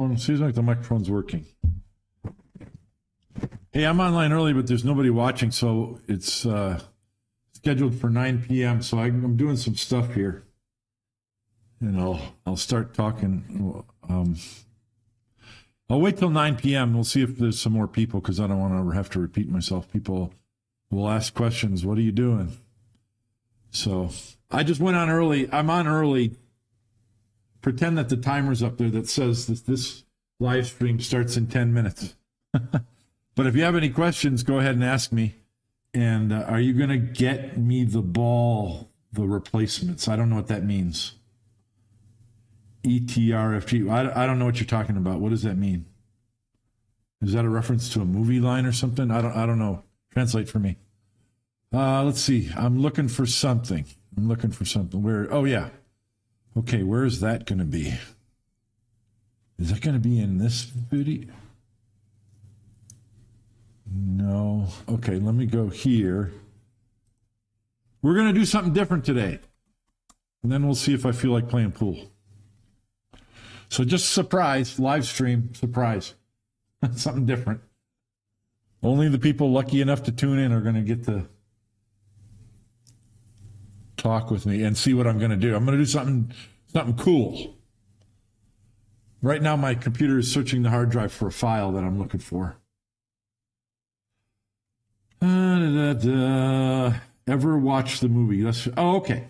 Well, it seems like the microphone's working. Hey, I'm online early, but there's nobody watching, so it's scheduled for 9 p.m. So I'm doing some stuff here, and I'll start talking. I'll wait till 9 p.m. We'll see if there's some more people because I don't want to have to repeat myself. People will ask questions. What are you doing? So I just went on early. I'm on early. Pretend that the timer's up there that says this live stream starts in 10 minutes. But if you have any questions, go ahead and ask me. And are you going to get me the replacements? I don't know what that means. ETRFG. I don't know what you're talking about. What does that mean? Is that a reference to a movie line or something? I don't know. Translate for me. Let's see. I'm looking for something. Where? Oh, yeah. Okay, where is that going to be? Is that going to be in this video? No. Okay, let me go here. We're going to do something different today. And then we'll see if I feel like playing pool. So just surprise, live stream, surprise. Something different. Only the people lucky enough to tune in are going to get to talk with me and see what I'm going to do. I'm going to do something cool. Right now, my computer is searching the hard drive for a file that I'm looking for. Ever watch the movie? Okay.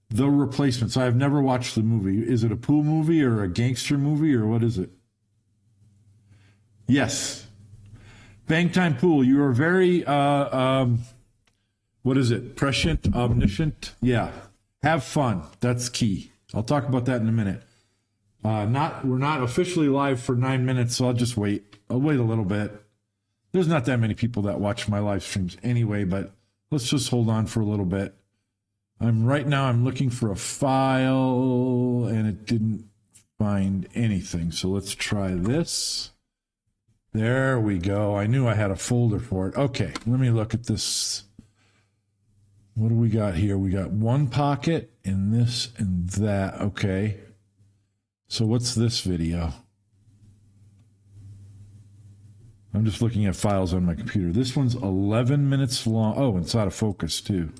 The Replacements. I have never watched the movie. Is it a pool movie or a gangster movie or what is it? Yes. Bang Time Pool. You are very, what is it? Prescient, omniscient? Yeah. Have fun. That's key. I'll talk about that in a minute. We're not officially live for 9 minutes, so I'll just wait. I'll wait a little bit. There's not that many people that watch my live streams anyway, but let's just hold on for a little bit. Right now I'm looking for a file and it didn't find anything. So let's try this. There we go. I knew I had a folder for it. Okay, let me look at this. What do we got here? We got one pocket and this and that. Okay. So what's this video? I'm just looking at files on my computer. This one's 11 minutes long. Oh, it's out of focus too.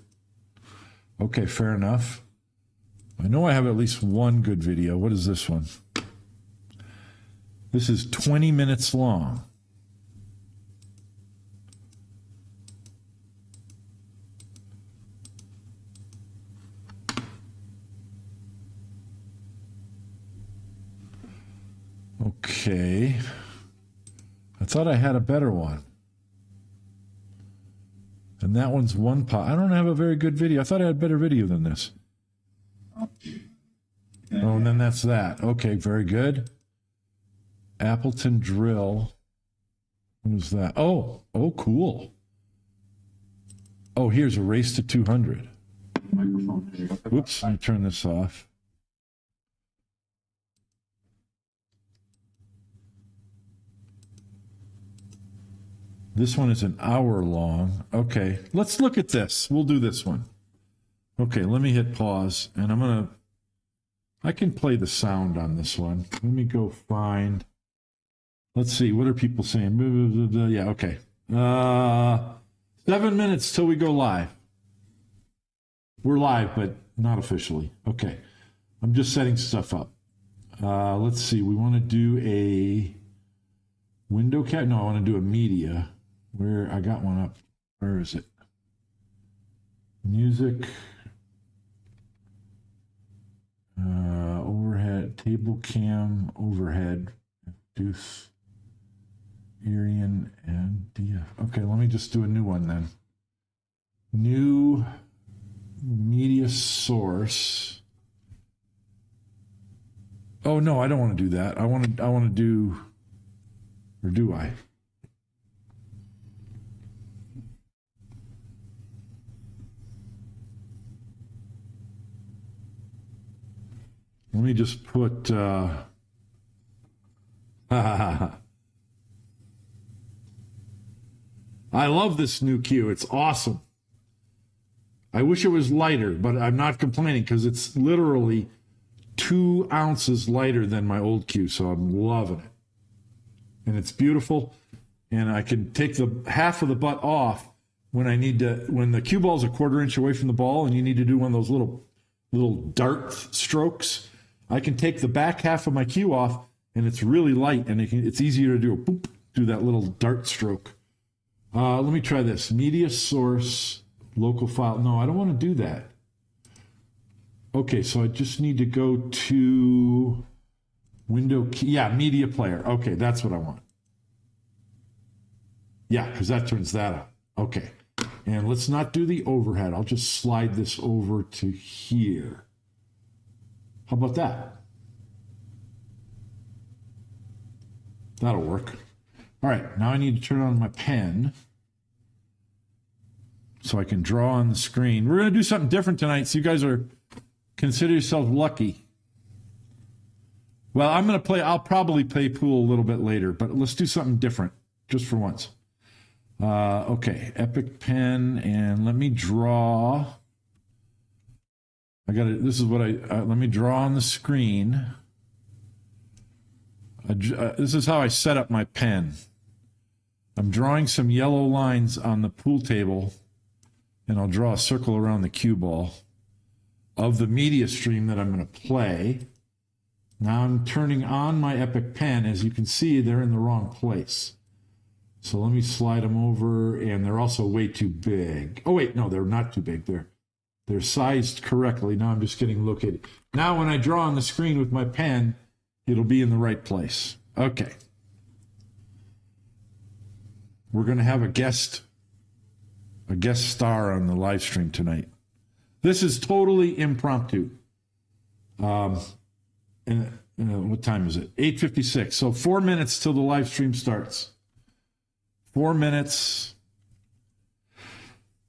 Okay, fair enough. I know I have at least one good video. What is this one? This is 20 minutes long. Okay. I thought I had a better one. And that one's one pot. I don't have a very good video. I thought I had better video than this. Oh, and then that's that. Okay, very good. Appleton Drill. What is that? Oh, cool. Oh, here's a race to 200. Microphone. Oops, let me turn this off. This one is an hour long. Okay, let's look at this. We'll do this one. Okay, let me hit pause, and I can play the sound on this one. Let me go find, let's see, what are people saying? Yeah, okay. 7 minutes till we go live. We're live, but not officially. Okay, I'm just setting stuff up. Let's see, we want to do a window cap. No, I want to do a media. Where I got one up. Where is it? Music. Overhead. Table cam. Overhead. Deuce. Arian and DF. Okay, let me just do a new one then. New media source. Oh no, I don't want to do that. I want to do, or do I? Let me just put, I love this new cue. It's awesome. I wish it was lighter, but I'm not complaining because it's literally 2 ounces lighter than my old cue, so I'm loving it. and it's beautiful. And I can take the half of the butt off when I need to, when the cue ball is a 1/4 inch away from the ball and you need to do one of those little dart strokes. I can take the back half of my cue off, and it's really light, and it's easier to do a boop, do that little dart stroke. Let me try this. Media source, local file. No, I don't want to do that. Okay, so I just need to go to window key. Yeah, media player. Okay, that's what I want. Yeah, because that turns that on. Okay. And let's not do the overhead. I'll just slide this over to here. How about that? That'll work. All right, now I need to turn on my pen so I can draw on the screen. We're going to do something different tonight, so you guys consider yourself lucky. Well, I'll probably play pool a little bit later, but let's do something different just for once. Okay, Epic Pen, and let me draw. This is what let me draw on the screen. This is how I set up my pen. I'm drawing some yellow lines on the pool table, and I'll draw a circle around the cue ball of the media stream that I'm going to play. Now I'm turning on my Epic Pen. As you can see, they're in the wrong place. So let me slide them over, and they're also way too big. Oh, wait, no, they're not too big. They're sized correctly. Now I'm just getting located. Now when I draw on the screen with my pen, it'll be in the right place. Okay. We're going to have a guest star on the live stream tonight. This is totally impromptu. And what time is it? 8:56. So 4 minutes till the live stream starts. 4 minutes.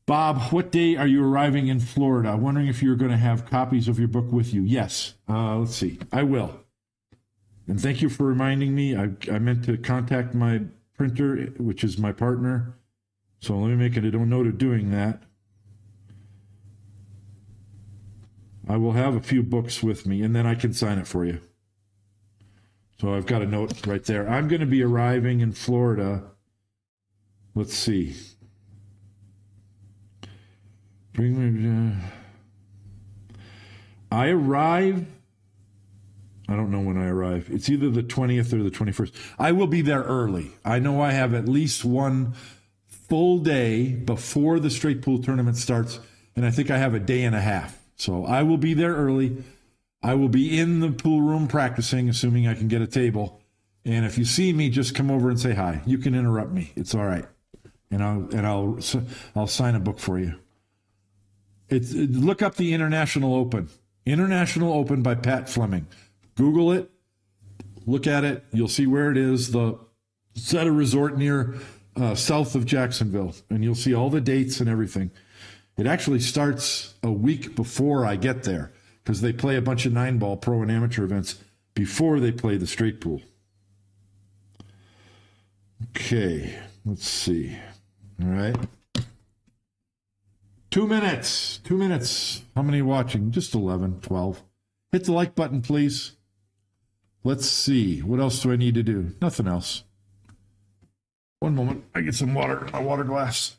Bob, what day are you arriving in Florida? Wondering if you're going to have copies of your book with you. Yes. Let's see. I will. And thank you for reminding me. I meant to contact my printer, which is my partner. So let me make a note of doing that. I will have a few books with me, and then I can sign it for you. So I've got a note right there. I'm going to be arriving in Florida. Let's see. I arrive. I don't know when I arrive. It's either the 20th or the 21st. I will be there early. I know I have at least one full day before the straight pool tournament starts, and I think I have a day and a half. So I will be there early. I will be in the pool room practicing, assuming I can get a table. And if you see me, just come over and say hi. You can interrupt me. It's all right. And I'll sign a book for you. Look up the International Open. International Open by Pat Fleming. Google it. Look at it. You'll see where it is. It's at a resort near south of Jacksonville. And you'll see all the dates and everything. It actually starts a week before I get there because they play a bunch of 9-ball pro and amateur events before they play the straight pool. Okay. Let's see. All right. 2 minutes. 2 minutes. How many watching? Just 11, 12. Hit the like button, please. Let's see. What else do I need to do? Nothing else. One moment. I get some water in my water glass.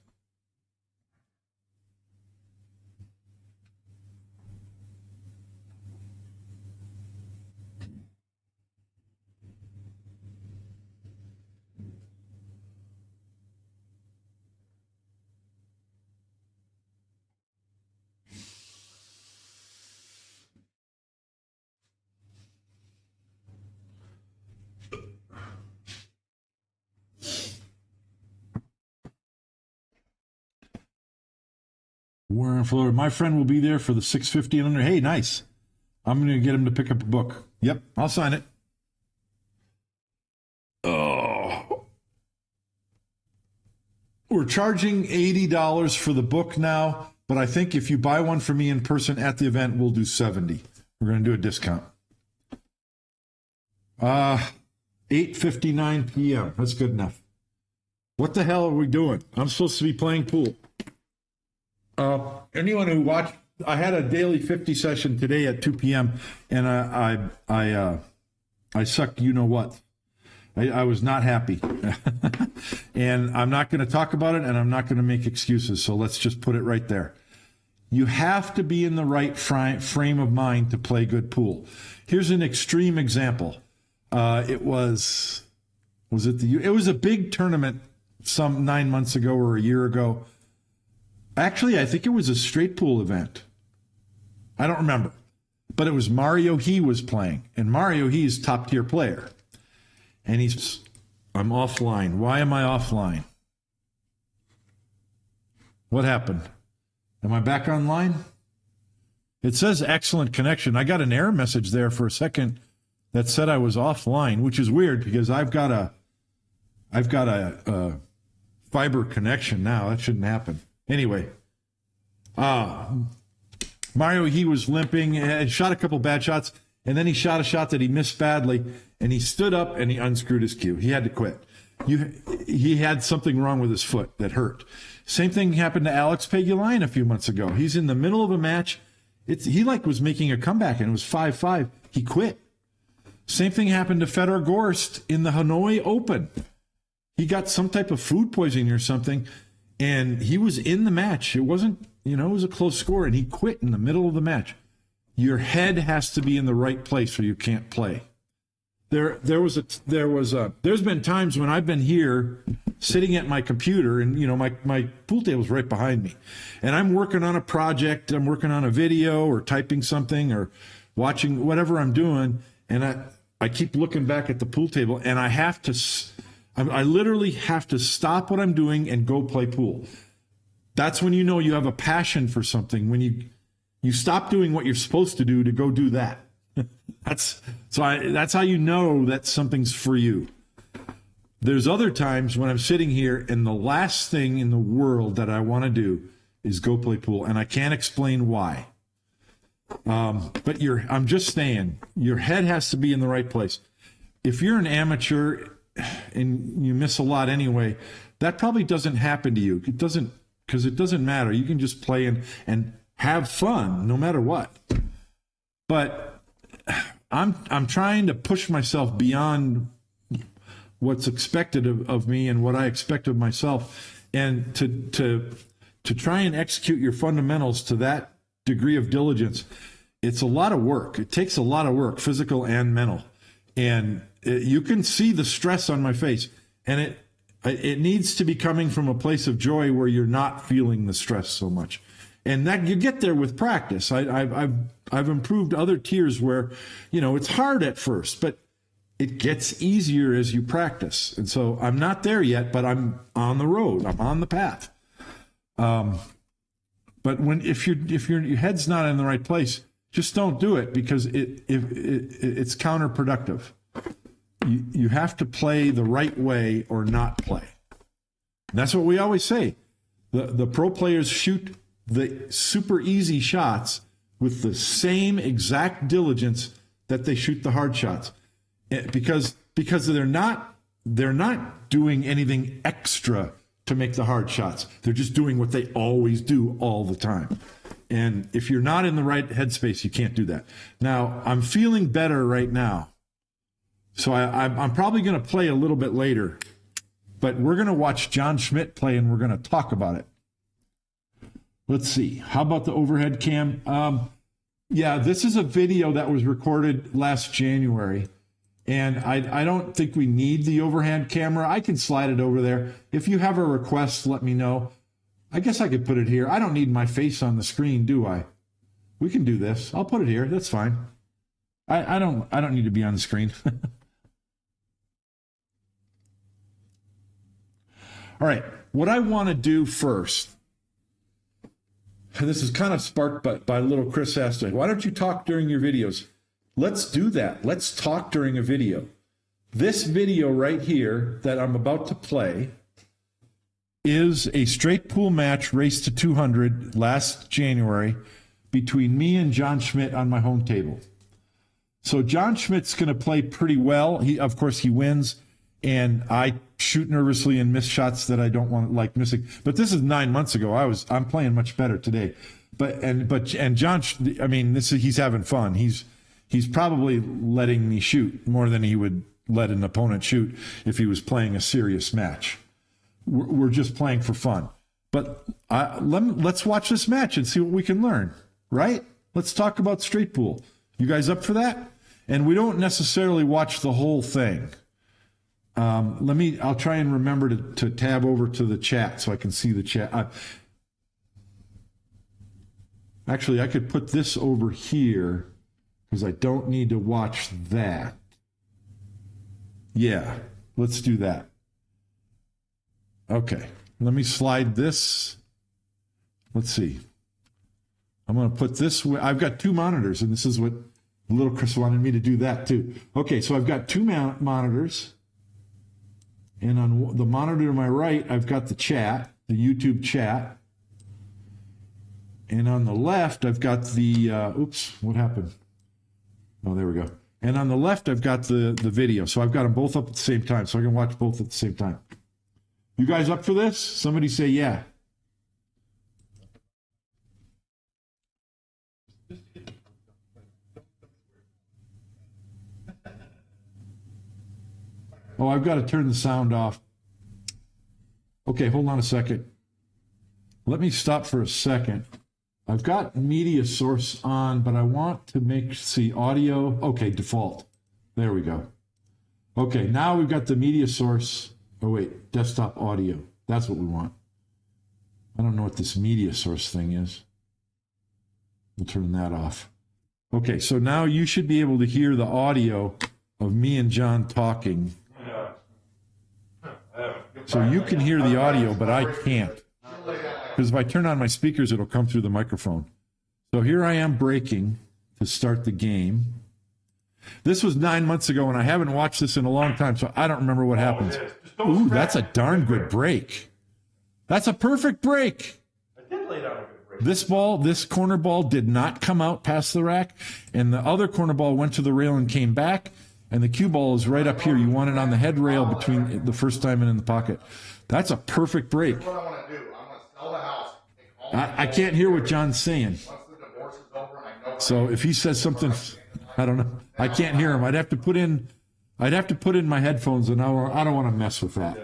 We're in Florida. My friend will be there for the 650 and under. Hey, nice. I'm going to get him to pick up a book. Yep, I'll sign it. Oh. We're charging $80 for the book now, but I think if you buy one for me in person at the event, we'll do $70. We're going to do a discount. 8:59 p.m. That's good enough. What the hell are we doing? I'm supposed to be playing pool. Anyone who watched, I had a daily 50 session today at 2 p.m. and I sucked you know what. I was not happy. And I'm not going to talk about it, and I'm not going to make excuses. So let's just put it right there. You have to be in the right frame of mind to play good pool. Here's an extreme example. It was a big tournament some 9 months ago or a year ago. Actually, I think it was a straight pool event. I don't remember. But it was Mario He was playing. And Mario He is top tier player. And I'm offline. Why am I offline? What happened? Am I back online? It says excellent connection. I got an error message there for a second that said I was offline, which is weird because I've got a fiber connection now. That shouldn't happen. Anyway, Mario, he was limping and shot a couple bad shots, and then he shot a shot that he missed badly, and he stood up and he unscrewed his cue. He had to quit. He had something wrong with his foot that hurt. Same thing happened to Alex Pegulayan a few months ago. He's in the middle of a match. He was making a comeback, and it was 5-5. He quit. Same thing happened to Fedor Gorst in the Hanoi Open. He got some type of food poisoning or something, and he was in the match. It wasn't, it was a close score, and he quit in the middle of the match. Your head has to be in the right place or you can't play. There's been times when I've been here sitting at my computer, and my pool table's right behind me, and I'm working on a project, I'm working on a video or typing something or watching whatever I'm doing, and I keep looking back at the pool table, and I literally have to stop what I'm doing and go play pool. That's when you have a passion for something, when you stop doing what you're supposed to do to go do that. That's how you know that something's for you. There's other times when I'm sitting here and the last thing in the world that I want to do is go play pool, and I can't explain why. But I'm just saying, your head has to be in the right place. If you're an amateur and you miss a lot anyway, that probably doesn't happen to you. It doesn't, because it doesn't matter. You can just play and have fun no matter what. But I'm trying to push myself beyond what's expected of me and what I expect of myself, and to try and execute your fundamentals to that degree of diligence. It's a lot of work. It takes a lot of work, physical and mental. And you can see the stress on my face, and it needs to be coming from a place of joy where you're not feeling the stress so much. And that you get there with practice. I've improved other tiers where, it's hard at first, but it gets easier as you practice. And so I'm not there yet, but I'm on the road. I'm on the path. But if your head's not in the right place, just don't do it, because it's counterproductive. You have to play the right way or not play. And that's what we always say. The pro players shoot the super easy shots with the same exact diligence that they shoot the hard shots, because they're not doing anything extra to make the hard shots. They're just doing what they always do all the time. And if you're not in the right headspace, you can't do that. Now, I'm feeling better right now, so I'm probably going to play a little bit later, but we're going to watch John Schmidt play, and we're going to talk about it. Let's see. How about the overhead cam? Yeah, this is a video that was recorded last January, and I don't think we need the overhead camera. I can slide it over there. If you have a request, let me know. I guess I could put it here. I don't need my face on the screen, do I? We can do this. I'll put it here. That's fine. I don't need to be on the screen. All right. What I want to do first, this is kind of sparked by little Chris asked me, why don't you talk during your videos? Let's do that. Let's talk during a video. This video right here that I'm about to play is a straight pool match, race to 200 last January, between me and John Schmidt on my home table. So John Schmidt's going to play pretty well. Of course, he wins, and I shoot nervously and miss shots that I don't want to like missing. But this is 9 months ago. I'm playing much better today. But John, I mean, he's having fun. He's probably letting me shoot more than he would let an opponent shoot if he was playing a serious match. We're just playing for fun. But let's watch this match and see what we can learn, right? Let's talk about straight pool. You guys up for that? And we don't necessarily watch the whole thing. I'll try and remember to tab over to the chat so I can see the chat. Actually, I could put this over here because I don't need to watch that. Yeah, let's do that. Okay, let me slide this. Let's see. I'm going to put this. I've got two monitors, and this is what little Chris wanted me to do that too. Okay, so I've got two monitors. And on the monitor to my right, I've got the chat, the YouTube chat. And on the left, I've got the, oops, what happened? Oh, there we go. And on the left, I've got the video. So I've got them both up at the same time, so I can watch both at the same time. You guys up for this? Somebody say yeah. Oh, I've got to turn the sound off. Okay, hold on a second. Let me stop for a second. I've got media source on, but I want to see audio. Okay, default. There we go. Okay, now we've got the media source. Oh, wait, desktop audio. That's what we want. I don't know what this media source thing is. We'll turn that off. Okay, so now you should be able to hear the audio of me and John talking. So you can hear the audio, but I can't. Because if I turn on my speakers, it'll come through the microphone. So here I am breaking to start the game. This was 9 months ago, and I haven't watched this in a long time, so I don't remember what happens. Ooh, that's a darn good break. That's a perfect break. I did lay down a good break. This corner ball did not come out past the rack, and the other corner ball went to the rail and came back. And the cue ball is right up here. You want it on the head rail between the first time and in the pocket. That's a perfect break. Here's what I want to do. I'm going to sell the house. I can't hear what John's saying. Once the divorce is over, and I know. So if he says something, I don't know. I can't hear him. I'd have to put in my headphones, and I don't want to mess with that.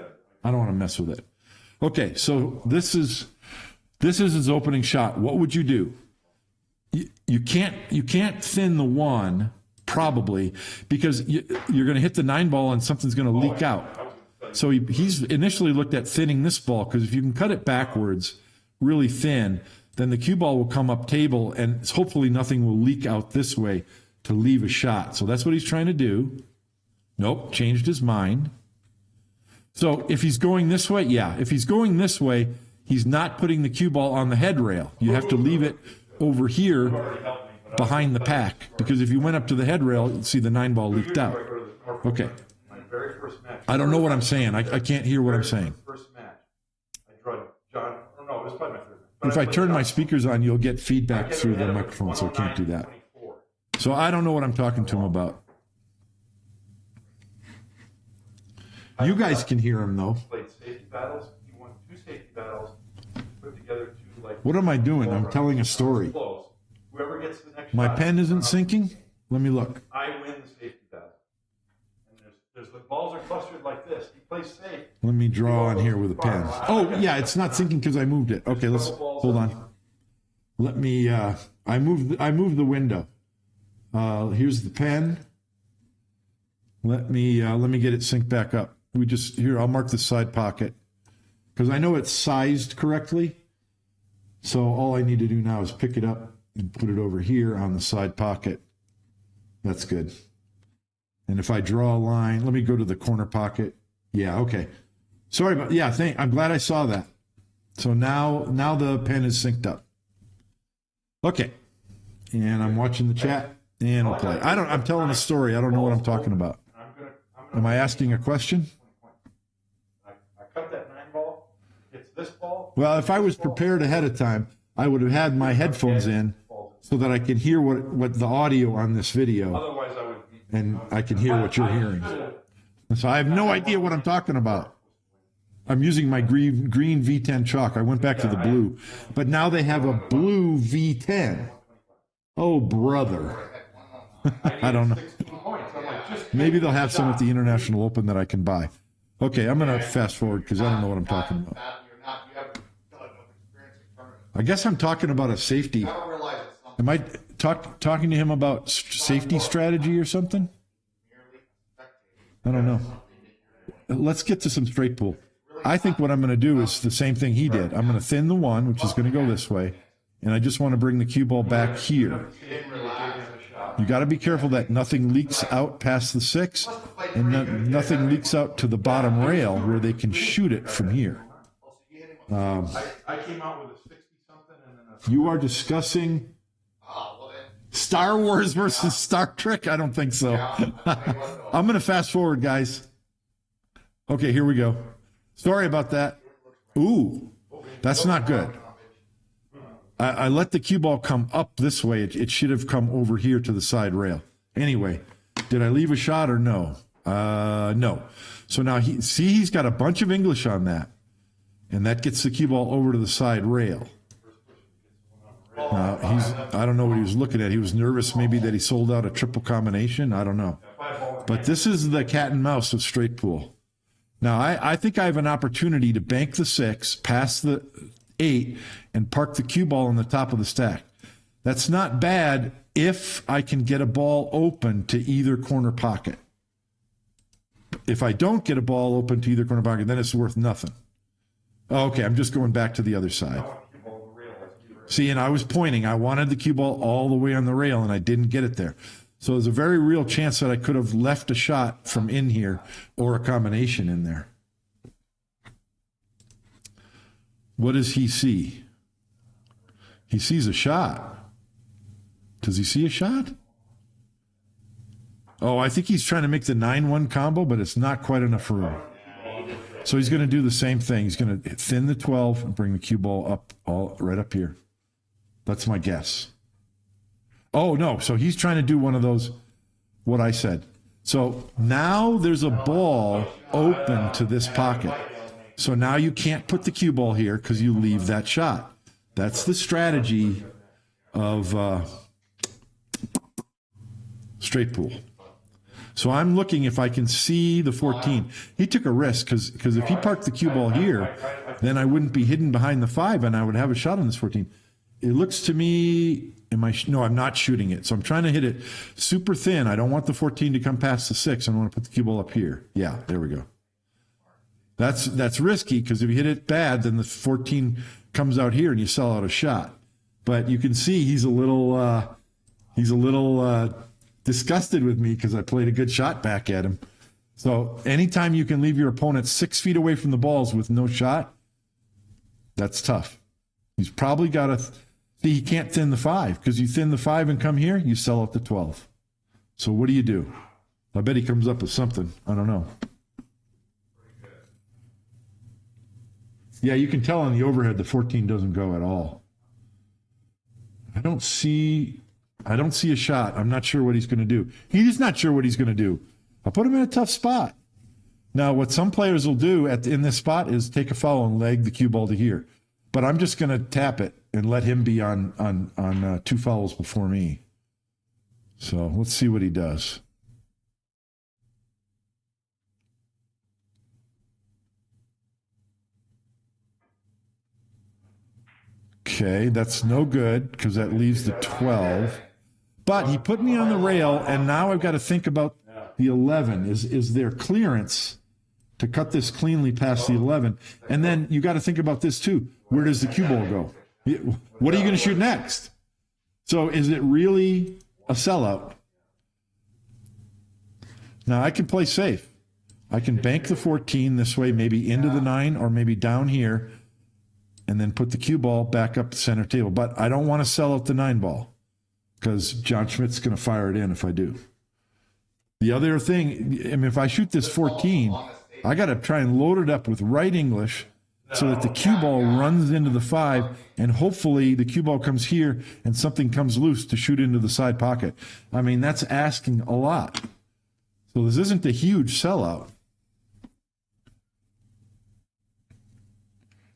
I don't want to mess with it. Okay, so this is his opening shot. What would you do? You can't thin the one. Probably because you're going to hit the 9 ball and something's going to leak out. So he's initially looked at thinning this ball because if you can cut it backwards really thin, then the cue ball will come up table and hopefully nothing will leak out this way to leave a shot. So that's what he's trying to do. Nope, changed his mind. So if he's going this way, yeah. If he's going this way, he's not putting the cue ball on the head rail. You have to leave it over here behind the pack, because if you went up to the head rail, you'd see the 9 ball leaked out. Okay. I don't know what I'm saying. I can't hear what I'm saying. First match, I drew John. Oh no, it was probably my third match. If I turn my speakers on, you'll get feedback through the microphone, so I can't do that. So I don't know what I'm talking to him about. You guys can hear him though. Played safety battles. He won 2 safety battles. Put together 2 like. What am I doing? I'm telling a story. Whoever gets the next My shot, pen isn't syncing? Let me look. I win the safety battle. And there's the balls are clustered like this. He plays safe. Let me draw on here with a pen. Oh, yeah, it's not syncing because I moved it. Okay, let's hold on. Let me I moved the window. Here's the pen. Let me get it synced back up. I'll mark the side pocket because I know it's sized correctly. So all I need to do now is pick it up and put it over here on the side pocket. That's good. And if I draw a line, let me go to the corner pocket. Yeah, okay. Sorry about, yeah, I'm glad I saw that. So now the pen is synced up. Okay. And I'm watching the chat and I'll play. I'm telling a story. I don't know what I'm talking about. Am I asking a question? I cut that 9 ball. It's this ball. Well, if I was prepared ahead of time, I would have had my headphones in so that I can hear what the audio on this video. Otherwise, I would. And I can hear what you're hearing. So I have no idea what I'm talking about. I'm using my green V10 chalk. I went back to the blue. But now they have a blue V10. Oh, brother. I don't know. 16 points. I'm like, Maybe they'll have some at the International Open that I can buy. Okay, I'm going to fast forward because I don't know what I'm talking about. I guess I'm talking about a safety. Am I talking to him about safety strategy or something? I don't know. Let's get to some straight pool. I think what I'm going to do is the same thing he did. I'm going to thin the one, which is going to go this way, and I just want to bring the cue ball back here. You got to be careful that nothing leaks out past the 6 and nothing leaks out to the bottom rail where they can shoot it from here. I came out with a 60-something and then a... You are discussing Star Wars versus Star Trek? I don't think so. I'm going to fast forward, guys. Okay, here we go. Sorry about that. Ooh, that's not good. I let the cue ball come up this way. It should have come over here to the side rail. Anyway, did I leave a shot or no? No. So now he's got a bunch of English on that. And that gets the cue ball over to the side rail. I don't know what he was looking at. He was nervous maybe that he sold out a triple combination. I don't know. But this is the cat and mouse of straight pool. Now, I think I have an opportunity to bank the 6, pass the 8, and park the cue ball on the top of the stack. That's not bad if I can get a ball open to either corner pocket. If I don't get a ball open to either corner pocket, then it's worth nothing. Okay, I'm just going back to the other side. See, and I was pointing. I wanted the cue ball all the way on the rail, and I didn't get it there. So there's a very real chance that I could have left a shot from in here or a combination in there. What does he see? He sees a shot. Does he see a shot? Oh, I think he's trying to make the 9-1 combo, but it's not quite enough room. So he's going to do the same thing. He's going to thin the 12 and bring the cue ball up, right up here. That's my guess. Oh, no. So he's trying to do one of those, what I said. So now there's a ball open to this pocket. So now you can't put the cue ball here because you leave that shot. That's the strategy of straight pool. So I'm looking if I can see the 14. He took a risk because if he parked the cue ball here, then I wouldn't be hidden behind the 5 and I would have a shot on this 14. It looks to me, no, I'm not shooting it. So I'm trying to hit it super thin. I don't want the 14 to come past the 6. I want to put the cue ball up here. Yeah, there we go. That's risky because if you hit it bad, then the 14 comes out here and you sell out a shot. But you can see he's a little disgusted with me because I played a good shot back at him. So anytime you can leave your opponent 6 feet away from the balls with no shot, that's tough. He's probably got to see, he can't thin the 5 because you thin the 5 and come here, you sell out the 12. So what do? I bet he comes up with something. I don't know. Yeah, you can tell on the overhead the 14 doesn't go at all. I don't see a shot. I'm not sure what he's going to do. He's not sure what he's going to do. I'll put him in a tough spot. Now, what some players will do in this spot is take a foul and leg the cue ball to here. But I'm just going to tap it and let him be on 2 fouls before me. So let's see what he does. Okay, that's no good because that leaves the 12. But he put me on the rail, and now I've got to think about the 11. Is there clearance to cut this cleanly past the 11? And then you got to think about this too. Where does the cue ball go? What are you going to shoot next? So is it really a sellout? Now I can play safe. I can bank the 14 this way, maybe into the 9 or maybe down here, and then put the cue ball back up the center table. But I don't want to sell out the 9 ball because John Schmidt's going to fire it in if I do. The other thing, I mean, if I shoot this 14, I got to try and load it up with right English so that the cue ball runs into the 5, and hopefully the cue ball comes here and something comes loose to shoot into the side pocket. I mean, that's asking a lot. So this isn't a huge sellout.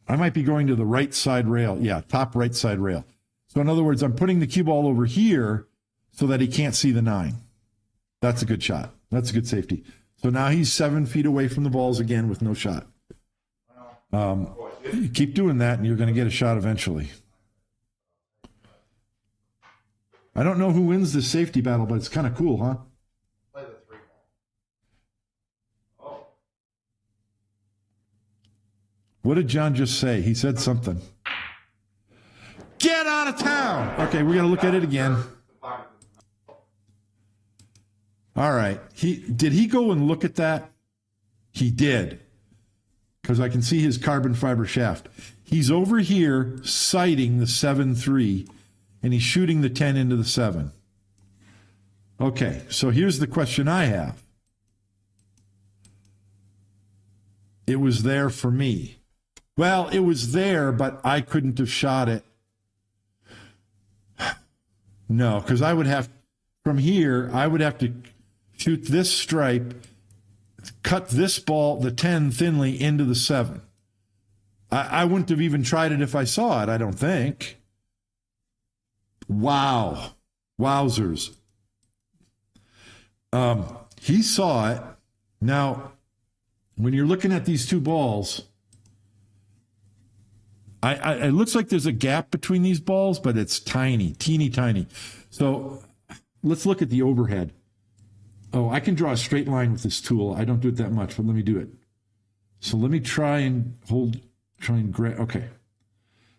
I might be going to the right side rail. Yeah, top right side rail. So in other words, I'm putting the cue ball over here so that he can't see the 9. That's a good shot. That's a good safety. So now he's 7 feet away from the balls again with no shot. You keep doing that, and you're going to get a shot eventually. I don't know who wins this safety battle, but it's kind of cool, huh? Play the 3 ball. Oh. What did John just say? He said something. Get out of town! Okay, we got to look at it again. All right. Did he go and look at that? He did. Because I can see his carbon fiber shaft. He's over here sighting the 7-3, and he's shooting the 10 into the 7. Okay, so here's the question I have. It was there for me. Well, it was there, but I couldn't have shot it. No, because I would have, from here, I would have to shoot this stripe, cut this ball, the 10, thinly into the 7. I wouldn't have even tried it if I saw it, I don't think. Wow. Wowzers. He saw it. Now, when you're looking at these two balls, it looks like there's a gap between these balls, but it's tiny, teeny tiny. So let's look at the overhead. Oh, I can draw a straight line with this tool. I don't do it that much, but let me do it. So let me try and grab. Okay.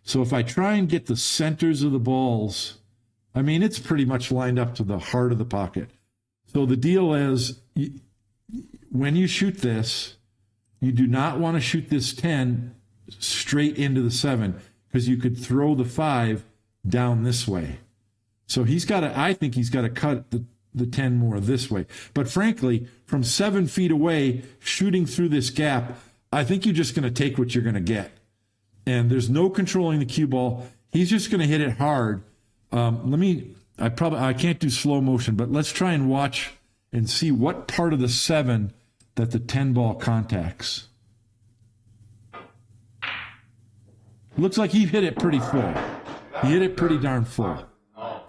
So if I try and get the centers of the balls, I mean, it's pretty much lined up to the heart of the pocket. So the deal is, when you shoot this, you do not want to shoot this 10 straight into the 7, because you could throw the 5 down this way. So I think he's got to cut the 10 more this way. But frankly, from 7 feet away, shooting through this gap, I think you're just going to take what you're going to get. And there's no controlling the cue ball. He's just going to hit it hard. I can't do slow motion, but let's try and watch and see what part of the 7 that the 10 ball contacts. Looks like he hit it pretty full. He hit it pretty darn full.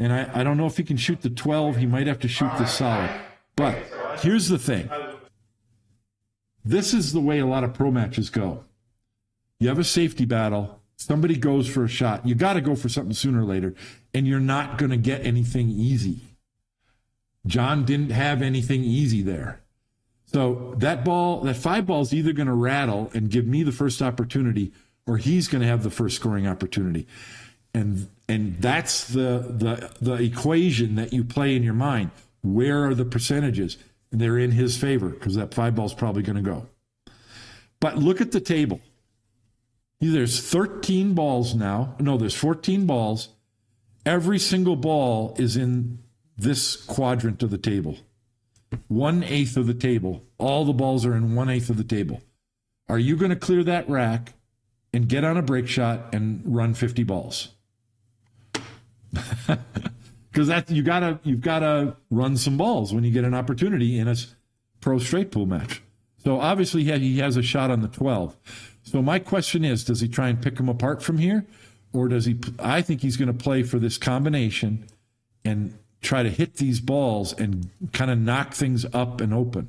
And I don't know if he can shoot the 12. He might have to shoot this solid. But here's the thing. This is the way a lot of pro matches go. You have a safety battle. Somebody goes for a shot. You got to go for something sooner or later. And you're not going to get anything easy. John didn't have anything easy there. So that 5 ball is either going to rattle and give me the first opportunity, or he's going to have the first scoring opportunity. And that's the equation that you play in your mind. Where are the percentages? They're in his favor, because that 5 ball is probably going to go. But look at the table. There's 13 balls now. No, there's 14 balls. Every single ball is in this quadrant of the table. 1/8 of the table. All the balls are in 1/8 of the table. Are you going to clear that rack and get on a break shot and run 50 balls? Because you've got to run some balls when you get an opportunity in a pro straight pool match. So obviously he has a shot on the 12. So my question is, does he try and pick them apart from here, or does he? I think he's going to play for this combination and try to hit these balls and kind of knock things up and open.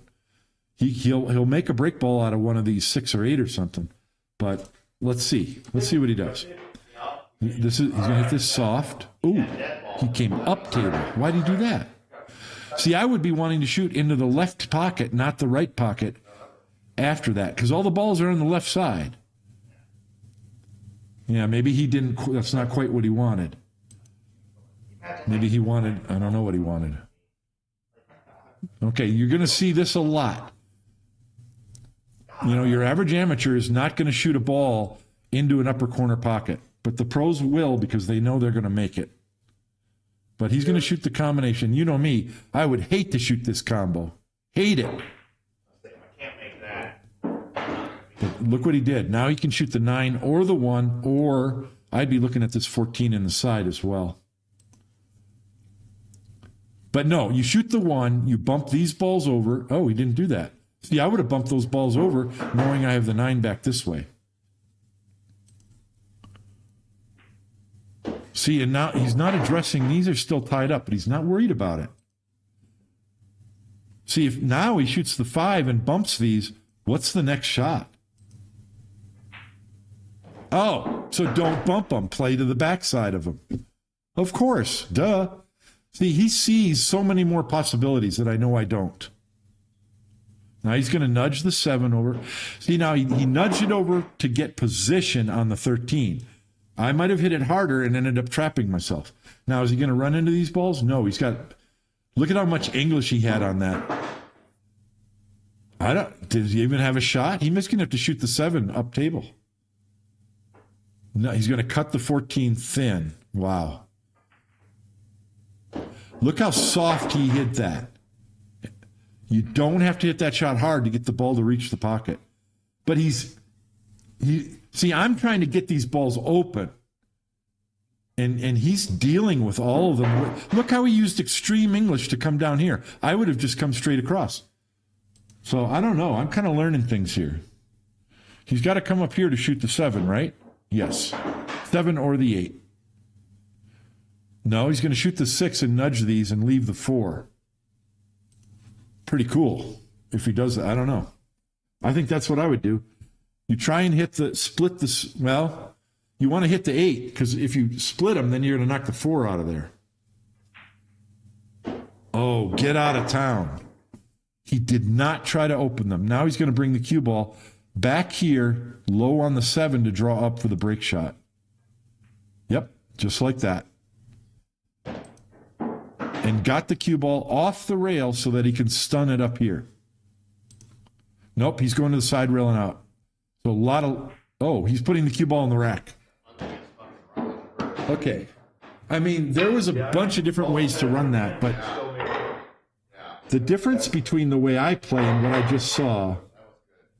He'll make a break ball out of one of these 6 or 8 or something. But let's see. Let's see what he does. He's going to hit this soft. Ooh, he came up table. Why did he do that? See, I would be wanting to shoot into the left pocket, not the right pocket after that, because all the balls are on the left side. Yeah, maybe he didn't. That's not quite what he wanted. Maybe he wanted, I don't know what he wanted. Okay, you're going to see this a lot. You know, your average amateur is not going to shoot a ball into an upper corner pocket, but the pros will, because they know they're going to make it. But he's going to shoot the combination. You know me, I would hate to shoot this combo. Hate it. I can't make that. But look what he did. Now he can shoot the 9 or the 1, or I'd be looking at this 14 in the side as well. But no, you shoot the 1, you bump these balls over. Oh, he didn't do that. See, I would have bumped those balls over knowing I have the 9 back this way. See, and now he's not addressing, these are still tied up, but he's not worried about it. See, if now he shoots the 5 and bumps these, what's the next shot? Oh, so don't bump him. Play to the backside of him. Of course, duh. See, he sees so many more possibilities that I know I don't. Now he's going to nudge the 7 over. See, now he nudged it over to get position on the 13. I might have hit it harder and ended up trapping myself. Now, is he going to run into these balls? No, he's got... Look at how much English he had on that. Did he even have a shot? He must going to have to shoot the 7 up table. No, he's going to cut the 14 thin. Wow. Look how soft he hit that. You don't have to hit that shot hard to get the ball to reach the pocket. But see, I'm trying to get these balls open. And he's dealing with all of them. Look how he used extreme English to come down here. I would have just come straight across. So I don't know. I'm kind of learning things here. He's got to come up here to shoot the 7, right? Yes. 7 or the 8. No, he's going to shoot the 6 and nudge these and leave the 4. Pretty cool if he does that. I don't know. I think that's what I would do. You try and well, you want to hit the 8 because if you split them, then you're going to knock the 4 out of there. Oh, get out of town. He did not try to open them. Now he's going to bring the cue ball back here, low on the 7 to draw up for the break shot. Yep, just like that. And got the cue ball off the rail so that he can stun it up here. Nope, he's going to the side rail and out. So he's putting the cue ball in the rack. Okay. I mean, there was a bunch of different ways to run that, but the difference between the way I play and what I just saw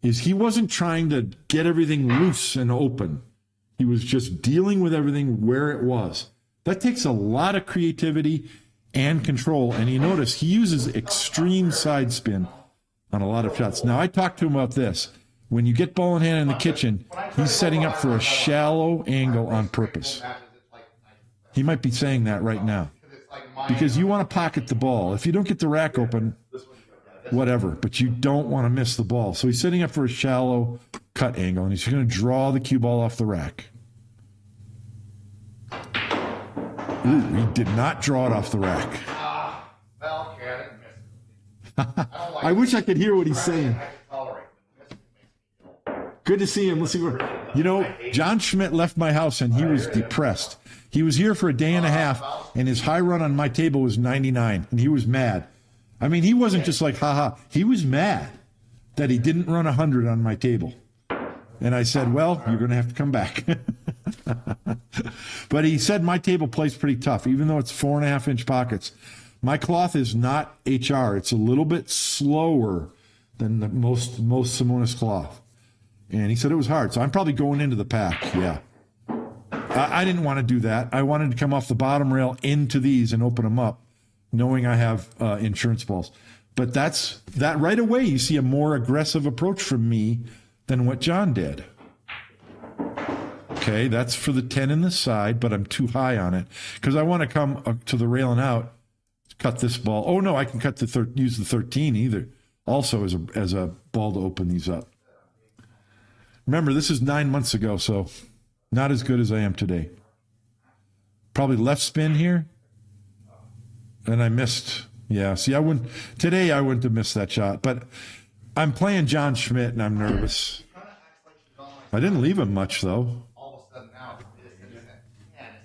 is he wasn't trying to get everything loose and open. He was just dealing with everything where it was. That takes a lot of creativity and control. And you notice he uses extreme side spin on a lot of shots. Now, I talked to him about this. When you get ball in hand in the kitchen, he's setting up for a shallow angle on purpose. He might be saying that right now. Because you want to pocket the ball. If you don't get the rack open, whatever. But you don't want to miss the ball. So he's setting up for a shallow cut angle. And he's going to draw the cue ball off the rack. Ooh, he did not draw it off the rack. I wish I could hear what he's saying. Good to see him. Let's see where. John Schmidt left my house and he was depressed. He was here for a day and a half, and his high run on my table was 99, and he was mad. I mean, he wasn't just like, haha. He was mad that he didn't run 100 on my table. And I said, well, you're going to have to come back. But he said my table plays pretty tough, even though it's 4.5-inch pockets. My cloth is not HR. It's a little bit slower than the most Simonis cloth. And he said it was hard. So I'm probably going into the pack. Yeah. I didn't want to do that. I wanted to come off the bottom rail into these and open them up, knowing I have insurance balls. But that right away, you see a more aggressive approach from me than what John did. Okay, that's for the 10 in the side, but I'm too high on it because I want to come to the rail and out, cut this ball. Oh no, I can use the 13 either. Also as a ball to open these up. Remember, this is 9 months ago, so not as good as I am today. Probably left spin here, and I missed. Yeah, see, I wouldn't have missed that shot, but I'm playing John Schmidt, and I'm nervous. I didn't leave him much, though.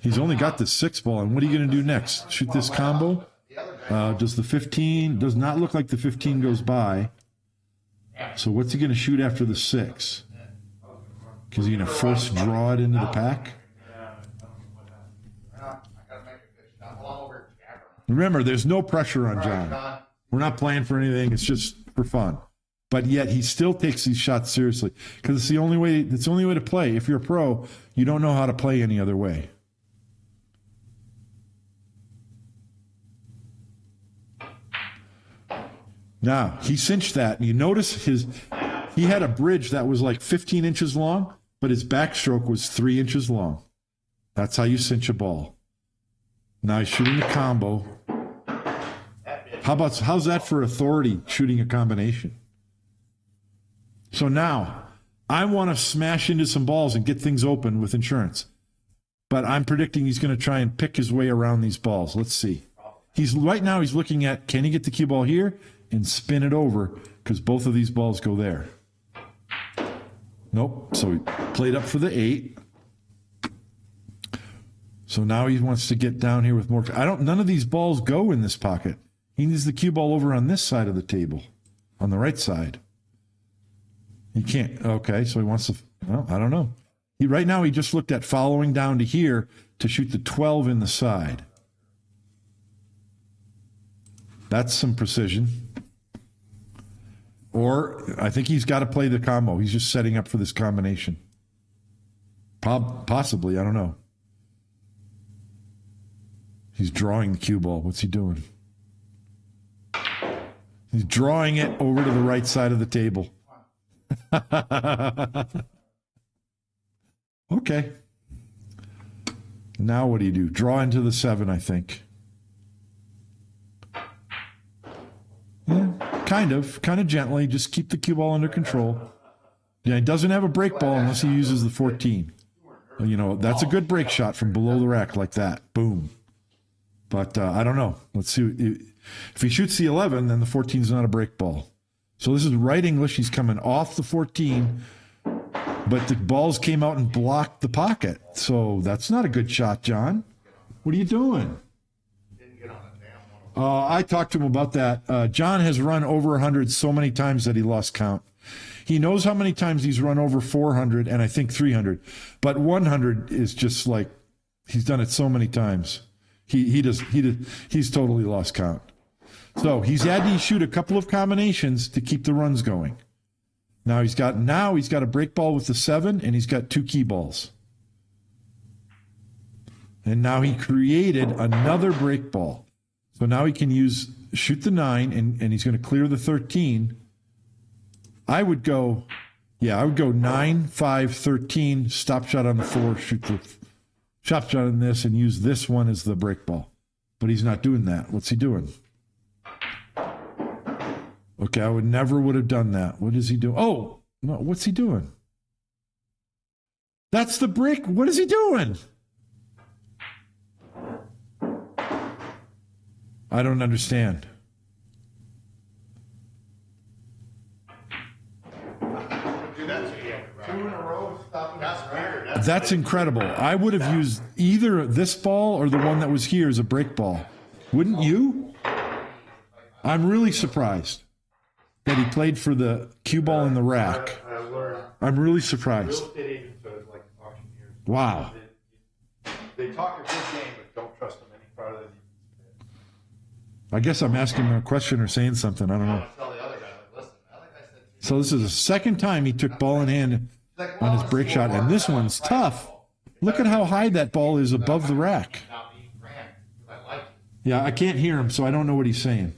He's only got the 6 ball, and what are you going to do next? Shoot this combo? Does the 15, does not look like the 15 goes by. So what's he going to shoot after the 6? Is he going to force draw it into the pack? Remember, there's no pressure on John. We're not playing for anything. It's just for fun. But yet he still takes these shots seriously because it's the only way. It's the only way to play. If you're a pro, you don't know how to play any other way. Now he cinched that, and you notice he had a bridge that was like 15 inches long, but his backstroke was 3 inches long. That's how you cinch a ball. Now he's shooting the combo. how's that for authority shooting a combination? So now I want to smash into some balls and get things open with insurance. But I'm predicting he's going to try and pick his way around these balls. Let's see. Right now he's looking at, can he get the cue ball here and spin it over, because both of these balls go there. Nope. So he played up for the 8. So now he wants to get down here with more. None of these balls go in this pocket. He needs the cue ball over on this side of the table, on the right side. He can't. Okay, so he wants to, well, I don't know. Right now he just looked at following down to here to shoot the 12 in the side. That's some precision. Or I think he's got to play the combo. He's just setting up for this combination. Possibly, I don't know. He's drawing the cue ball. What's he doing? He's drawing it over to the right side of the table. Okay. Now what do? Draw into the 7, I think. Yeah, kind of gently. Just keep the cue ball under control. Yeah, he doesn't have a break ball unless he uses the 14. You know, that's a good break shot from below the rack like that. Boom. But I don't know. Let's see. If he shoots the 11, then the 14 is not a break ball. So this is right English. He's coming off the 14, but the balls came out and blocked the pocket. So that's not a good shot, John. What are you doing? I talked to him about that. John has run over 100 so many times that he lost count. He knows how many times he's run over 400 and I think 300. But 100 is just like, he's done it so many times. He's totally lost count. So he's had to shoot a couple of combinations to keep the runs going. Now he's got a break ball with the 7 and he's got 2 key balls. And now he created another break ball. So now he can shoot the 9 and he's going to clear the 13. I would go 9, 5, 13, stop shot on the 4, shoot the stop shot on this and use this one as the break ball. But he's not doing that. What's he doing? Okay, I would have done that. What is he doing? Oh, no, what's he doing? That's the break. What is he doing? I don't understand. That's incredible. I would have used either this ball or the one that was here as a break ball. Wouldn't you? I'm really surprised that he played for the cue ball in the rack. I'm really surprised. Wow. They talk a good game, but don't trust them any farther than I guess I'm asking him a question or saying something. I don't know. So this is the second time he took ball in hand on his break shot, and this one's tough. Look at how high that ball is above the rack. Yeah, I can't hear him, so I don't know what he's saying.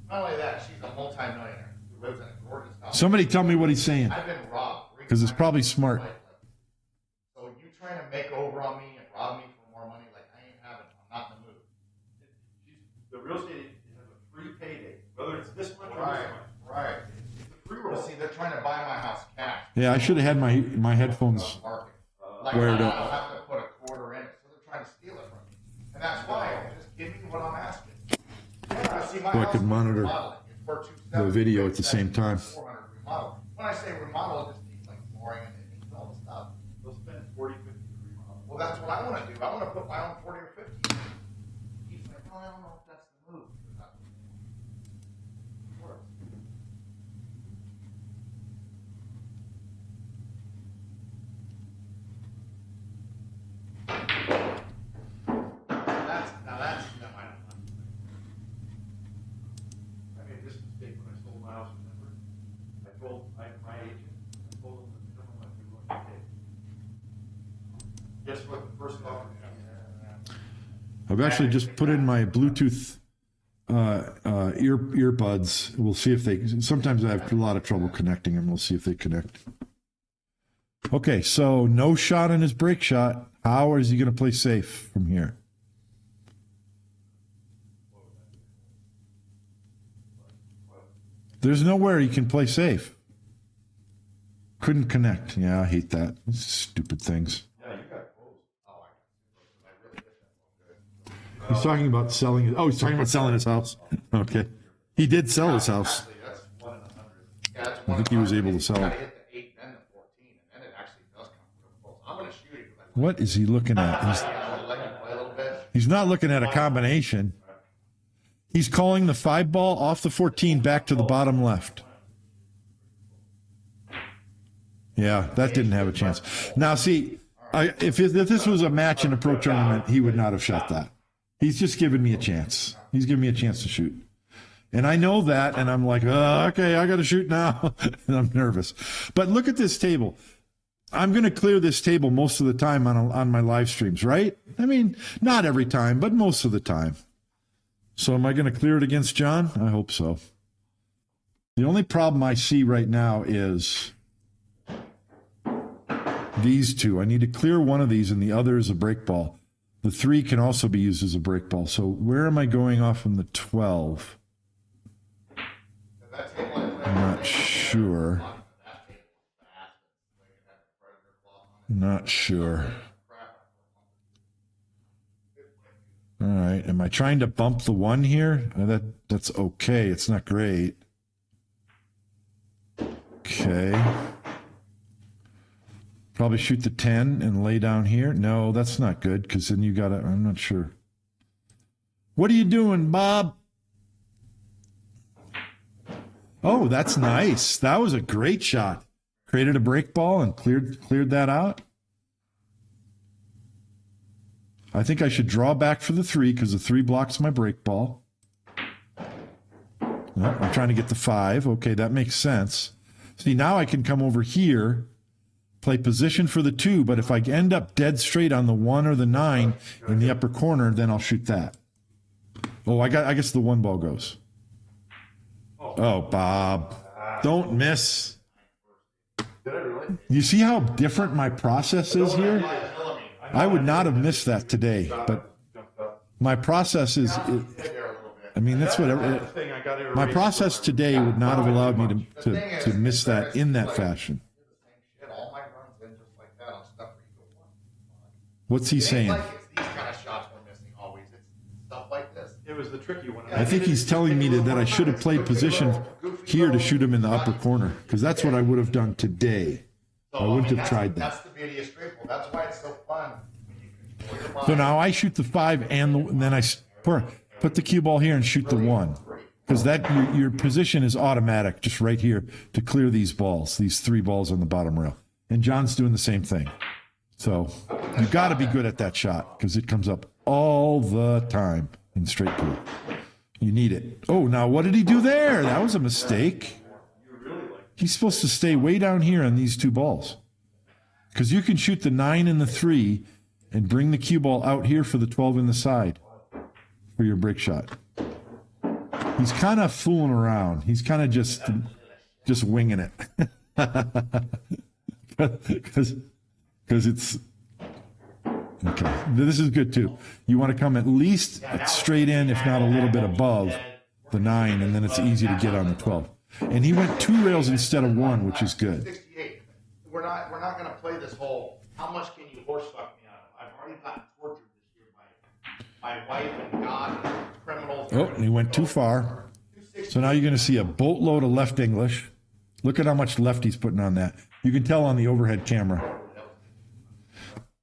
Not only that, she's a multi-millionaire who lives in a gorgeous house. Somebody tell me what he's saying, I've been robbed. because it's probably smart. So you trying to make over on me and rob me for more money? Like, I ain't having it. I'm not in the mood. the real estate agent has a free payday, whether it's this much or Right, this much. right. It's a free Well, roll. see, they're trying to buy my house cash. Yeah, I should have had my headphones Market. Like, wired I up. don't have to put a quarter in it, so they're trying to steal it from me. And that's why, just give me what I'm asking. See, my So I house could needs monitor remodeling. It's for the video at the same time. 400 remodel. When I say remodel, it just means like flooring and it means all the stuff. They'll spend 40, 50 to remodel. Well, that's what I want to do. I want to put my own 40 or 50. He's like, oh, I don't know if that's the move. But that's what works. That's no, I don't know. I made this mistake when I sold my house, remember? I told my agent, I told him the minimum I'd be willing to pay. Guess what the first offer was? I've actually just put in my Bluetooth earbuds. We'll see if they. Sometimes I have a lot of trouble connecting them. We'll see if they connect. Okay, so no shot on his break shot. How is he going to play safe from here? There's nowhere you can play safe. Couldn't connect. Yeah, I hate that. Stupid things. Yeah, you got close. Oh, I really hit that one good. He's talking about selling it. Oh, he's talking about selling his house. Okay. He did sell his house. Actually, that's 1 in 100. Yeah, that's I think he was able to sell You it. gotta hit the 8 and the 14, and then it actually does come real close. I'm gonna shoot it. What is he looking at? I'll let you play a little bit. He's not looking at a combination. He's calling the 5 ball off the 14 back to the bottom left. Yeah, that didn't have a chance. Now, see, if this was a match in a pro tournament, he would not have shot that. He's just giving me a chance. He's giving me a chance to shoot. And I know that, and I'm like, okay, I got to shoot now. And I'm nervous. But look at this table. I'm going to clear this table most of the time on my live streams, right? I mean, not every time, but most of the time. So am I going to clear it against John? I hope so. The only problem I see right now is these two. I need to clear one of these, and the other is a break ball. The 3 can also be used as a break ball. So where am I going off from the 12? I'm not sure. Not sure. All right. Am I trying to bump the 1 here? That's okay. It's not great. Okay. Probably shoot the 10 and lay down here. No, that's not good because then you got to, I'm not sure. What are you doing, Bob? Oh, that's nice. That was a great shot. Created a break ball and cleared that out. I think I should draw back for the 3 because the 3 blocks my break ball. No, I'm trying to get the 5. Okay, that makes sense. See, now I can come over here, play position for the 2, but if I end up dead straight on the 1 or the 9 in the upper corner, then I'll shoot that. Oh, I guess the 1 ball goes. Oh, Bob. Don't miss. You see how different my process is here? I would not have missed that today, but my process is, I mean, that's whatever. My process today would not have allowed me to miss that in that fashion. What's he saying? Like it's these kind of shots we're missing always. It's stuff like this. It was the tricky one. I think he's telling me that I should have played position here to shoot him in the upper corner, because that's what I would have done today. I wouldn't have tried that. That's the beauty of straight ball. That's why it's so fun. So now I shoot the 5 and then I put the cue ball here and shoot the 1. Because that your position is automatic just right here to clear these balls, these 3 balls on the bottom rail. And John's doing the same thing. So you got to be good at that shot because it comes up all the time in straight pool. You need it. Oh, now what did he do there? That was a mistake. He's supposed to stay way down here on these 2 balls. Because you can shoot the 9 and the 3 and bring the cue ball out here for the 12 in the side for your break shot. He's kind of fooling around. He's kind of just winging it. Because it's okay. This is good too. You want to come at least straight in, if not a little bit above the 9, and then it's easy to get on the 12. And he went 2 rails instead of 1, which is good. 68. We're not going to play this whole. How much can you horse fuck me out of? I've already gotten tortured this year by my wife and God and criminals. Oh, and he went too far. So now you're going to see a boatload of left English. Look at how much left he's putting on that. You can tell on the overhead camera.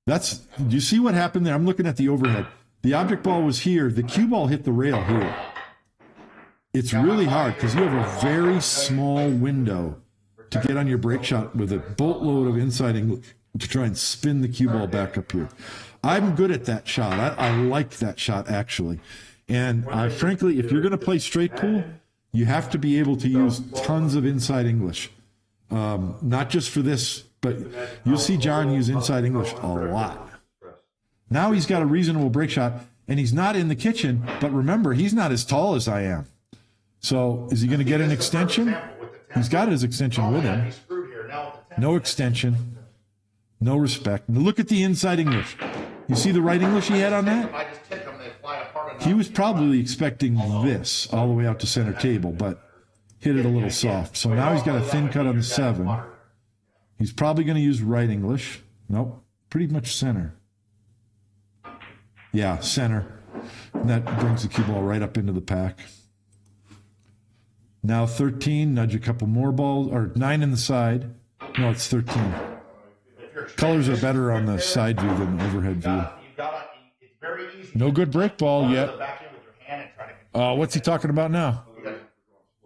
Do you see what happened there? I'm looking at the overhead. The object ball was here. The cue ball hit the rail here. It's really hard because you have a very small window to get on your break shot with a boatload of inside English to try and spin the cue ball back up here. I'm good at that shot. I like that shot, actually. And frankly, if you're going to play straight pool, you have to be able to use tons of inside English. Not just for this, but you'll see John use inside English a lot. Now he's got a reasonable break shot, and he's not in the kitchen, but remember, he's not as tall as I am. So is he going to get an extension? He's got his extension with him. No extension. No respect. Now look at the inside English. You see the right English he had on that? He was probably expecting this all the way out to center table, but hit it a little soft. So now he's got a thin cut on the 7. He's probably going to use right English. Nope, pretty much center. Yeah, center. And that brings the cue ball right up into the pack. Now 13, nudge a couple more balls, or 9 in the side. No, it's 13. Colors are better on the side view than the overhead view. It's very easy. No good break ball yet. Back in with your hand and try to What's he talking about now?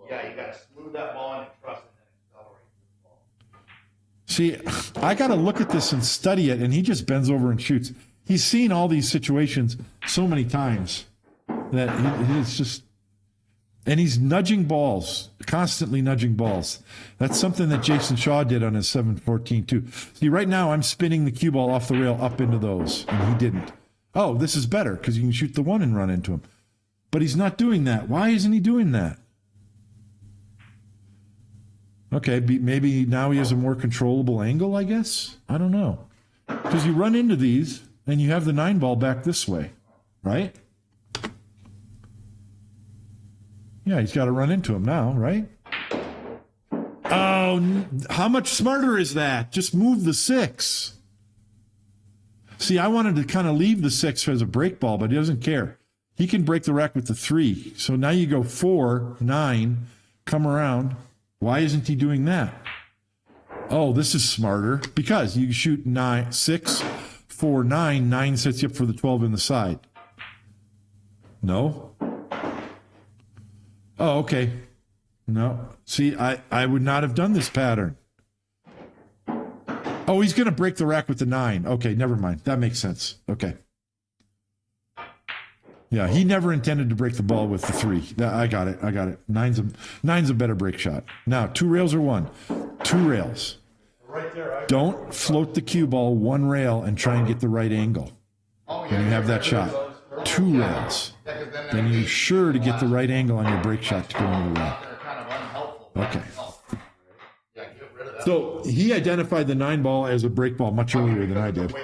Yeah, you got to smooth that ball in and trust it and accelerate. See, I got to look at this and study it, and he just bends over and shoots. He's seen all these situations so many times that it's just, and he's nudging balls, constantly nudging balls. That's something that Jason Shaw did on his 714 too. See, right now I'm spinning the cue ball off the rail up into those, and he didn't. Oh, this is better because you can shoot the 1 and run into him. But he's not doing that. Why isn't he doing that? Okay, maybe now he has a more controllable angle, I guess. I don't know. Because you run into these, and you have the 9 ball back this way, right? Yeah, he's got to run into him now, right? Oh, how much smarter is that? Just move the 6. See, I wanted to kind of leave the 6 as a break ball, but he doesn't care. He can break the rack with the 3. So now you go 4, 9, come around. Why isn't he doing that? Oh, this is smarter because you shoot 9, 6, 4, 9. 9 sets you up for the 12 in the side. No? Oh, okay. No. See, I would not have done this pattern. Oh, he's going to break the rack with the 9. Okay, never mind. That makes sense. Okay. Yeah, he never intended to break the ball with the 3. I got it. I got it. Nine's a better break shot. Now, 2 rails or 1? 2 rails. Right there. Don't float the cue ball 1 rail and try and get the right angle when you have that shot. 2 rails. Then you're sure to get the right angle on your break shot to go into the rack. Okay. So he identified the 9 ball as a break ball much earlier than I did.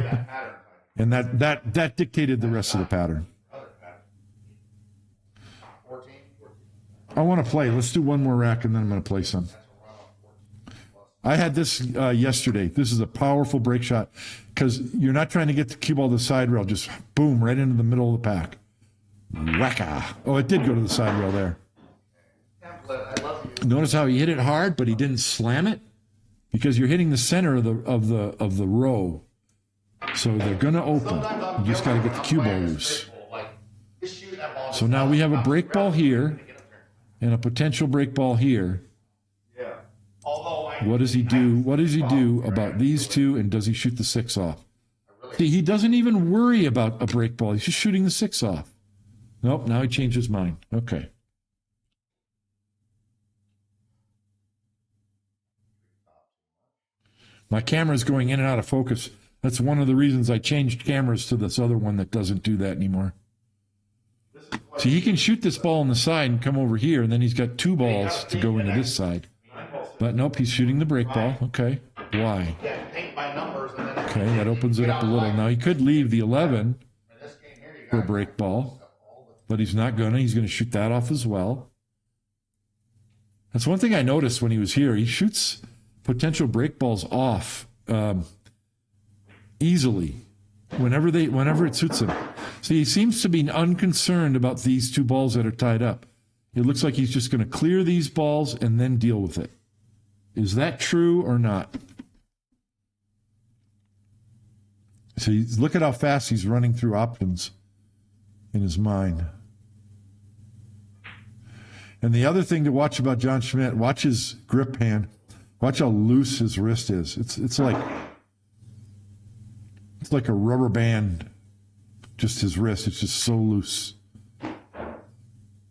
And that dictated the rest of the pattern. I want to play. Let's do one more rack and then I'm going to play some. I had this yesterday. This is a powerful break shot because you're not trying to get the cue ball to the side rail. Just boom, right into the middle of the pack. Whacka. Oh, it did go to the side rail there. Notice how he hit it hard, but he didn't slam it because you're hitting the center of the row. So they're going to open. You just got to get the cue ball loose. So now we have a break ball here and a potential break ball here. What does he do? What does he do about these 2, and does he shoot the 6 off? See, he doesn't even worry about a break ball. He's just shooting the 6 off. Nope, now he changed his mind. Okay. My camera's going in and out of focus. That's one of the reasons I changed cameras to this other one that doesn't do that anymore. See, he can shoot this ball on the side and come over here, and then he's got 2 balls to go into this side. But nope, he's shooting the break ball. Okay. Why? Okay, that opens it up a little. Now, he could leave the 11 for a break ball, but he's not going to. He's going to shoot that off as well. That's one thing I noticed when he was here. He shoots potential break balls off easily whenever it suits him. See, he seems to be unconcerned about these 2 balls that are tied up. It looks like he's just going to clear these balls and then deal with it. Is that true or not? See, look at how fast he's running through options in his mind. And the other thing to watch about John Schmidt, watch his grip hand. Watch how loose his wrist is. It's like a rubber band, just his wrist. It's just so loose.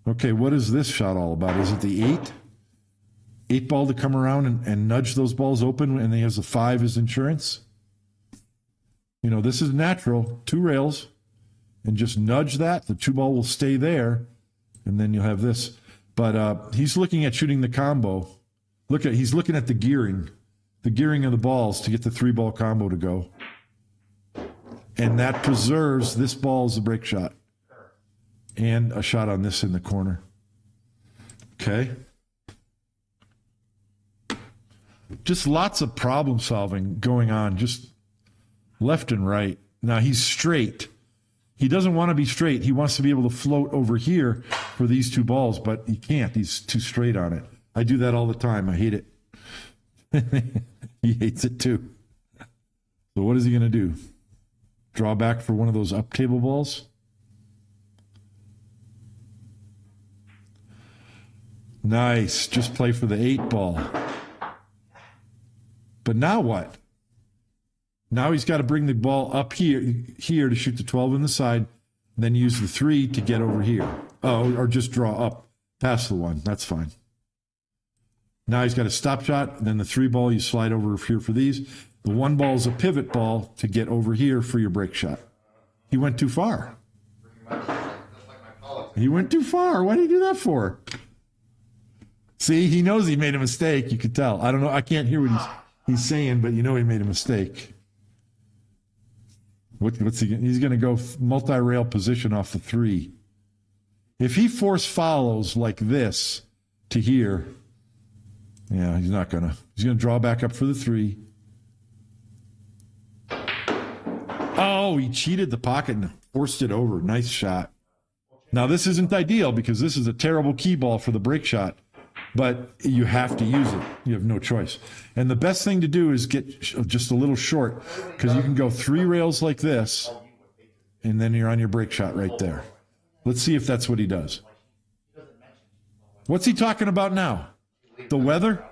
Okay, what is this shot all about? Is it the 8? 8 ball to come around and nudge those balls open, and he has a 5 as insurance? You know, this is natural. 2 rails, and just nudge that. The 2 ball will stay there, and then you'll have this. But he's looking at shooting the combo. He's looking at the gearing of the balls to get the 3 ball combo to go. And that preserves this ball as a break shot. And a shot on this in the corner. Okay. Just lots of problem solving going on, just left and right. Now he's straight. He doesn't want to be straight. He wants to be able to float over here for these two balls, but he can't. He's too straight on it. I do that all the time. I hate it. He hates it too. So what is he going to do? Draw back for one of those up table balls? Nice. Just play for the 8 ball. But now what? Now he's got to bring the ball up here to shoot the 12 in the side, then use the 3 to get over here. Oh, or just draw up past the 1. That's fine. Now he's got a stop shot, then the 3 ball you slide over here for these. The 1 ball is a pivot ball to get over here for your break shot. He went too far. He went too far. Why did he do that for? See, he knows he made a mistake. You could tell. I don't know. I can't hear what he's saying, but you know he made a mistake. What's he? He's going to go multi-rail position off the 3. If he force follows like this to here, yeah, he's not going to. He's going to draw back up for the 3. Oh, he cheated the pocket and forced it over. Nice shot. Now, this isn't ideal because this is a terrible key ball for the break shot, but you have to use it. You have no choice. And the best thing to do is get just a little short because you can go 3 rails like this, and then you're on your break shot right there. Let's see if that's what he does. What's he talking about now? The weather?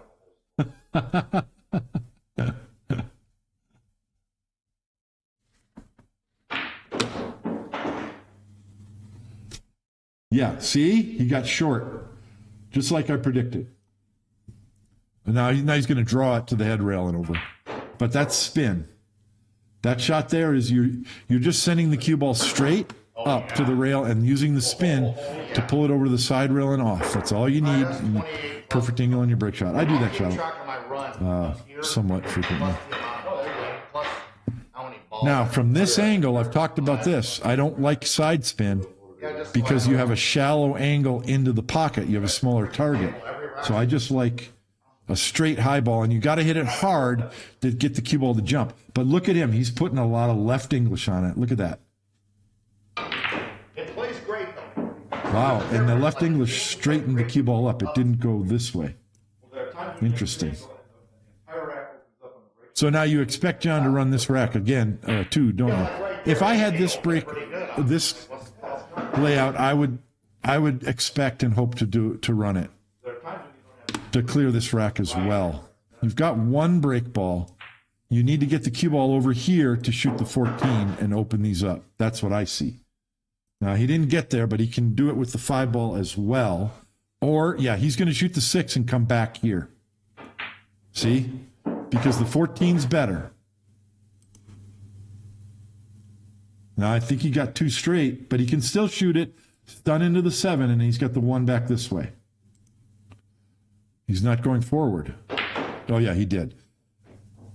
Yeah, see? He got short, just like I predicted. And now he's going to draw it to the head rail and over. But that's spin. That shot there is you're just sending the cue ball straight up to the rail and using the spin to pull it over to the side rail and off. That's all you need. Perfect angle on your break shot. I do that shot somewhat frequently. Now, from this angle, I've talked about this. I don't like side spin because you have a shallow angle into the pocket. You have a smaller target. So I just like a straight high ball, and you got to hit it hard to get the cue ball to jump. But look at him. He's putting a lot of left English on it. Look at that. It plays great, though. Wow. And the left English straightened the cue ball up. It didn't go this way. Interesting. So now you expect John to run this rack again, too, don't you? If I had this layout, I would expect and hope to run it, to clear this rack as well. You've got 1 break ball. You need to get the cue ball over here to shoot the 14 and open these up. That's what I see. Now, he didn't get there, but he can do it with the 5 ball as well. Or, yeah, he's going to shoot the 6 and come back here. See? Because the 14's better. Now, I think he got 2 straight, but he can still shoot it, stun into the 7, and he's got the 1 back this way. He's not going forward. Oh, yeah, he did.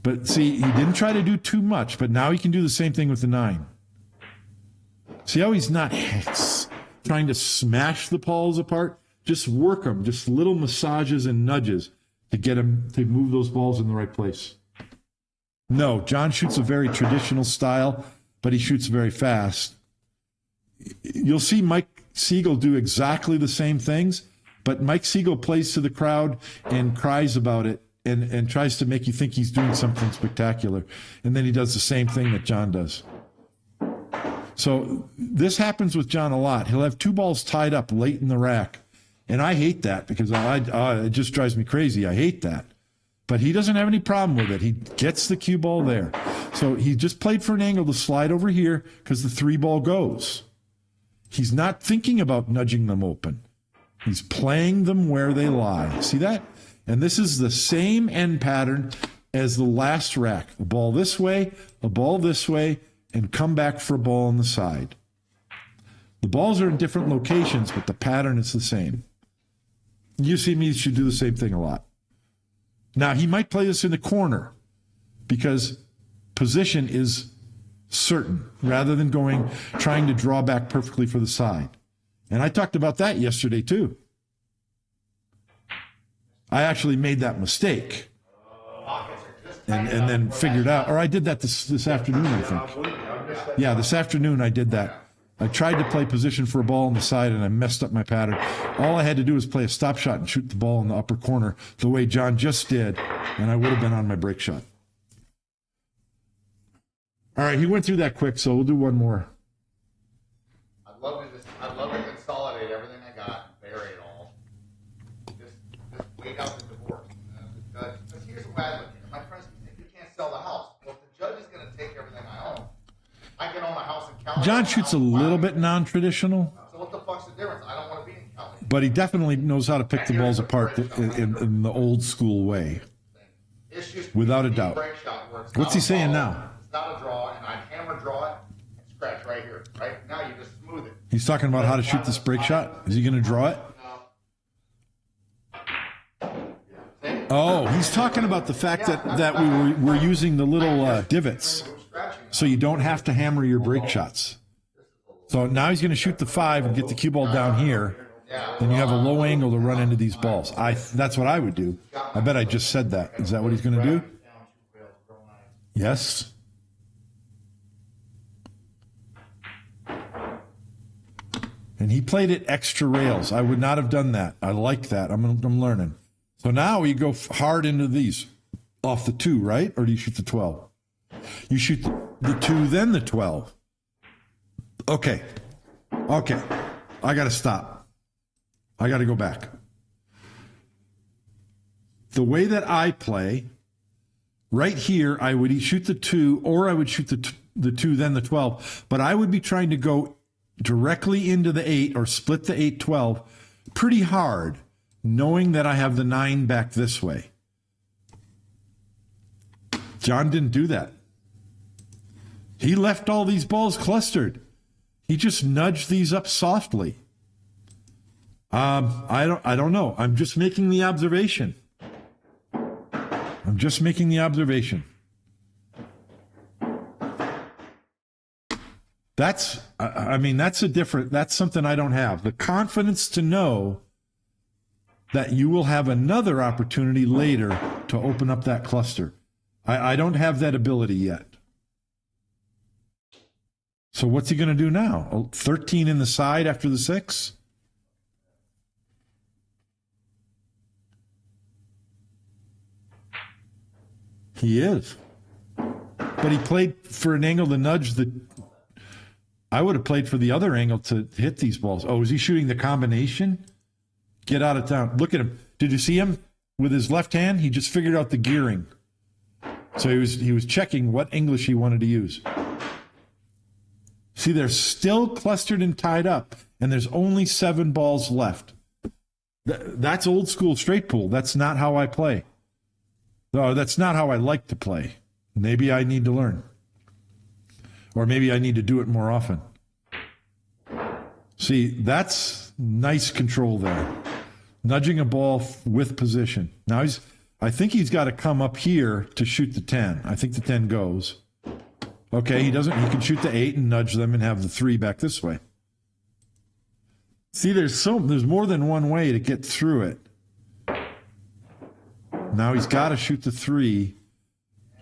But see, he didn't try to do too much, but now he can do the same thing with the 9. See how he's not trying to smash the balls apart? Just work them, just little massages and nudges to get him to move those balls in the right place. No, John shoots a very traditional style, but he shoots very fast. You'll see Mike Siegel do exactly the same things, but Mike Siegel plays to the crowd and cries about it and tries to make you think he's doing something spectacular. And then he does the same thing that John does. So this happens with John a lot. He'll have 2 balls tied up late in the rack. And I hate that because it just drives me crazy. I hate that. But he doesn't have any problem with it. He gets the cue ball there. So he just played for an angle to slide over here because the 3 ball goes. He's not thinking about nudging them open. He's playing them where they lie. See that? And this is the same end pattern as the last rack. A ball this way, and come back for a ball on the side. The balls are in different locations, but the pattern is the same. You see me should do the same thing a lot. Now, he might play this in the corner because position is certain rather than trying to draw back perfectly for the side. And I talked about that yesterday, too. I actually made that mistake. and then figured out, or I did that this afternoon, I think. Yeah, this afternoon I did that. I tried to play position for a ball on the side and I messed up my pattern. All I had to do was play a stop shot and shoot the ball in the upper corner the way John just did, and I would have been on my break shot. All right, he went through that quick, so we'll do one more. I'd love to consolidate everything I got and bury it all. Just wait out the divorce. Because here's the way I look at it. My friends think you can't sell the house. Well, if the judge is going to take everything I own, I can own a house in Cali. John shoots a little bit non-traditional. So what the fuck's the difference? I don't want to be in Cali. But he definitely knows how to pick the balls apart in the old school way. It's just Without a deep doubt. break shot where it's What's not he a saying ball, now? It's not a draw, and I hammer draw it and scratch right here. Right now, you just smooth it. He's talking about how to shoot this break shot. Is he going to draw it? Oh, he's talking about the fact that we're using the little divots, so you don't have to hammer your break shots. So now he's going to shoot the 5 and get the cue ball down here. Then you have a low angle to run into these balls. That's what I would do. I bet I just said that. Is that what he's going to do? Yes. And he played it extra rails. I would not have done that. I like that. I'm learning. So now you go hard into these off the 2, right? Or do you shoot the 12? You shoot the 2, then the 12. Okay. I got to stop. I got to go back. The way that I play, right here, I would shoot the 2, or I would shoot the 2, then the 12. But I would be trying to go directly into the 8 or split the 8-12 pretty hard, knowing that I have the 9 back this way. John didn't do that. He left all these balls clustered. He just nudged these up softly. I don't know. I'm just making the observation. That's that's something I don't have. The confidence to know that you will have another opportunity later to open up that cluster. I don't have that ability yet. So what's he going to do now? 13 in the side after the 6? He is. But he played for an angle to nudge the... I would have played for the other angle to hit these balls. Oh, is he shooting the combination? Get out of town. Look at him. Did you see him with his left hand? He just figured out the gearing. So he was checking what English he wanted to use. See, they're still clustered and tied up, and there's only 7 balls left. That's old school straight pool. That's not how I play. No, that's not how I like to play. Maybe I need to learn. Or maybe I need to do it more often. See, that's nice control there. Nudging a ball with position. Now I think he's got to come up here to shoot the 10. I think the 10 goes. Okay, he doesn't. He can shoot the 8 and nudge them and have the 3 back this way. See, there's more than one way to get through it. Now he's got to shoot the 3.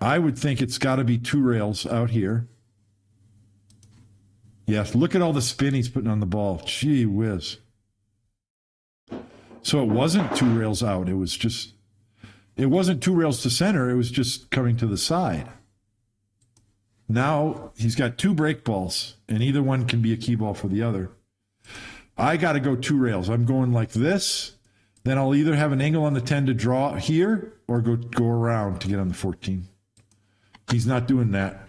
I would think it's got to be 2 rails out here. Yes, look at all the spin he's putting on the ball. Gee whiz. So it wasn't 2 rails out. It wasn't 2 rails to center. It was just coming to the side. Now he's got 2 break balls, and either one can be a key ball for the other. I got to go 2 rails. I'm going like this. Then I'll either have an angle on the 10 to draw here or go around to get on the 14. He's not doing that.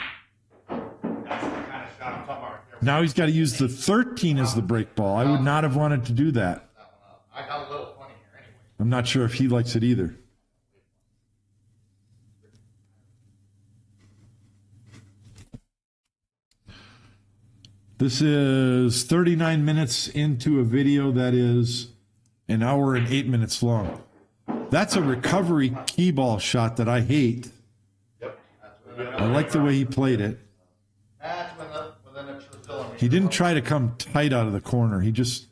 Now he's got to use the 13 as the break ball. I would not have wanted to do that. I got a little funny here anyway. I'm not sure if he likes it either. This is 39 minutes into a video that is an hour and 8 minutes long. That's a recovery key ball shot that I hate. Yep. I like the way he played it. That's within the facility. He didn't try to come tight out of the corner. He just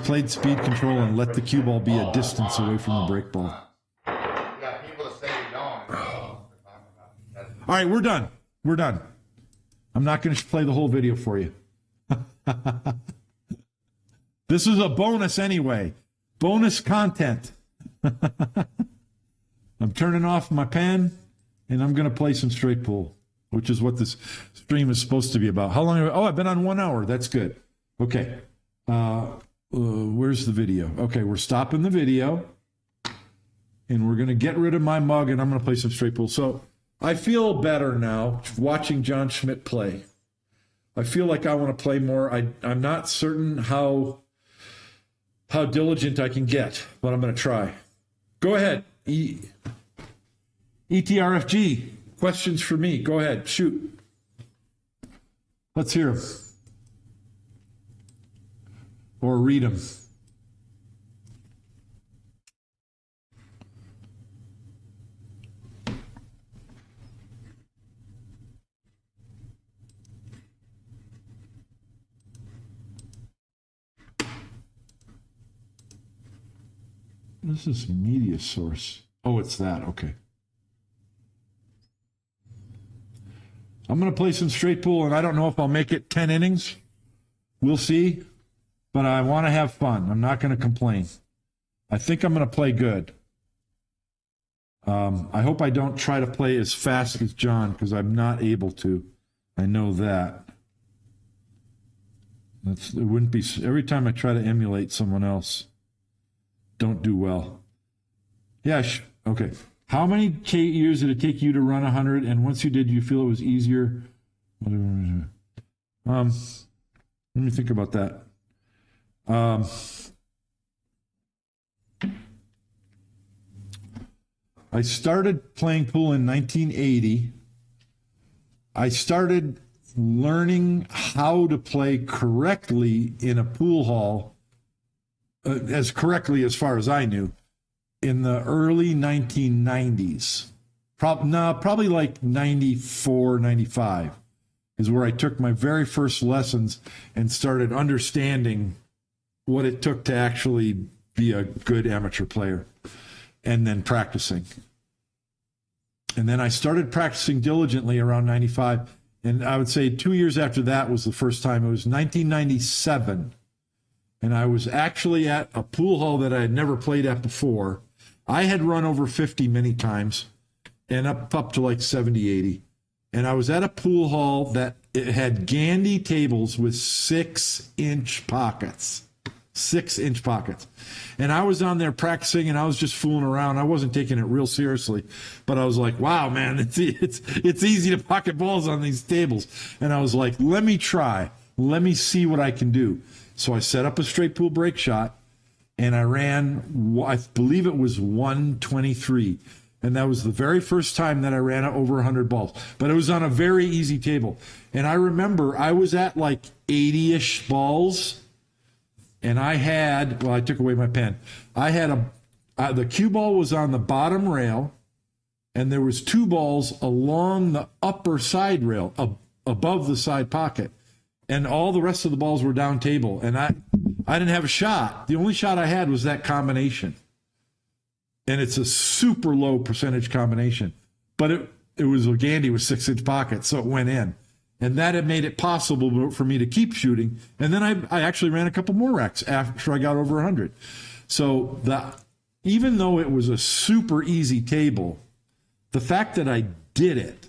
played speed control and let the cue ball be a distance away from the break ball. You got people that say you don't. All right, we're done. We're done. I'm not going to play the whole video for you. This is a bonus anyway. Bonus content. I'm turning off my pen, and I'm going to play some straight pool, which is what this stream is supposed to be about. How long? Oh, I've been on 1 hour. That's good. Okay. Where's the video? Okay, we're stopping the video, and we're going to get rid of my mug, and I'm going to play some straight pool. So I feel better now watching John Schmidt play. I feel like I want to play more. I'm not certain how diligent I can get, but I'm going to try. Go ahead. ETRFG, questions for me. Go ahead. Shoot. Let's hear them. Or read them. This is media source. Oh, it's that. Okay. I'm going to play some straight pool, and I don't know if I'll make it 10 innings. We'll see. But I want to have fun. I'm not going to complain. I think I'm going to play good. I hope I don't try to play as fast as John, because I'm not able to. I know that. It wouldn't be every time I try to emulate someone else. Don't do well. Yeah, okay. How many years did it take you to run 100? And once you did, you feel it was easier? Let me think about that. I started playing pool in 1980. I started learning how to play correctly in a pool hall, as correctly as far as I knew, in the early 1990s. Probably like 94, 95 is where I took my very first lessons and started understanding what it took to actually be a good amateur player, and then practicing. And then I started practicing diligently around 95. And I would say 2 years after that was the first time. It was 1997. And I was actually at a pool hall that I had never played at before. I had run over 50 many times and up to like 70, 80. And I was at a pool hall that it had Gandy tables with 6-inch pockets. 6-inch pockets. And I was on there practicing, and I was just fooling around. I wasn't taking it real seriously, but I was like, wow, man, it's easy to pocket balls on these tables. And I was like, let me try. Let me see what I can do. So I set up a straight pool break shot, and I ran, I believe it was 123. And that was the very first time that I ran over 100 balls. But it was on a very easy table. And I remember I was at like 80-ish balls. And I had, well, I took away my pen. I had the cue ball was on the bottom rail, and there was 2 balls along the upper side rail, above the side pocket. And all the rest of the balls were down table. And I didn't have a shot. The only shot I had was that combination. And it's a super low percentage combination. But it was a Gandy with 6-inch pockets, so it went in. And that had made it possible for me to keep shooting. And then I actually ran a couple more racks after I got over 100. So even though it was a super easy table, the fact that I did it,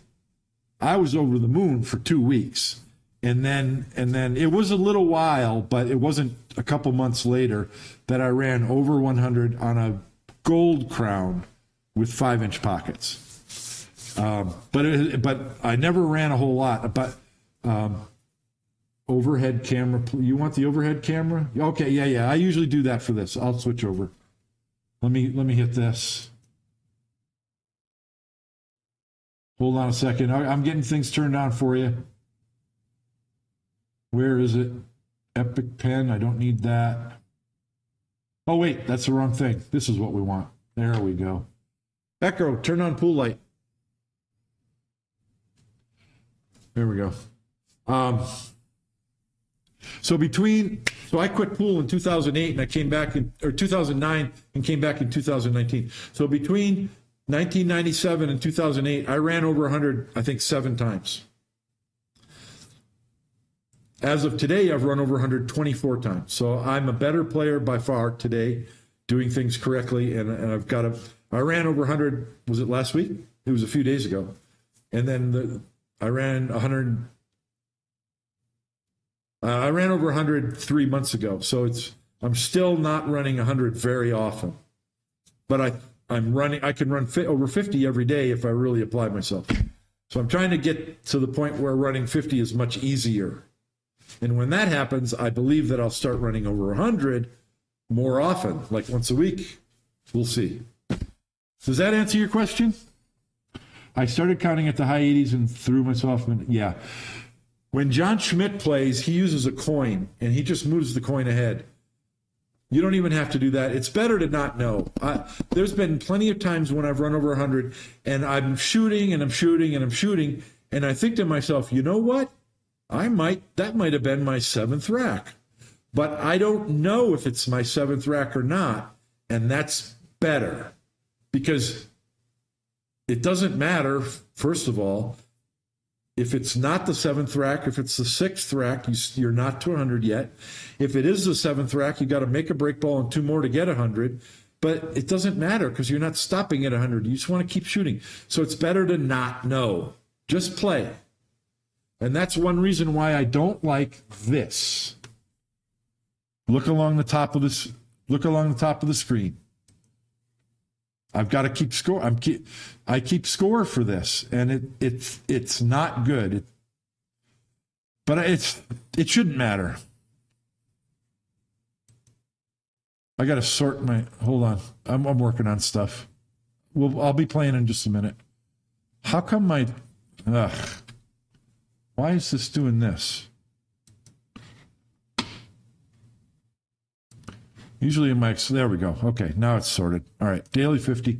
I was over the moon for 2 weeks. And then it was a little while, but it wasn't a couple months later that I ran over 100 on a gold crown with 5-inch pockets. But I never ran a whole lot. But overhead camera. You want the overhead camera? Okay, yeah. I usually do that for this. I'll switch over. Let me hit this. Hold on a second. I'm getting things turned on for you. Where is it? Epic pen. I don't need that. Oh, wait, that's the wrong thing. This is what we want. There we go. Echo, turn on pool light. There we go. So I quit pool in 2008 and I came back or 2009 and came back in 2019. So between 1997 and 2008, I ran over 100, I think, 7 times. As of today, I've run over 124 times. So I'm a better player by far today, doing things correctly. And I've got I ran over 100, was it last week? It was a few days ago. And then I ran 100. I ran over 100 3 months ago. So I'm still not running 100 very often. But I'm running, I can run over 50 every day if I really apply myself. So I'm trying to get to the point where running 50 is much easier. And when that happens, I believe that I'll start running over 100 more often, like once a week. We'll see. Does that answer your question? I started counting at the high 80s and threw myself in. Yeah. When John Schmidt plays, he uses a coin, and he just moves the coin ahead. You don't even have to do that. It's better to not know. There's been plenty of times when I've run over 100, and I'm shooting, and I'm shooting, and I'm shooting, and I think to myself, you know what? That might have been my 7th rack. But I don't know if it's my 7th rack or not, and that's better. Because it doesn't matter, first of all, if it's not the 7th rack, if it's the 6th rack, you're not to 100 yet. If it is the 7th rack, you got to make a break ball and 2 more to get 100. But it doesn't matter because you're not stopping at 100. You just want to keep shooting. So it's better to not know. Just play. And that's one reason why I don't like this. Look along the top of this. Look along the top of the screen. I've got to keep score. I keep score for this, and it's not good. But it shouldn't matter. I got to sort my. Hold on, I'm working on stuff. I'll be playing in just a minute. How come my? Why is this doing this? Usually in my, there we go. Okay, now it's sorted. All right, daily 50.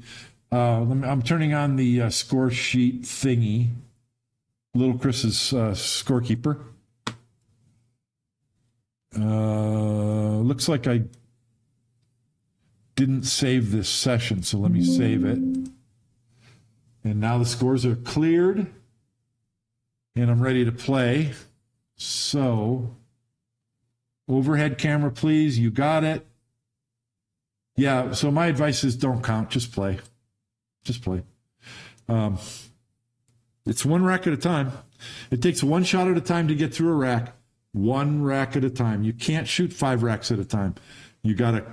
I'm turning on the score sheet thingy. Little Chris's scorekeeper. Looks like I didn't save this session, so let me save it. And now the scores are cleared. And I'm ready to play. So, overhead camera, please. You got it. Yeah, so my advice is don't count. Just play. Just play. It's 1 rack at a time. It takes 1 shot at a time to get through a rack. 1 rack at a time. You can't shoot 5 racks at a time. You got to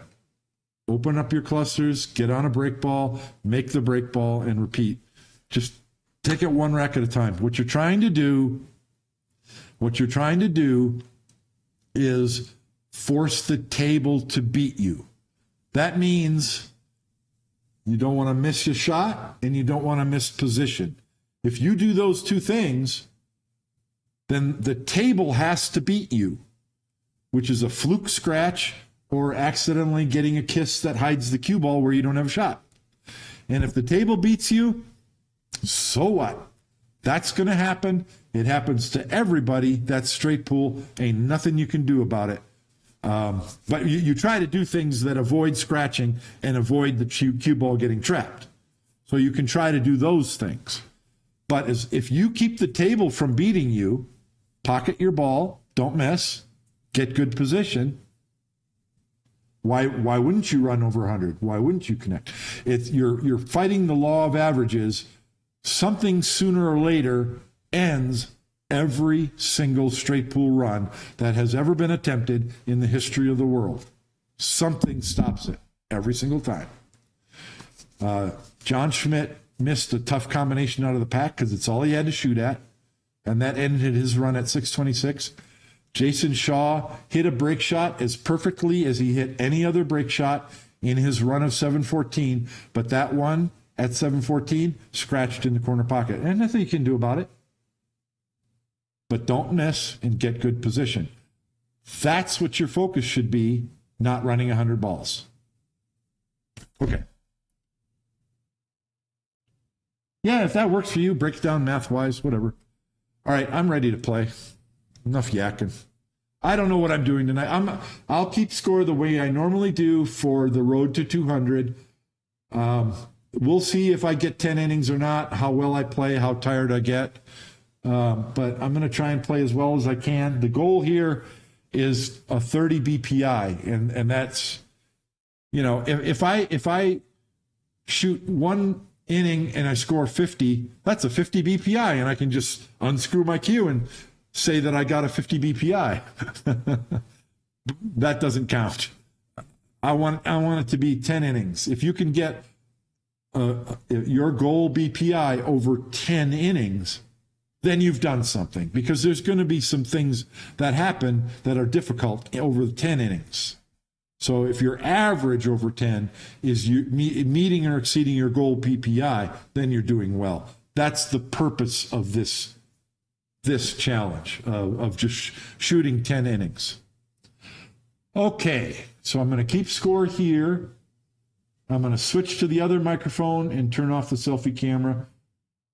open up your clusters, get on a break ball, make the break ball, and repeat. Just take it 1 rack at a time. What you're trying to do is force the table to beat you. That means you don't want to miss your shot and you don't want to miss position. If you do those 2 things, then the table has to beat you, which is a fluke scratch or accidentally getting a kiss that hides the cue ball where you don't have a shot. And if the table beats you, so what? That's going to happen. It happens to everybody. That's straight pool. Ain't nothing you can do about it. But you try to do things that avoid scratching and avoid the cue ball getting trapped. So you can try to do those things. But if you keep the table from beating you, pocket your ball, don't miss, get good position. Why wouldn't you run over 100? Why wouldn't you connect? You're fighting the law of averages. Something sooner or later ends every single straight pool run that has ever been attempted in the history of the world. Something stops it every single time. John Schmidt missed a tough combination out of the pack because it's all he had to shoot at, and that ended his run at 626. Jason Shaw hit a break shot as perfectly as he hit any other break shot in his run of 714, but that one at 714 scratched in the corner pocket. And nothing you can do about it. But don't miss and get good position. That's what your focus should be, not running 100 balls. Okay. Yeah, if that works for you, break it down math-wise, whatever. All right, I'm ready to play. Enough yakking. I don't know what I'm doing tonight. I'll keep score the way I normally do for the road to 200. we'll see if I get 10 innings or not, how well I play, how tired I get. But I'm going to try and play as well as I can. The goal here is a 30 BPI, and that's, you know, if I shoot one inning and I score 50, that's a 50 BPI, and I can just unscrew my cue and say that I got a 50 BPI. That doesn't count. I want it to be 10 innings. If you can get your goal BPI over 10 innings, then you've done something, because there's going to be some things that happen that are difficult over 10 innings. So if your average over 10 is you meeting or exceeding your goal BPI, then you're doing well. That's the purpose of this challenge of just shooting 10 innings. Okay, so I'm going to keep score here. I'm going to switch to the other microphone and turn off the selfie camera.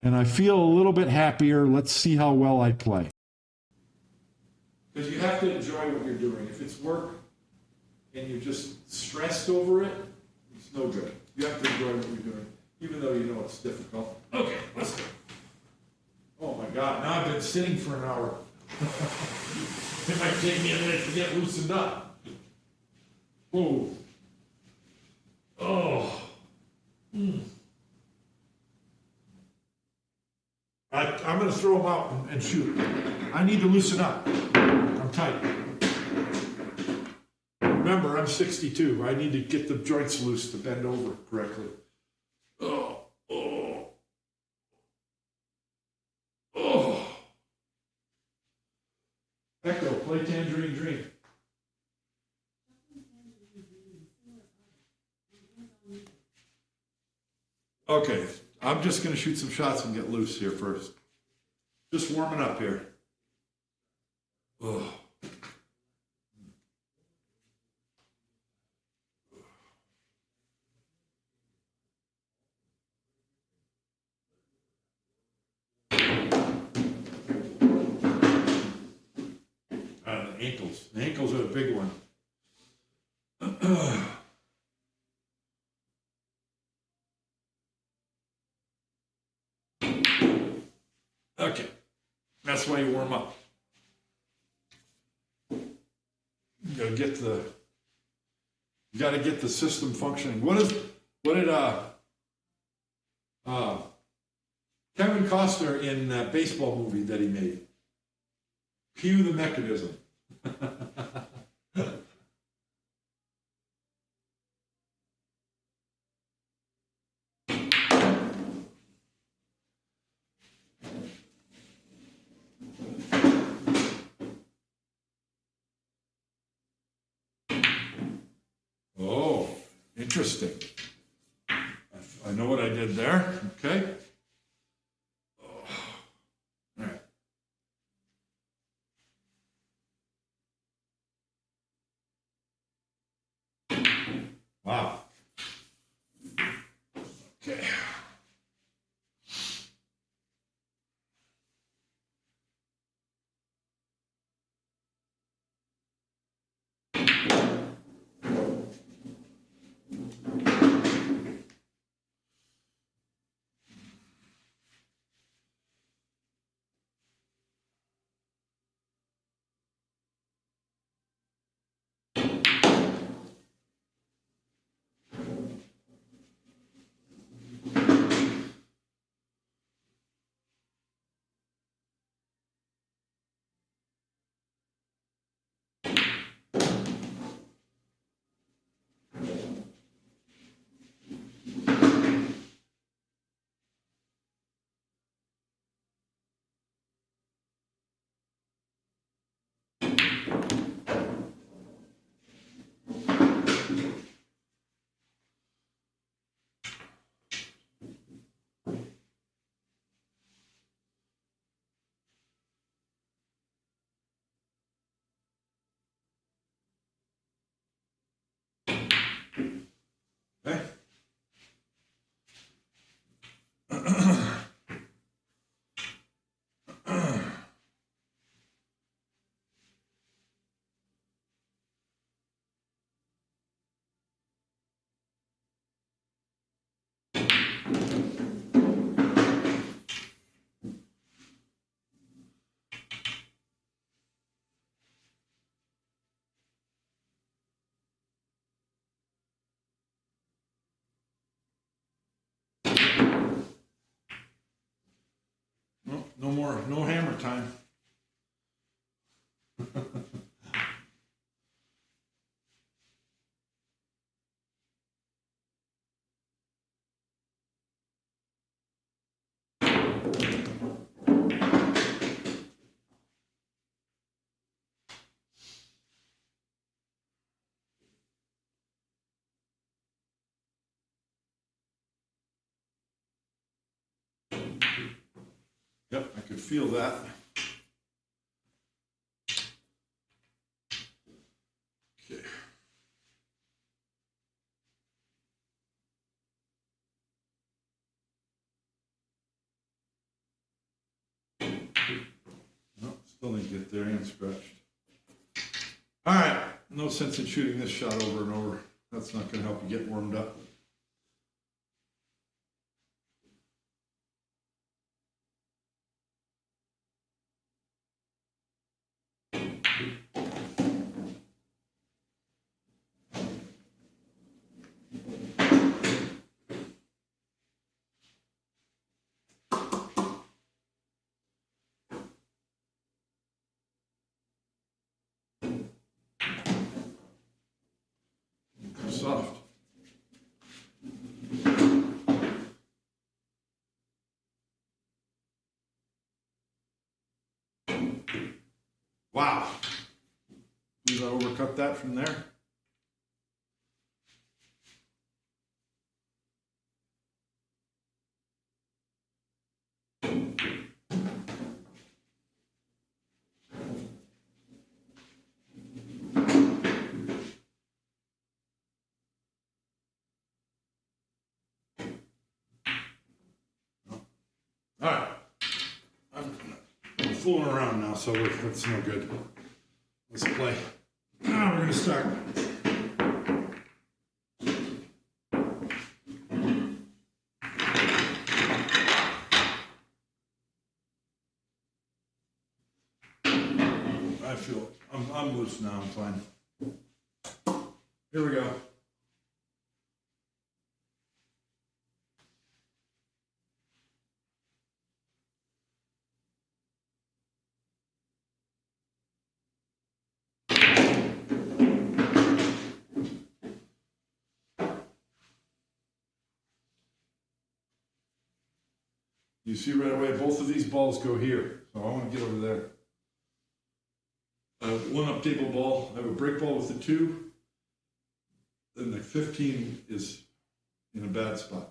And I feel a little bit happier. Let's see how well I play. Because you have to enjoy what you're doing. If it's work and you're just stressed over it, it's no good. You have to enjoy what you're doing, even though you know it's difficult. Okay, let's go. Oh my God, now I've been sitting for an hour. It might take me a minute to get loosened up. Whoa. Oh. I'm going to throw them out and shoot. I need to loosen up. I'm tight. Remember, I'm 62. I need to get the joints loose to bend over correctly. Oh, oh, oh. Echo, play Tangerine Dream. Okay, I'm just going to shoot some shots and get loose here first. Just warming up here. Oh. The ankles. The ankles are the big one. Okay, that's why you warm up. You gotta get the system functioning. What did Kevin Costner in that baseball movie that he made? Cue the mechanism. Oh, interesting. I know what I did there. Okay. Oh. All right. Wow. Okay. Okay. no more, no hammer time. Yep, I could feel that. Okay. No, still didn't get there and scratched. All right, no sense in shooting this shot over and over. That's not going to help you get warmed up. Too soft. Wow. Believe I overcut that from there. All right. I'm fooling around now, so that's no good. Let's play. Now we're going to start. I feel I'm loose now. I'm fine. Here we go. You see right away, both of these balls go here. So I want to get over there. One up table ball. I have a break ball with the 2. Then the 15 is in a bad spot.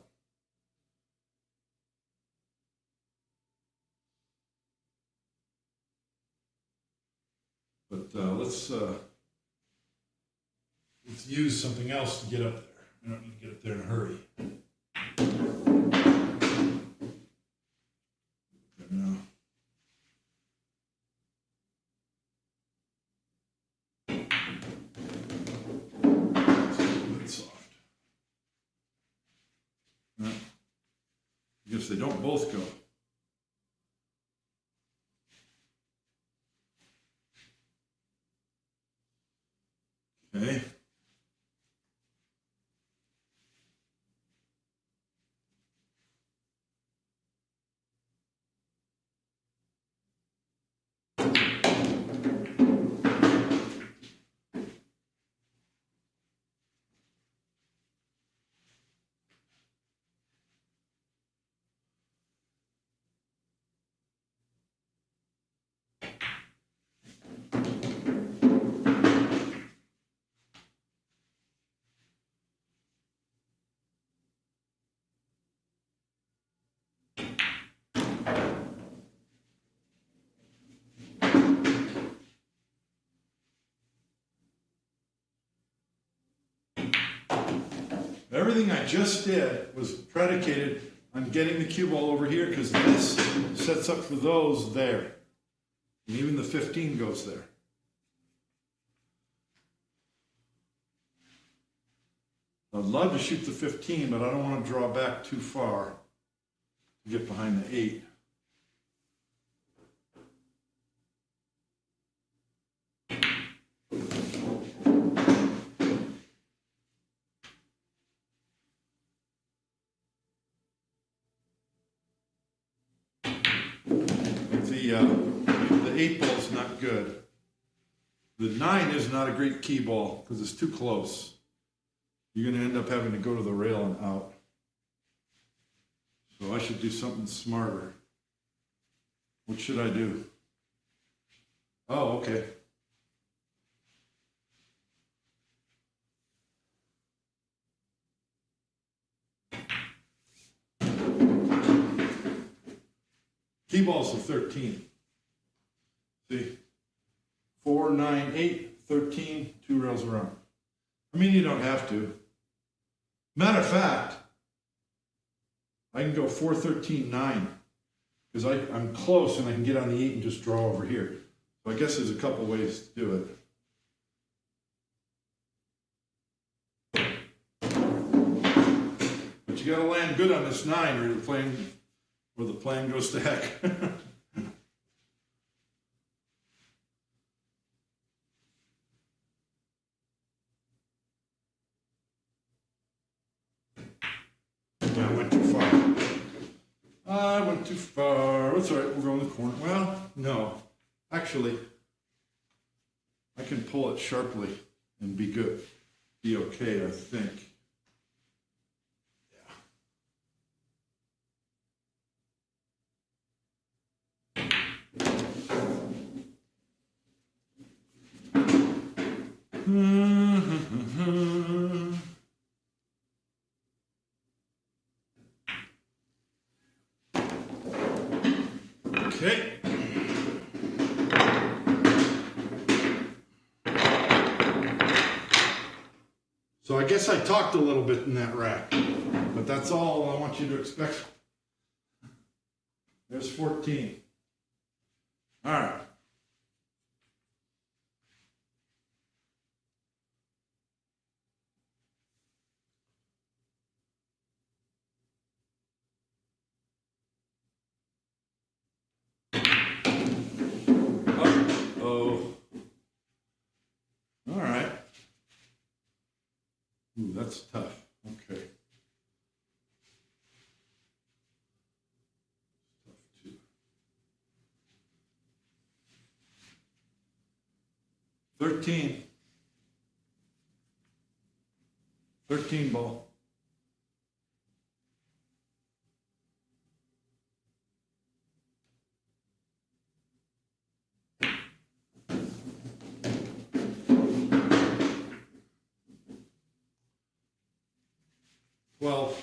But let's use something else to get up there. We don't need to get up there in a hurry. No. It's a little bit soft. No. I guess they don't both go. Okay. Everything I just did was predicated on getting the cue ball over here because this sets up for those there. And even the 15 goes there. I'd love to shoot the 15, but I don't want to draw back too far to get behind the 8. the 8 ball is not good. The 9 is not a great key ball because it's too close. You're going to end up having to go to the rail and out. So I should do something smarter. What should I do? Oh, okay. Key ball's a 13. See? 4, 9, 8, 13, 2 rails around. I mean, you don't have to. Matter of fact, I can go 4, 13, 9. Because I'm close and I can get on the 8 and just draw over here. So I guess there's a couple ways to do it. But you gotta land good on this 9 or the plan goes to heck. I went too far. I went too far. That's all right, we'll go in the corner. Well, no. Actually, I can pull it sharply and be good. Be okay, I think. Okay. So I guess I talked a little bit in that rack, but that's all I want you to expect. There's 14. All right. Uh-oh. All right. Ooh, that's tough. Okay. Tough too. 13. 13 ball. Well,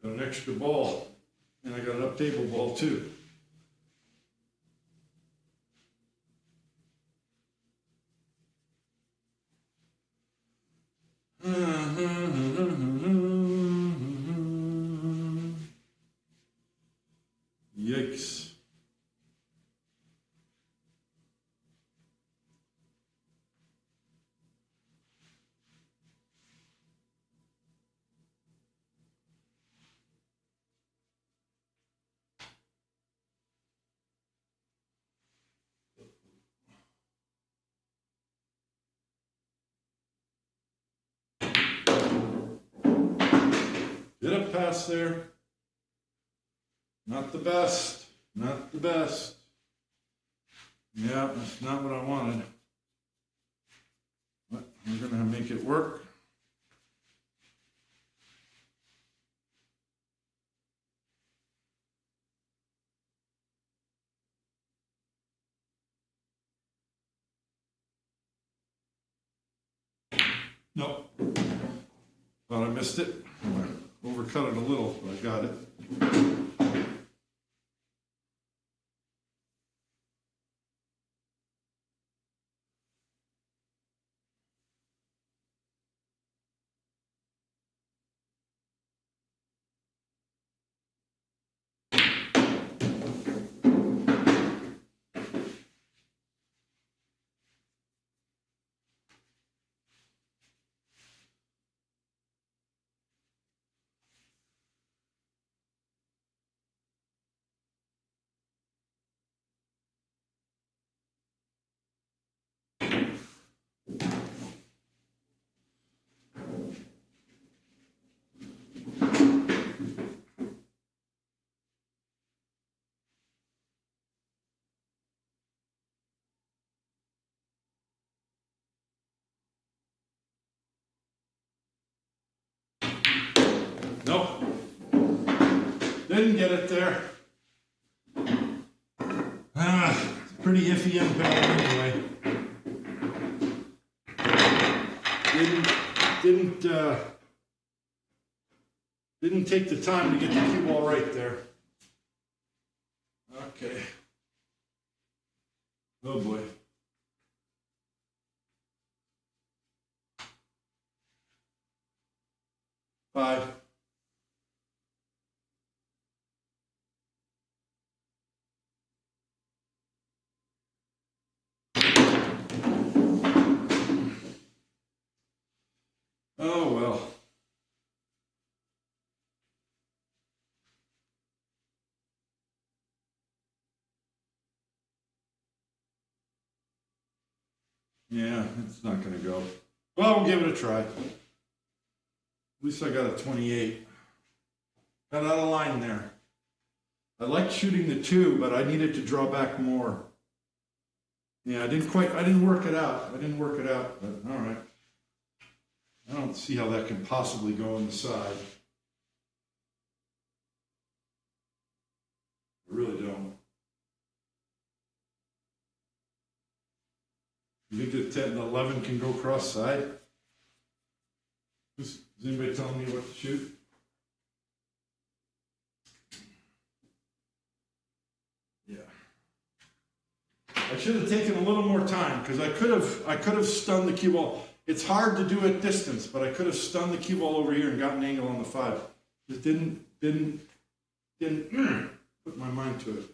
Got an extra ball, and I got an up table ball too. Yikes. Get a pass there. Not the best. Not the best. Yeah, that's not what I wanted. But we're going to make it work. Nope. Thought I missed it. I overcut it a little, but I got it. Nope. Didn't get it there. Pretty iffy impact anyway. Didn't take the time to get the cue ball right there. Okay. Oh boy. Five. Oh well. Yeah, it's not going to go. Well, we'll give it a try. At least I got a 28. Got out of line there. I liked shooting the 2, but I needed to draw back more. Yeah, I didn't work it out. But all right. I don't see how that can possibly go on the side. I really don't. You think the 10 and 11 can go cross-side? Is anybody telling me what to shoot? Yeah. I should have taken a little more time because I could have stunned the cue ball. It's hard to do at distance, but I could have stunned the cue ball over here and got an angle on the 5. Just didn't put my mind to it.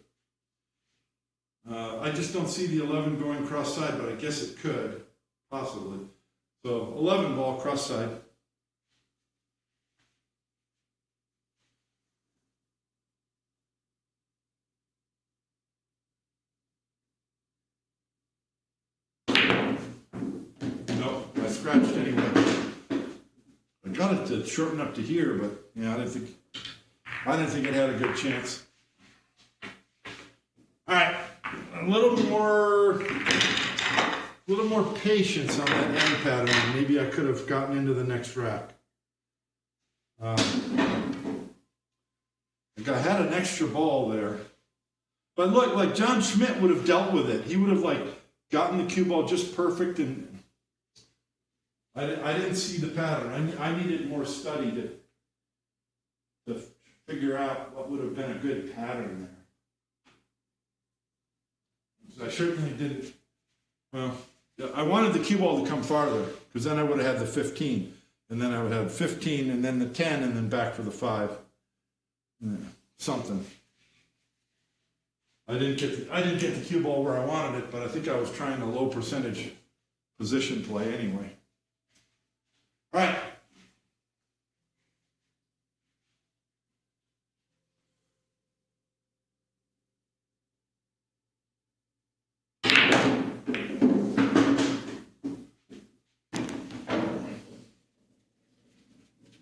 I just don't see the 11 going cross-side, but I guess it could, possibly. So 11 ball cross-side. Nope, I scratched anyway. I got it to shorten up to here, but yeah, I didn't think it had a good chance. All right, a little more patience on that end pattern. Maybe I could have gotten into the next rack. Like I had an extra ball there, but look, like John Schmidt would have dealt with it. He would have like gotten the cue ball just perfect, and I didn't see the pattern. I needed more study to figure out what would have been a good pattern there. So I certainly didn't, well, I wanted the cue ball to come farther, because then I would have had the 15, and then I would have 15, and then the 10, and then back for the 5. Yeah, something. I didn't get the cue ball where I wanted it, but I think I was trying a low percentage position play anyway. All right.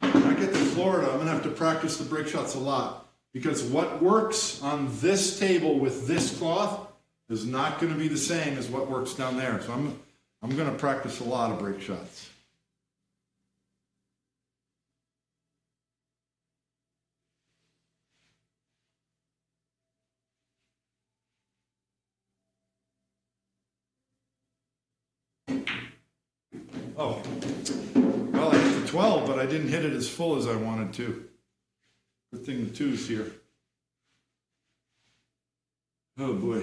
When I get to Florida, I'm going to have to practice the break shots a lot, because what works on this table with this cloth is not going to be the same as what works down there. So I'm going to practice a lot of break shots. Oh, well, I hit the 12, but I didn't hit it as full as I wanted to. Good thing the 2's here. Oh boy.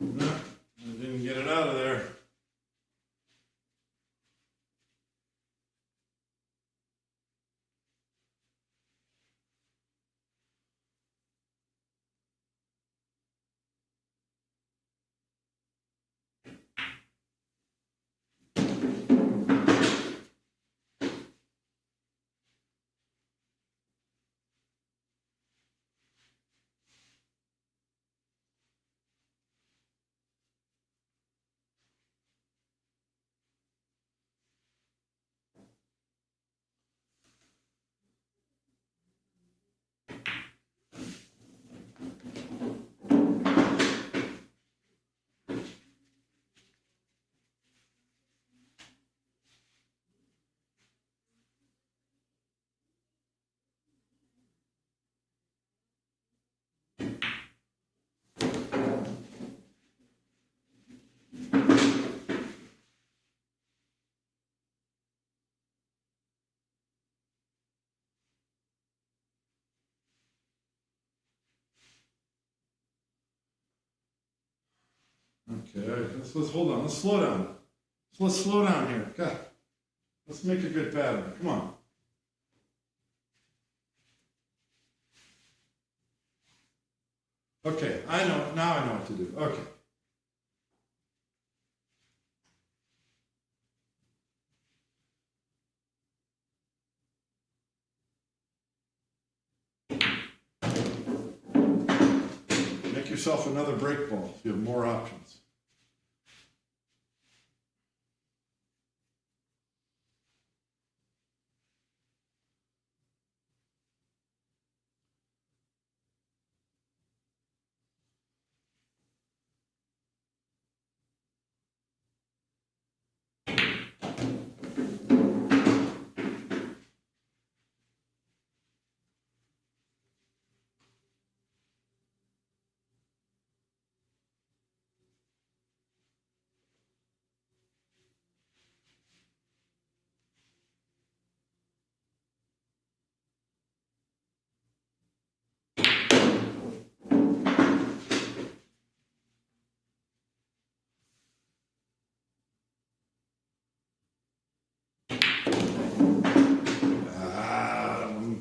No, I didn't get it out of there. Okay, all right, let's hold on. Let's slow down. Let's slow down here. God, let's make a good pattern. Come on. Okay, I know. Now I know what to do. Okay. Make yourself another break ball if you have more options.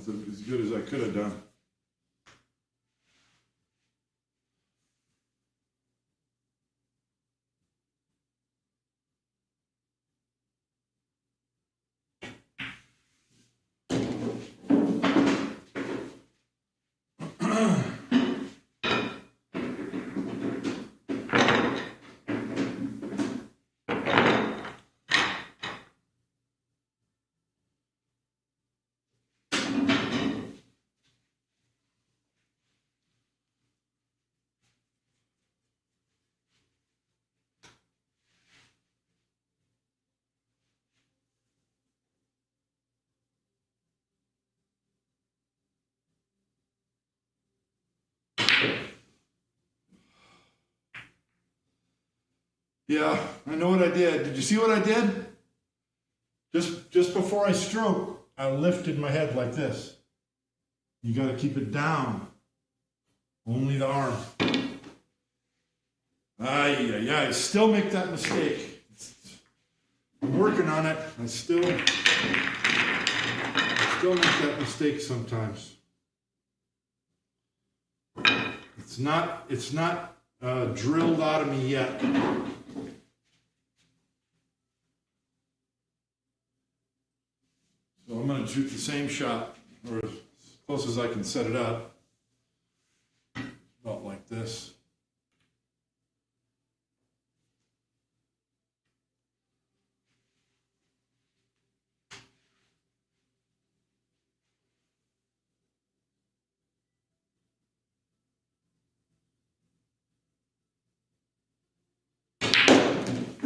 As good as I could have done. Yeah, I know what I did. Did you see what I did? Just before I stroke, I lifted my head like this. You got to keep it down. Only the arm. I still make that mistake. I'm working on it. I still make that mistake sometimes. It's not drilled out of me yet. So I'm going to shoot the same shot, or as close as I can set it up. About like this.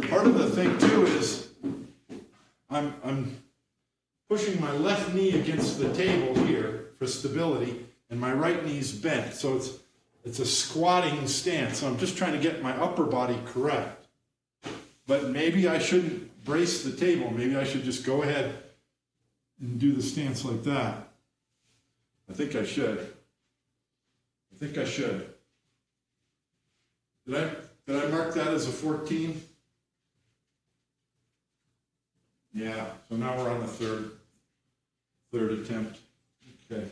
Part of the thing too is I'm pushing my left knee against the table here for stability, and my right knee's bent, so it's a squatting stance. So I'm just trying to get my upper body correct. But maybe I shouldn't brace the table. Maybe I should just go ahead and do the stance like that. I think I should. Did I mark that as a 14? Yeah, so now we're on the third attempt. Okay.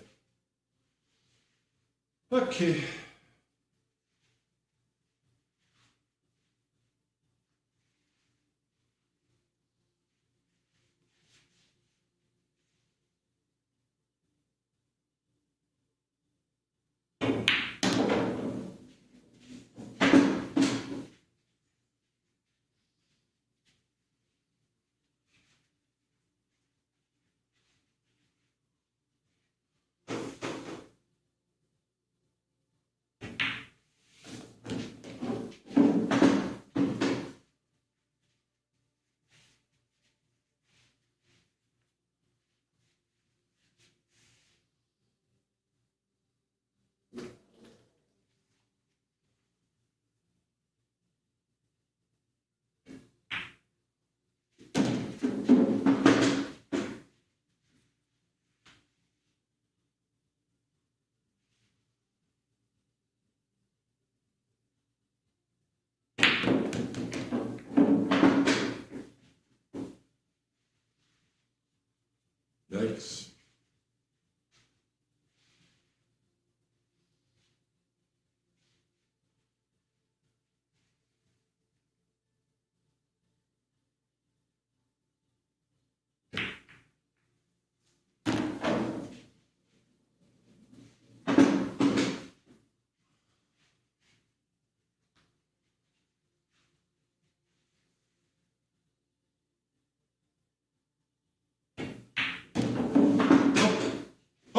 Yikes.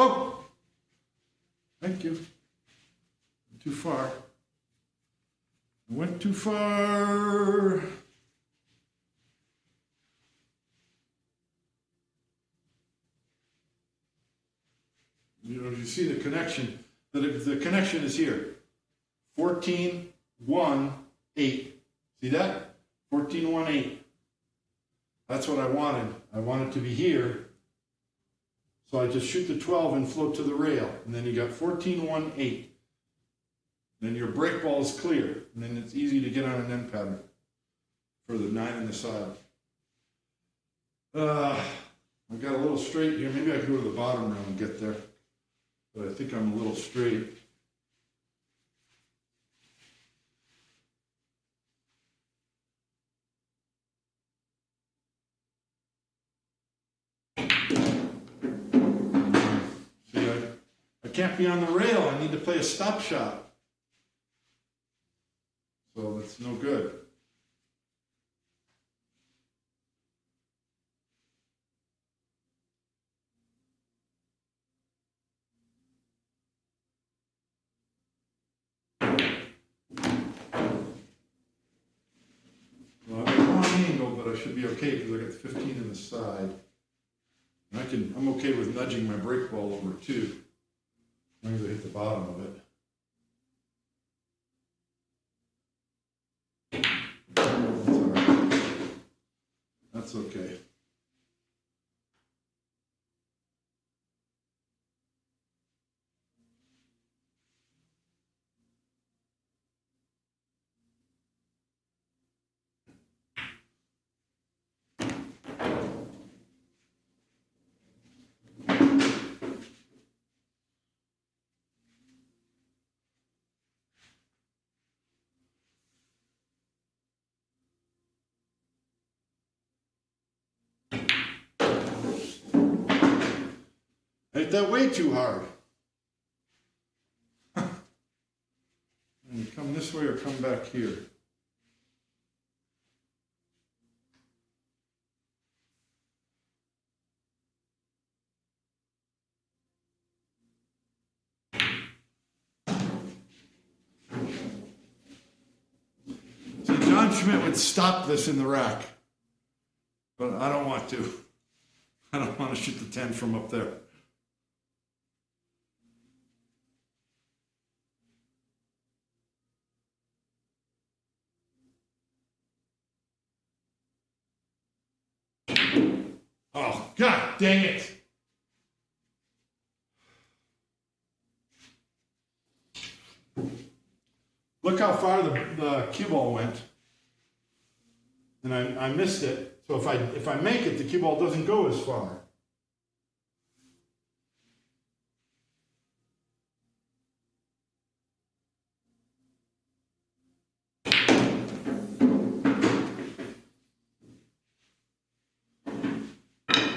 Oh! Thank you. Too far. I went too far. You see the connection. The connection is here. 14, 1, 8. See that? 14, 1, 8. That's what I wanted. I wanted to be here. So I just shoot the 12 and float to the rail. And then you got 14, 1, 8. Then your break ball is clear. And then it's easy to get on an end pattern for the 9 in the side. I've got a little straight here. Maybe I can go to the bottom row and get there. But I think I'm a little straight. See, I can't be on the rail. I need to play a stop shot. So that's no good. Well, I have a wrong angle, but I should be okay because I got 15 in the side. And I'm okay with nudging my brake ball over too. As long as I hit the bottom of it. okay. Ain't that way too hard? And you come this way or come back here? See, John Schmidt would stop this in the rack, but I don't want to. I don't want to shoot the 10 from up there. Oh, God dang it. Look how far the cue ball went. And I missed it. So if I make it, the cue ball doesn't go as far.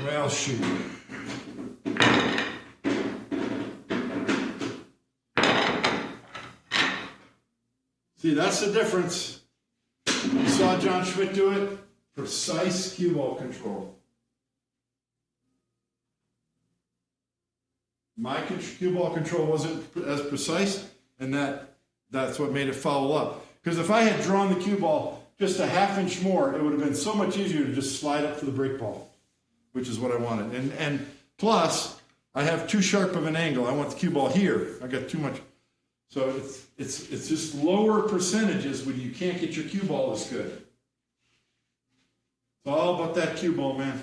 Well, shoot. See, that's the difference. You saw John Schmidt do it. Precise cue ball control. My cue ball control wasn't as precise, and that's what made it foul up. Because if I had drawn the cue ball just a half-inch more, it would have been so much easier to just slide up to the break ball, which is what I wanted. And plus, I have too sharp of an angle. I want the cue ball here. I got too much. So it's just lower percentages when you can't get your cue ball as good. It's all about that cue ball, man.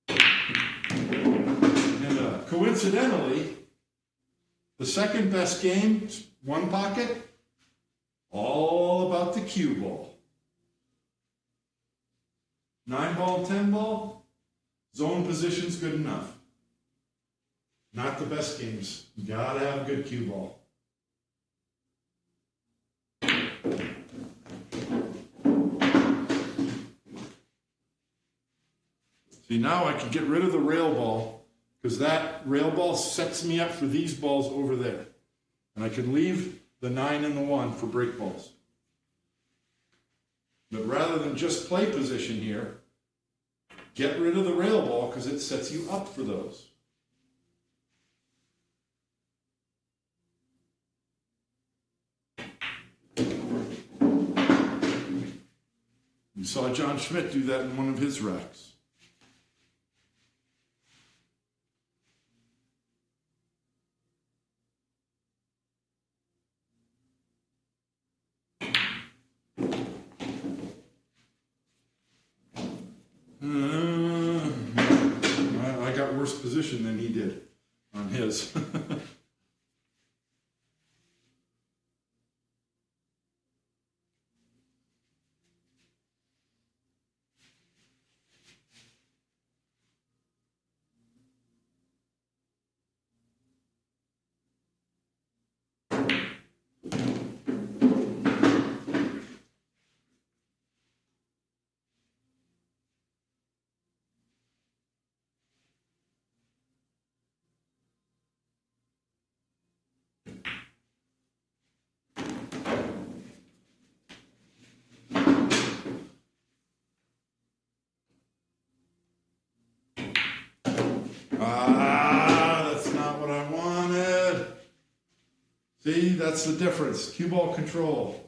And coincidentally, the second best game, one pocket, all about the cue ball. 9 ball, 10 ball, zone position's good enough. Not the best games. You gotta have a good cue ball. See, now I can get rid of the rail ball because that rail ball sets me up for these balls over there. And I can leave the 9 and the 1 for break balls. But rather than just play position here, get rid of the rail ball because it sets you up for those. You saw John Schmidt do that in one of his racks. I got worse position than he did on his. That's not what I wanted. See, that's the difference. Cue ball control.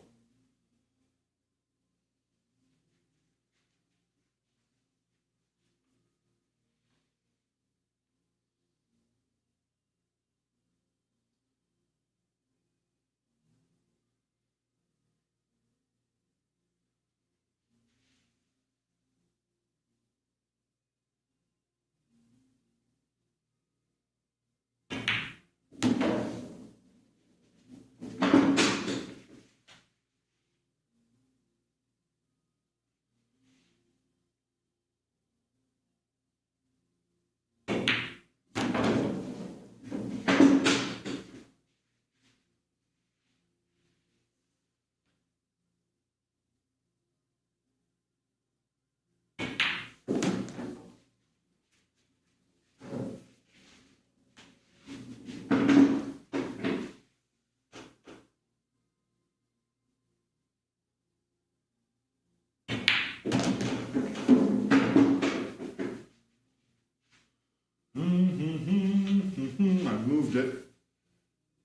moved it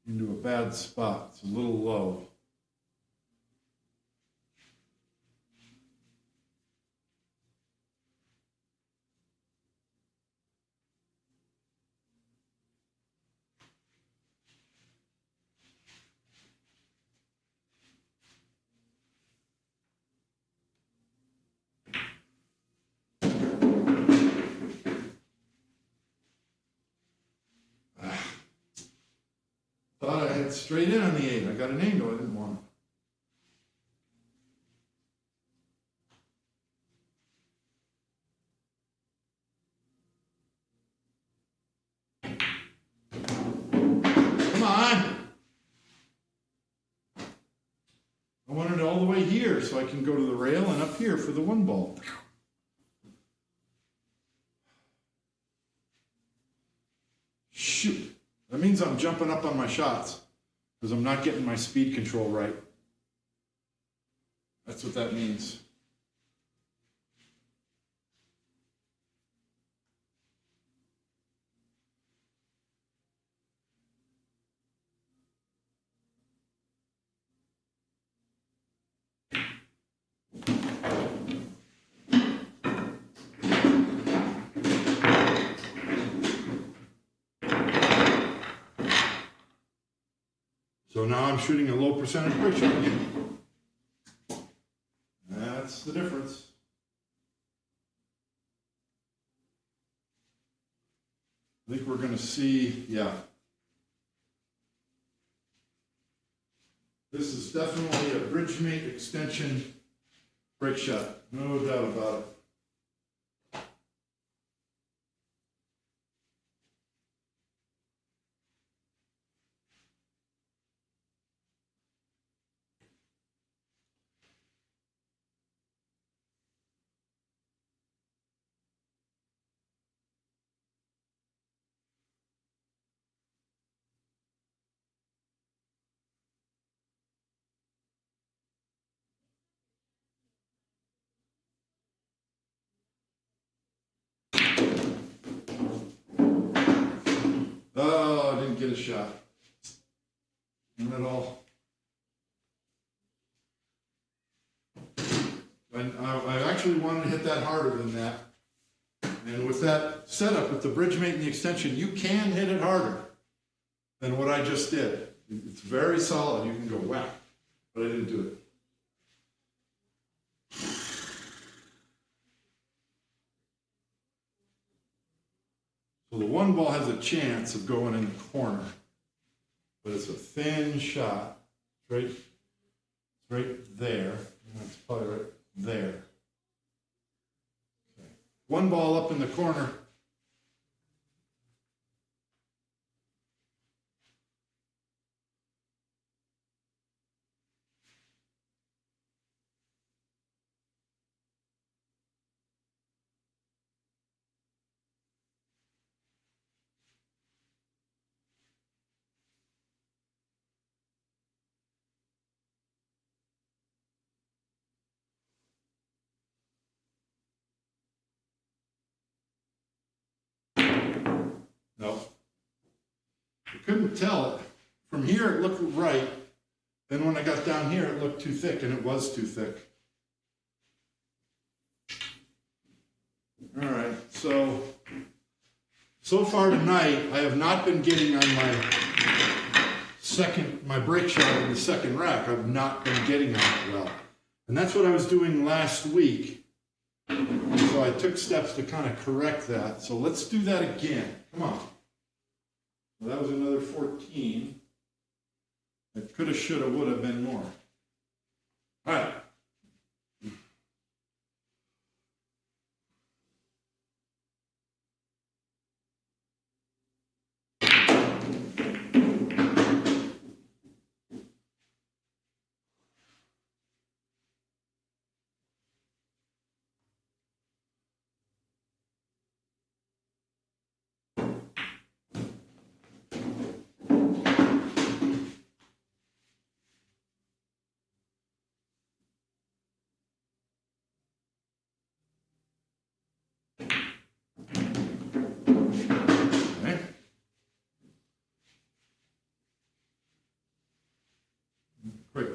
into a bad spot. It's a little low. Thought I had straight in on the 8. I got an angle I didn't want. Come on. I wanted it all the way here so I can go to the rail and up here for the 1 ball. Shoot. That means I'm jumping up on my shots because I'm not getting my speed control right. That's what that means. So now I'm shooting a low percentage break shot again. That's the difference. I think we're going to see, yeah. This is definitely a bridge mate extension break shot, no doubt about it. Oh, I didn't get a shot. Not at all. I actually wanted to hit that harder than that. And with that setup, with the bridge mate and the extension, you can hit it harder than what I just did. It's very solid. You can go whack, but I didn't do it. So the 1 ball has a chance of going in the corner, but it's a thin shot. It's right there. It's probably right there. Okay. 1 ball up in the corner. No. I couldn't tell it. From here it looked right. Then when I got down here it looked too thick, and it was too thick. All right, so far tonight I have not been getting on my break shot in the second rack. I've not been getting on it well. And that's what I was doing last week. So I took steps to kind of correct that. So let's do that again. Come on. Well, that was another 14. It coulda, shoulda, woulda been more. All right.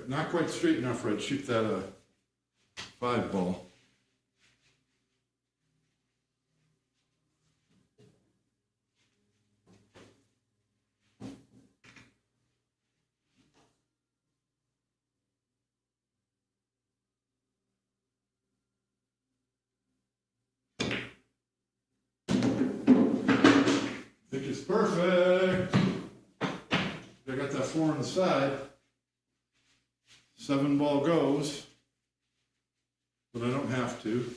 not quite straight enough, Red. Shoot that 5 ball. I think it's perfect. I got that 4 on the side. 7 ball goes, but I don't have to.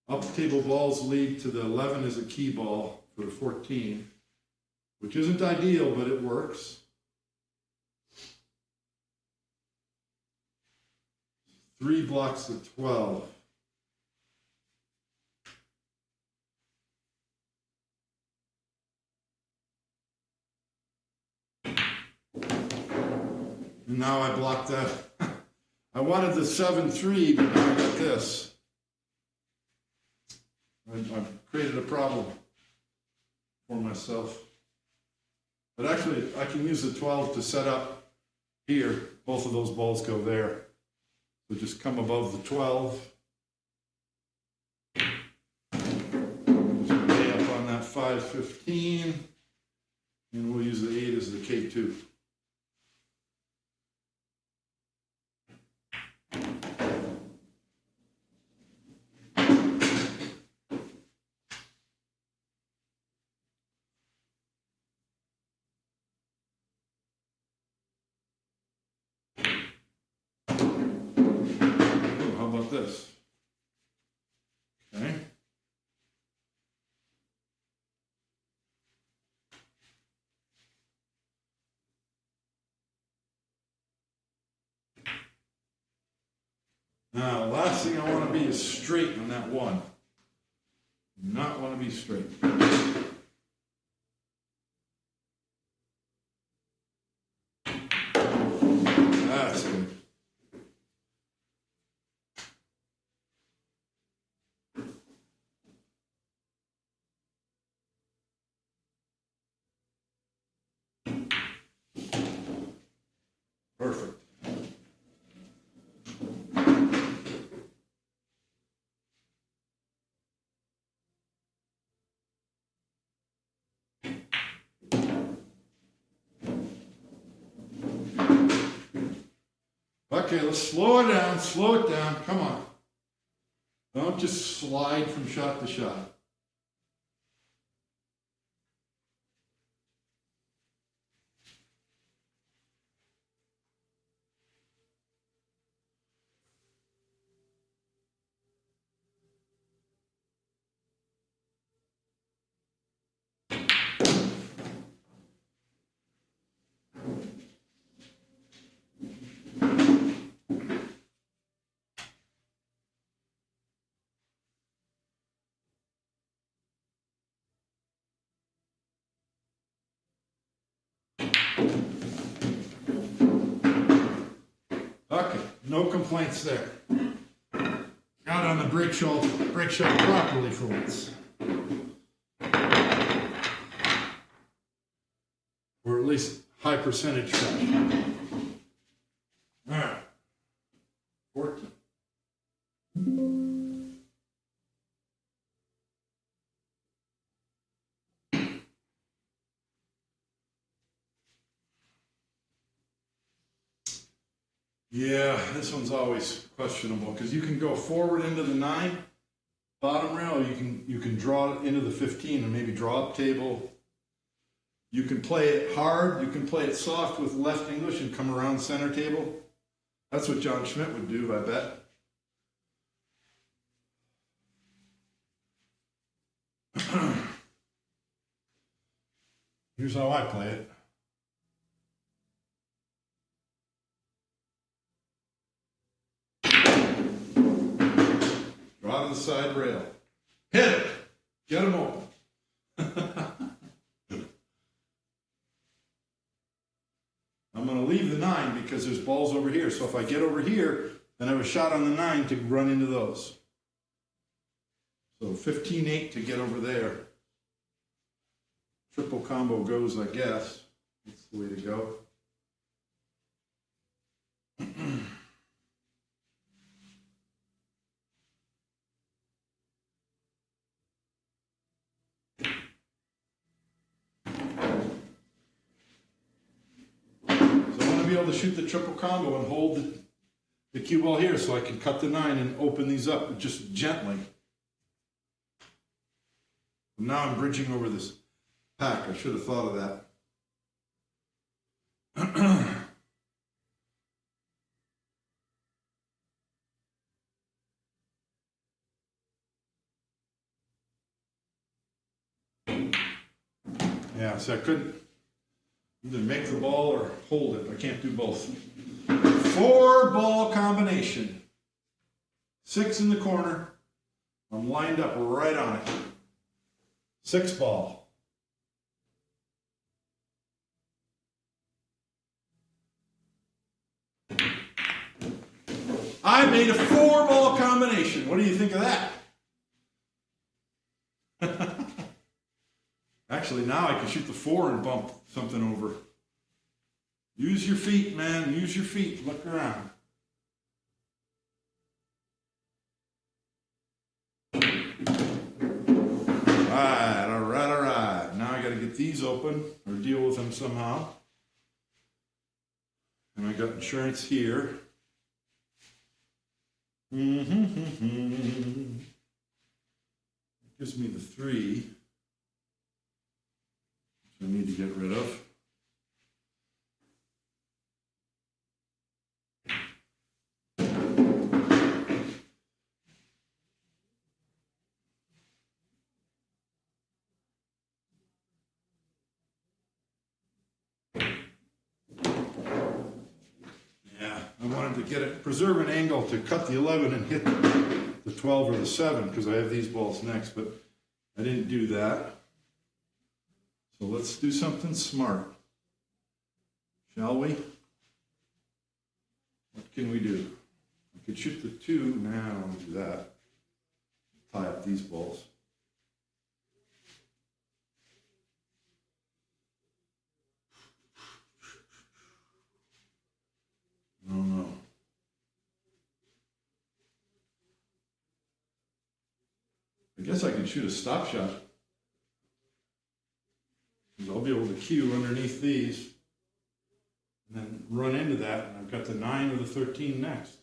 Up table balls lead to the 11 is a key ball for the 14, which isn't ideal, but it works. 3 blocks the 12. And now I blocked that. I wanted the 7-3, but now I got this. I've created a problem for myself. But actually, I can use the 12 to set up here. Both of those balls go there. So just come above the 12. Just lay up on that 5-15. And we'll use the 8 as the K2. This. Okay. Now, the last thing I want to be is straight on that 1. Do not want to be straight. That's good. Perfect. Okay, let's slow it down, come on. Don't just slide from shot to shot. Okay, no complaints there. Got on the brake shot properly for once. Or at least high percentage shot. All right, 14. Yeah, this one's always questionable because you can go forward into the 9 bottom rail, or you can draw it into the 15 and maybe draw up table. You can play it hard, you can play it soft with left English and come around center table. That's what John Schmidt would do, I bet. Here's how I play it. Draw to the side rail. Hit it. Get them open. I'm going to leave the 9 because there's balls over here. So if I get over here, then I have a shot on the 9 to run into those. So 15-8 to get over there. Triple combo goes, I guess. That's the way to go. be able to shoot the triple combo and hold the cue ball here so I can cut the 9 and open these up just gently. Now I'm bridging over this pack. I should have thought of that. Yeah, so I couldn't either make the ball or hold it. I can't do both. 4-ball combination. 6 in the corner. I'm lined up right on it. 6-ball. I made a 4-ball combination. What do you think of that? Actually, now I can shoot the 4 and bump something over. Use your feet, man. Use your feet. Look around. All right, all right, all right. Now I got to get these open or deal with them somehow. And I got insurance here. Gives me the 3, which I need to get rid of. I wanted to get it, preserve an angle to cut the 11 and hit the 12 or the 7 because I have these balls next, but I didn't do that. So let's do something smart, shall we? What can we do? I could shoot the 2. Nah, I don't want to do that. Tie up these balls. I don't know. I guess I can shoot a stop shot. Because I'll be able to cue underneath these and then run into that, and I've got the 9 or the 13 next.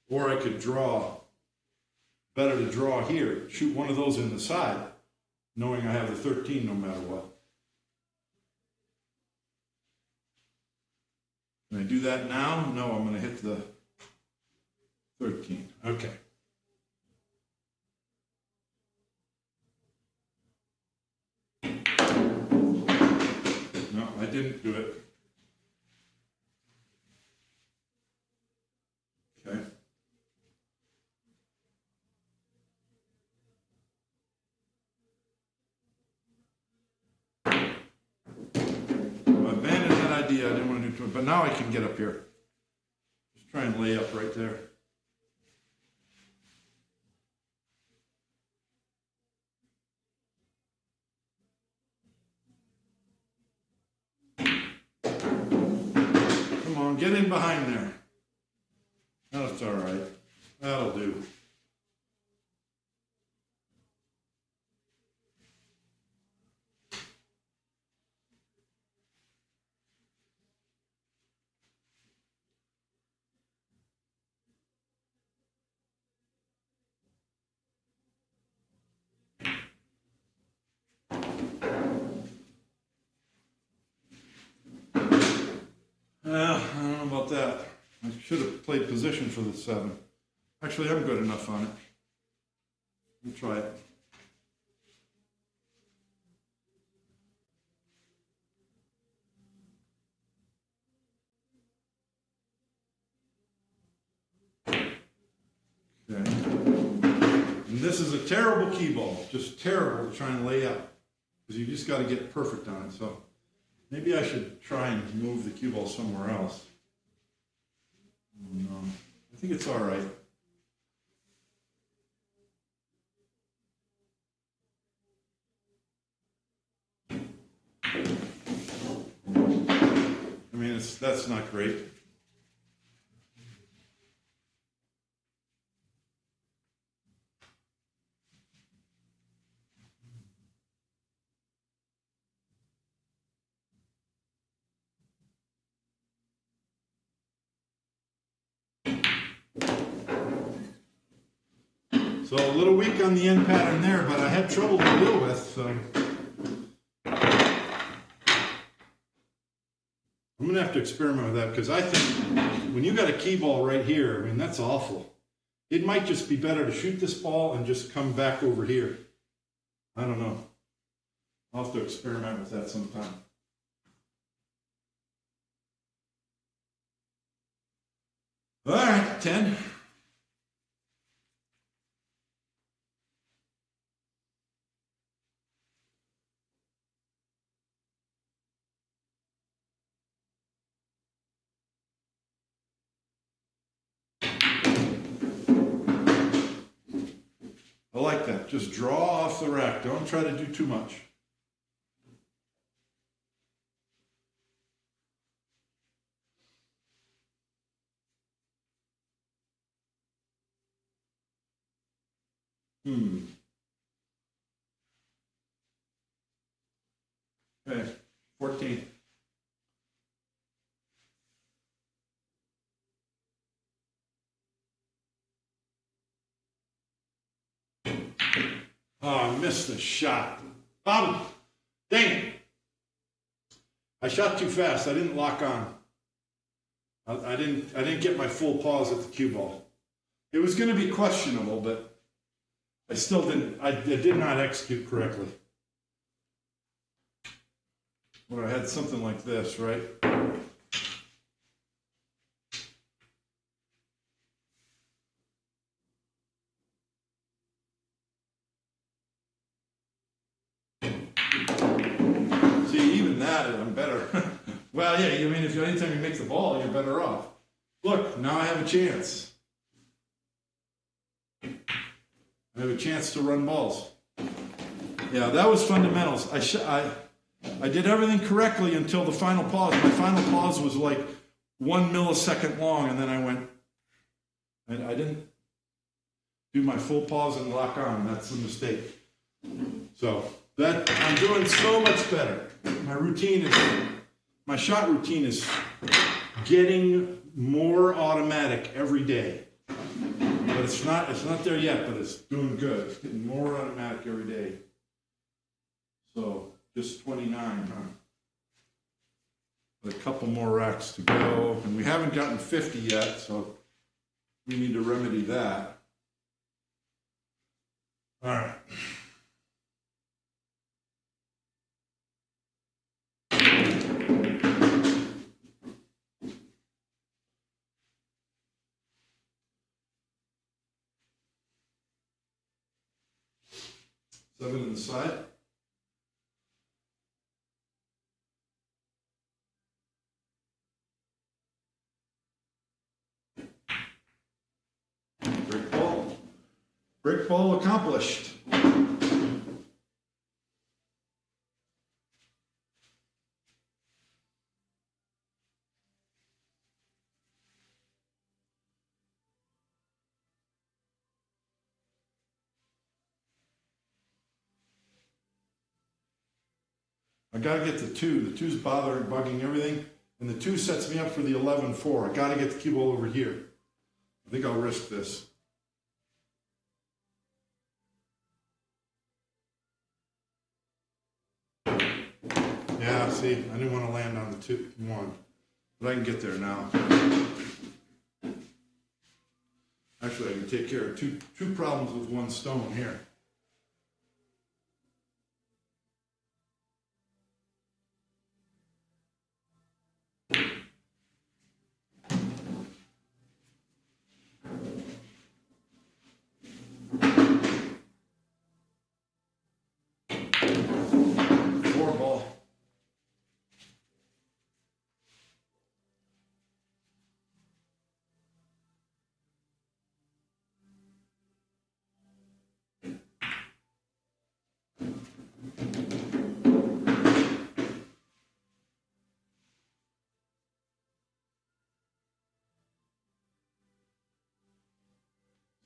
Or I could draw, better to draw here, shoot one of those in the side, knowing I have the 13 no matter what. Can I do that now? No, I'm going to hit the 13. Okay. No, I didn't do it. Okay. I abandoned that idea. I didn't want to do it, but now I can get up here. Just try and lay up right there. Come on, get in behind there. That's all right. That'll do. I don't know about that. I should have played position for the 7. Actually, I'm good enough on it. We'll try it. Okay. And this is a terrible key ball. Just terrible to try and lay up. Because you just got to get perfect on it. So maybe I should try and move the cue ball somewhere else. No, I think it's all right. I mean, that's not great. So a little weak on the end pattern there, but I had trouble to deal with, so. I'm gonna have to experiment with that because I think when you got a key ball right here, I mean, that's awful. It might just be better to shoot this ball and just come back over here. I don't know. I'll have to experiment with that sometime. All right, 10. I like that. Just draw off the rack. Don't try to do too much. Okay, 14. Oh, I missed the shot. Dang it. I shot too fast. I didn't lock on. I didn't get my full pause at the cue ball. It was going to be questionable, but I still didn't. I did not execute correctly. Well, I had something like this, right? See, even that, I'm better. Well, yeah, I mean, if anytime you make the ball, you're better off. Look, now I have a chance. I have a chance to run balls. Yeah, that was fundamentals. I did everything correctly until the final pause. My final pause was like 1 millisecond long, and then I went, I didn't do my full pause and lock on. That's a mistake. So that I'm doing so much better. My shot routine is getting more automatic every day. But it's not there yet, but it's doing good. It's getting more automatic every day. So just 29, huh? With a couple more racks to go. And we haven't gotten 50 yet, so we need to remedy that. All right. Seven in the side. Break ball. Break ball accomplished. I got to get the 2. The 2's bugging everything. And the 2 sets me up for the 11-4. I got to get the cue ball over here. I think I'll risk this. Yeah, see, I didn't want to land on the 2-1. But I can get there now. Actually, I can take care of two problems with one stone here.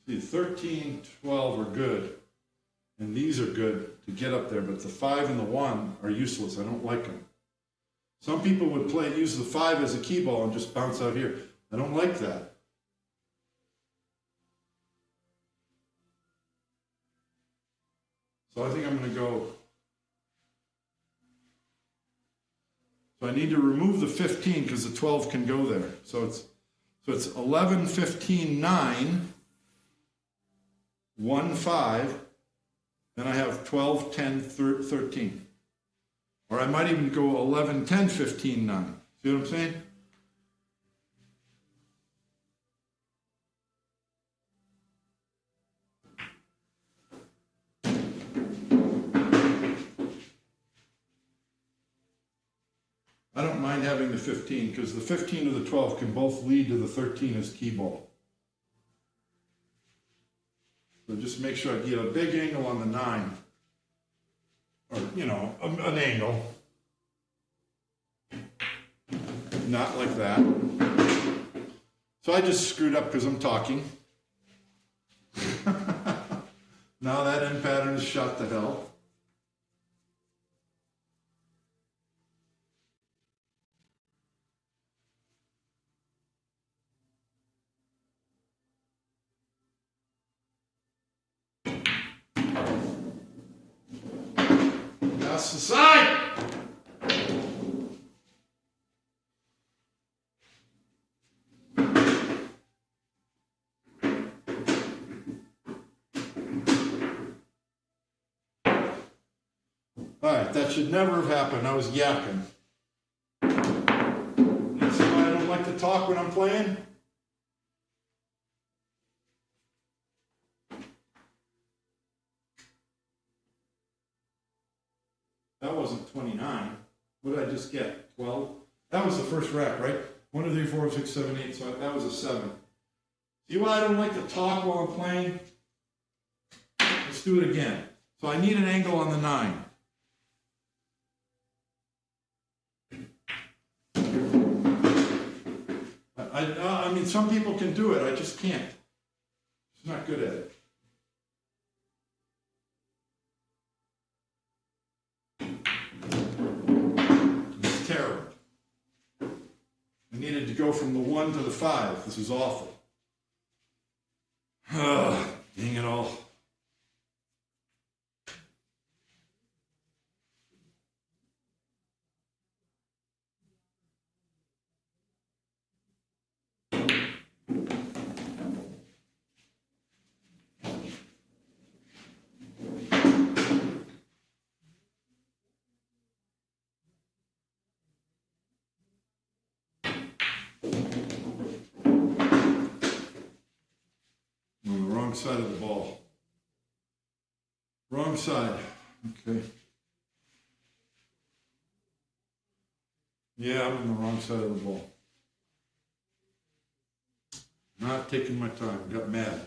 See, 13, 12 are good, and these are good to get up there, but the 5 and the 1 are useless. I don't like them. Some people would use the 5 as a key ball and just bounce out here. I don't like that. So I think I'm going to go. So I need to remove the 15 because the 12 can go there. So it's 11, 15, 9, 1, 5. Then I have 12, 10, 13. Or I might even go 11, 10, 15, 9. See what I'm saying? I don't mind having the 15 because the 15 or the 12 can both lead to the 13 as key ball. So just make sure I get a big angle on the 9. Or, you know, an angle. Not like that. So I just screwed up because I'm talking. Now that end pattern is shot to hell. That's the side. All right, that should never have happened. I was yapping. That's why I don't like to talk when I'm playing. That wasn't 29. What did I just get? 12? That was the first rack, right? 1, 2, 3, 4, 6, 7, 8. So that was a 7. See why I don't like to talk while I'm playing? Let's do it again. So I need an angle on the 9. I mean, some people can do it. I just can't. Just not good at it. It's terrible. I needed to go from the 1 to the 5. This is awful. Dang it all. On the wrong side of the ball. Wrong side. Okay. Yeah, I'm on the wrong side of the ball. Not taking my time. Got mad.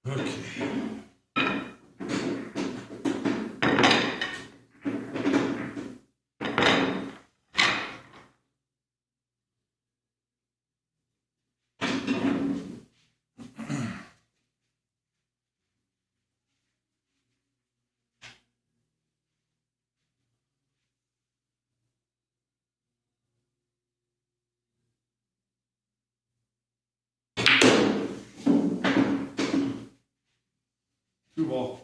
Okay. Two ball.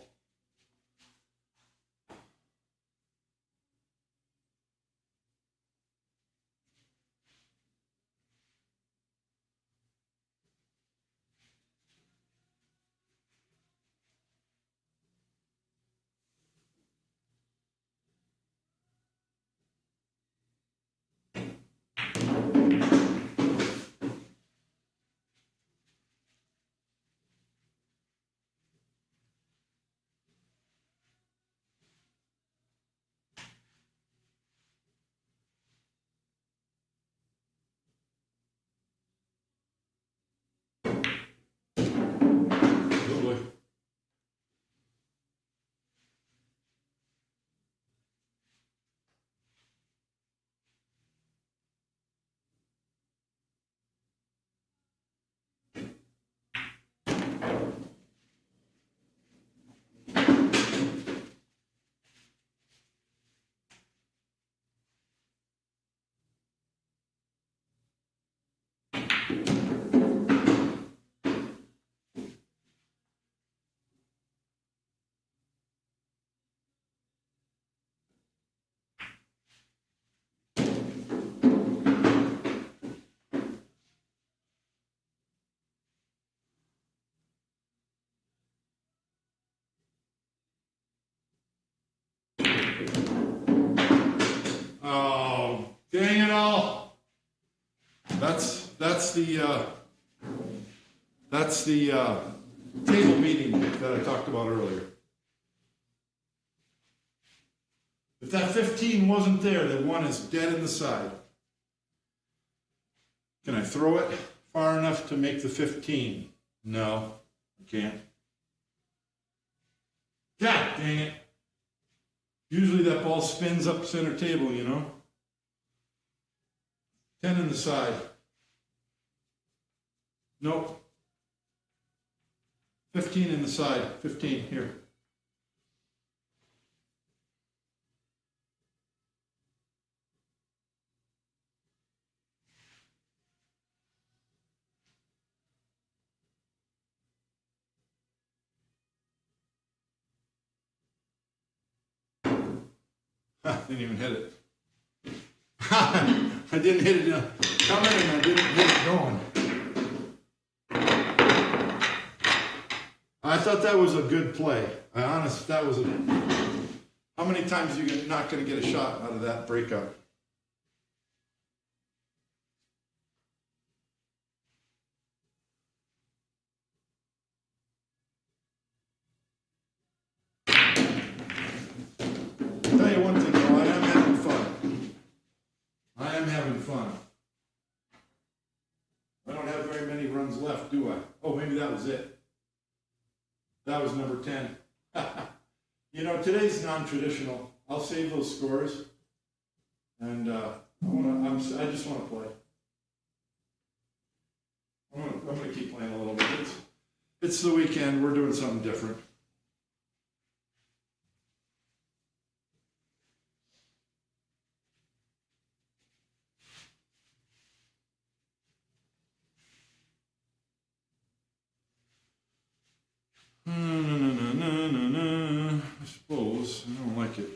Well, that's the table meeting that I talked about earlier. If that 15 wasn't there, then 1 is dead in the side. Can I throw it far enough to make the 15? No, I can't. God dang it. Usually that ball spins up center table, you know. 10 in the side. Nope. 15 in the side. 15 here. Didn't even hit it. I didn't hit it coming and I didn't hit it going. I thought that was a good play. That was a... How many times are you not going to get a shot out of that breakup? I'll tell you one thing though, I am having fun. I am having fun. I don't have very many runs left, do I? Oh, maybe that was it. That was number 10. You know, today's non-traditional. I'll save those scores. And I just want to play. I'm going to keep playing a little bit. It's the weekend. We're doing something different. I suppose. I don't like it.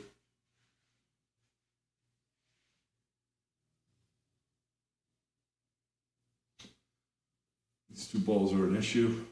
These 2 balls are an issue.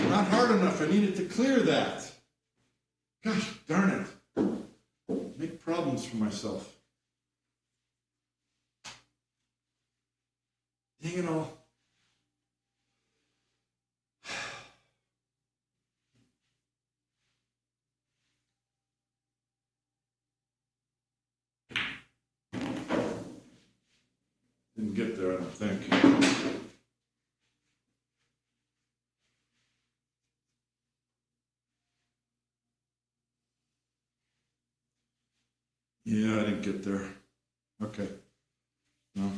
Not hard enough. I needed to clear that. Gosh darn it. Make problems for myself. Dang it all. Didn't get there, I don't think. Yeah, I didn't get there. Okay. No.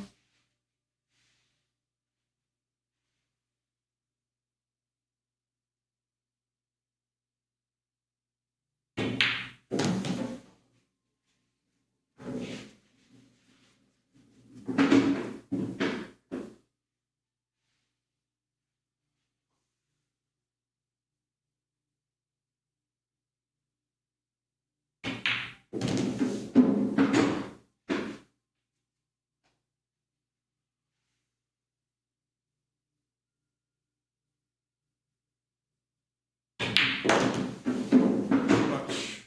Much.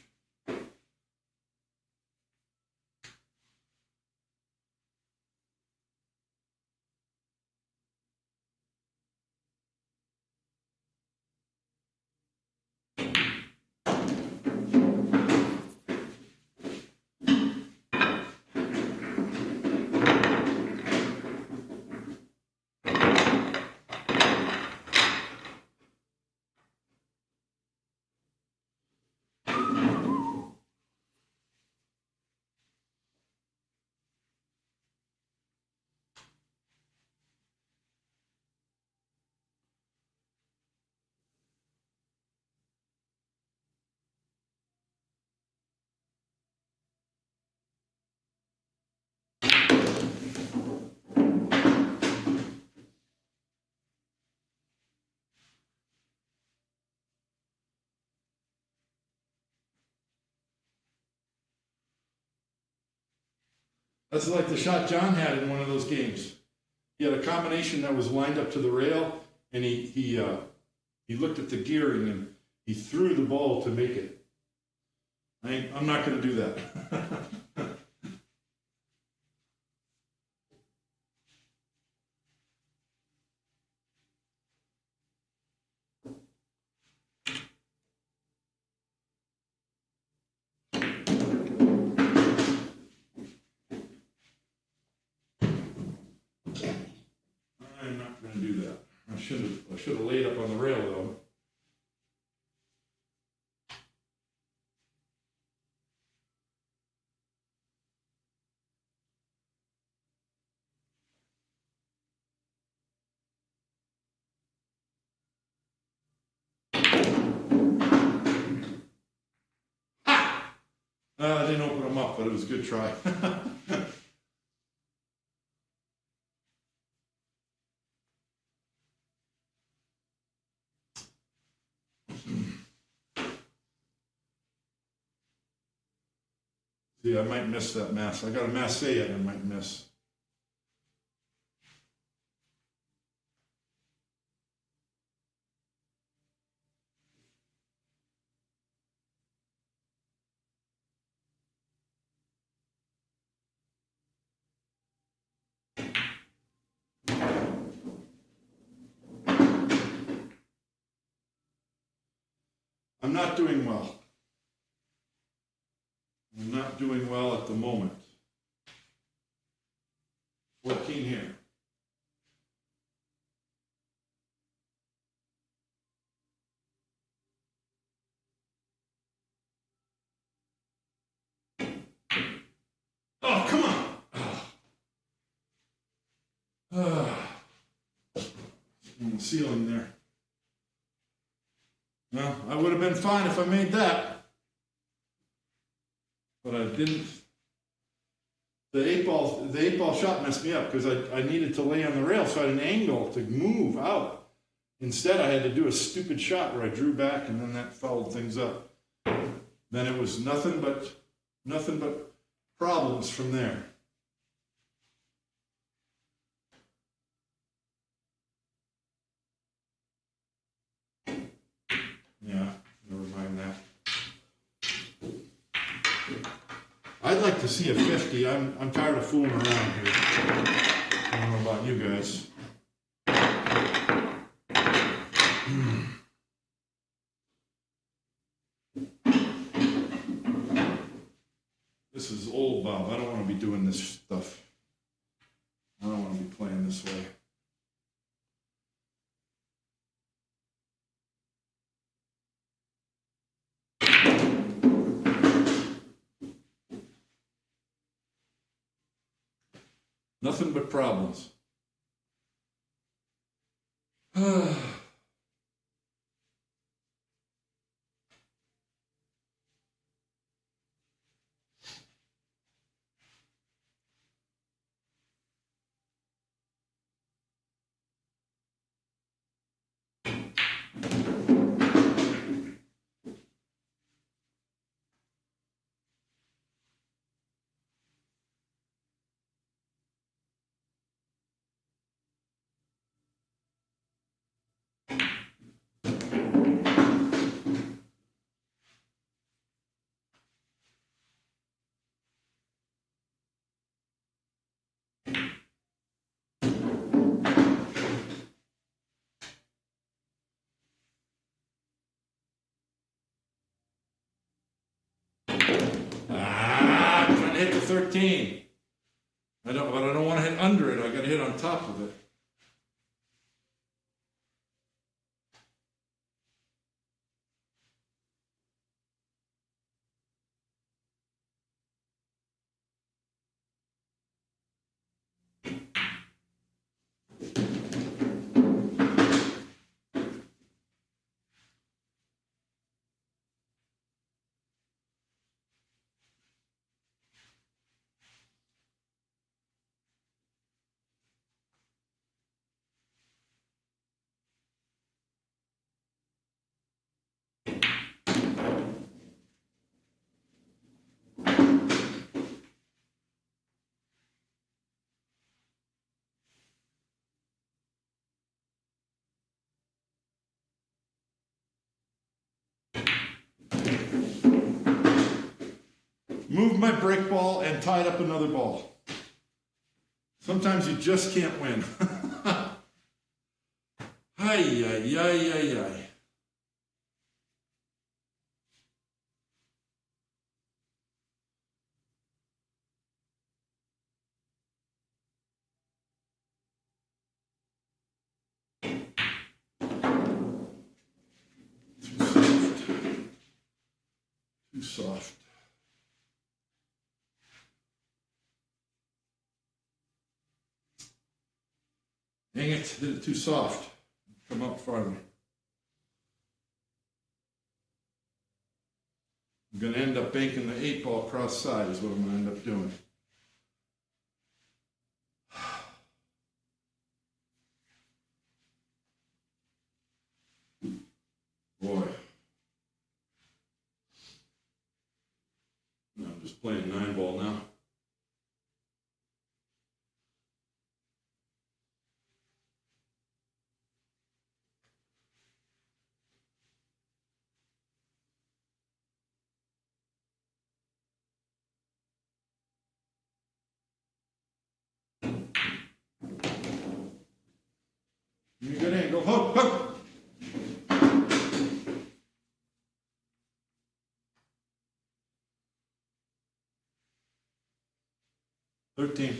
That's like the shot John had in one of those games. He had a combination that was lined up to the rail, and he looked at the gearing and he threw the ball to make it. I'm not going to do that. I'm not going to do that. I should have laid up on the rail though. I didn't open them up, but it was a good try. See, I might miss that mass. I got a mass yet, I might miss. I'm not doing well. I'm not doing well at the moment. 14 here. Oh, come on. On the ceiling there. Well, I would have been fine if I made that. But I didn't. The eight ball shot messed me up because I needed to lay on the rail so I had an angle to move out. Instead, I had to do a stupid shot where I drew back and then that fouled things up. Then it was nothing but problems from there. Yeah, never mind that. I'd like to see a 50. I'm tired of fooling around here. I don't know about you guys. This is old, Bob. I don't want to be doing this stuff. I don't want to be playing this way. Nothing but problems. I'm trying to hit the 13. But I don't want to hit under it. I got to hit on top of it. Moved my brake ball and tied up another ball. Sometimes you just can't win. Ay, ay, ay, ay, ay. Too soft. Too soft. Dang it, did it too soft. Come up farther. I'm going to end up banking the 8 ball cross side is what I'm going to end up doing. Boy. I'm just playing 9 ball now. Give me a good angle. Hook, hook. $13.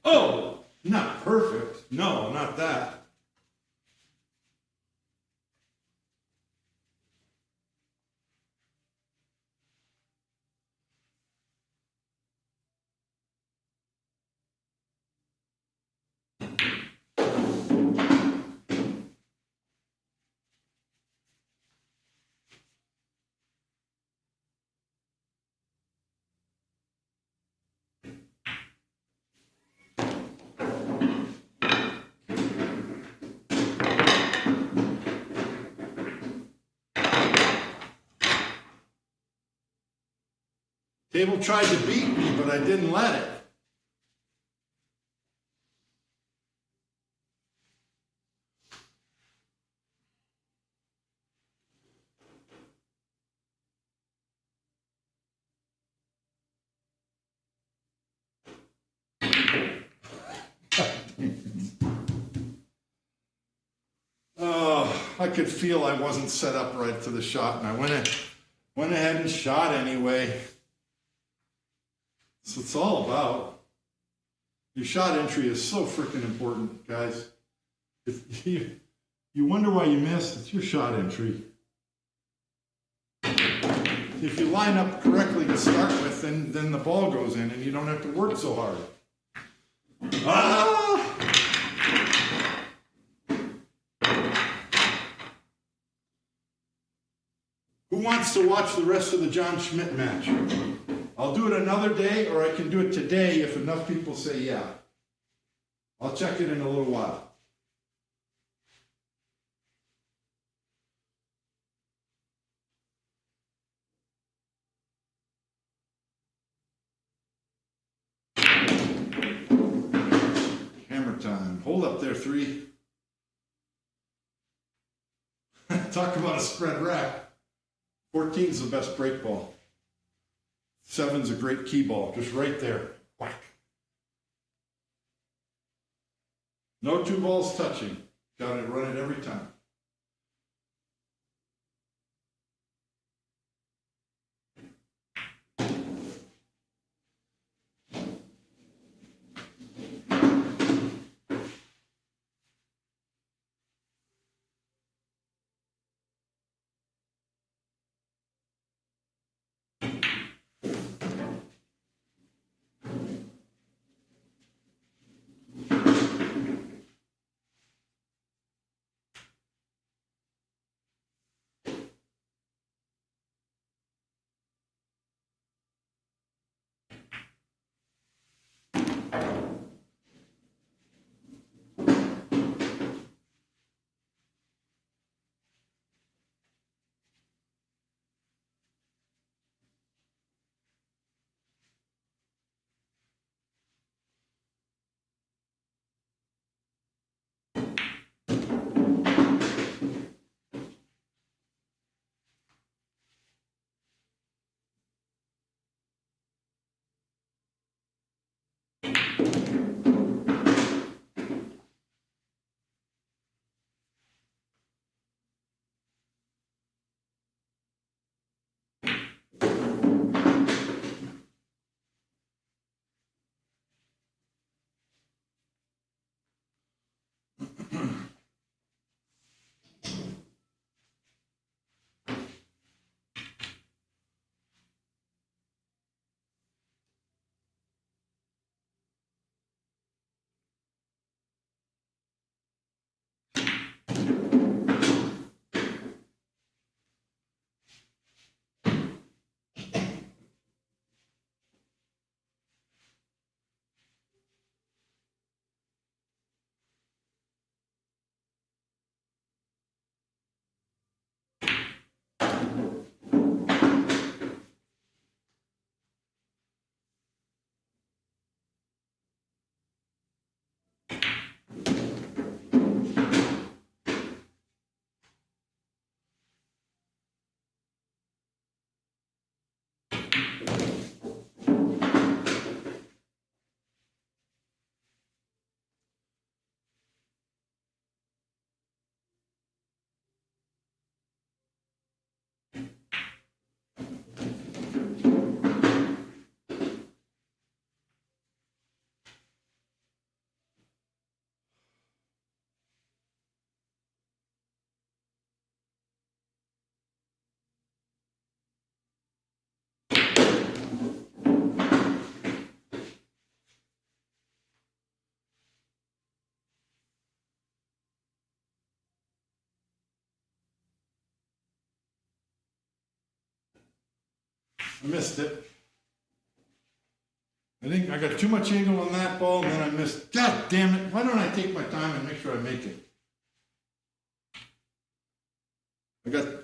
Oh, not perfect. No, not that. Table tried to beat me, but I didn't let it. I could feel I wasn't set up right for the shot, and I went ahead and shot anyway. That's what it's all about. Your shot entry is so freaking important, guys. If you wonder why you missed, it's your shot entry. If you line up correctly to start with, then the ball goes in and you don't have to work so hard. Ah! Who wants to watch the rest of the John Schmidt match? I'll do it another day, or I can do it today if enough people say yeah. I'll check it in a little while. Hammer time. Hold up there, 3. Talk about a spread rack. 14's the best break ball. 7's a great key ball, just right there. Whack. No 2 balls touching. Got to run it every time. I missed it. I think I got too much angle on that ball, and then I missed. God damn it. Why don't I take my time and make sure I make it?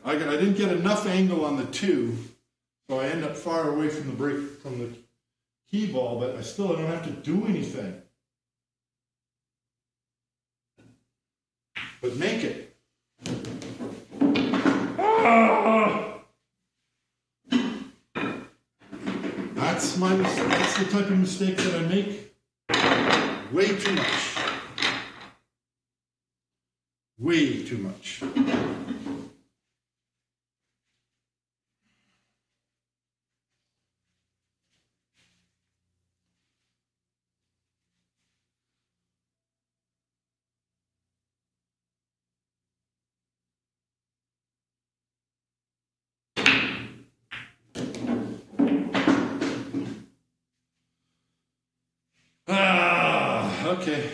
I didn't get enough angle on the 2, so I end up far away from the break, from the key ball, but I still don't have to do anything. But make it. Ah! That's the type of mistake that I make way too much. Way too much. Okay.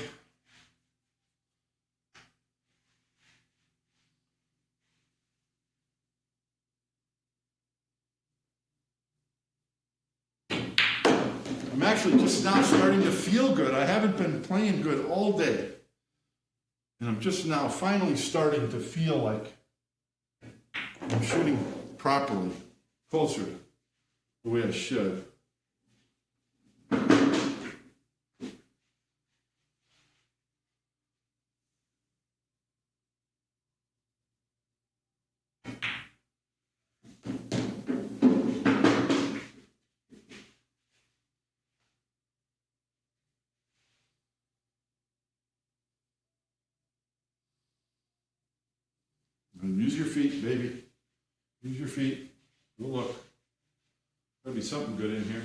I'm actually just now starting to feel good. I haven't been playing good all day. And I'm just now finally starting to feel like I'm shooting properly, closer the way I should. And use your feet, baby. Use your feet. Go look. There'll be something good in here.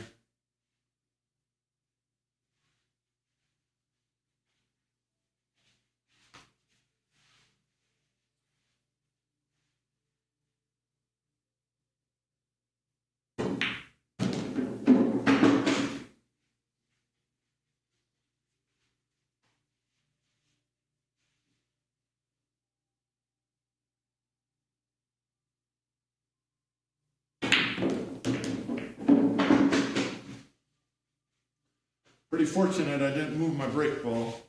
Pretty fortunate I didn't move my brake ball.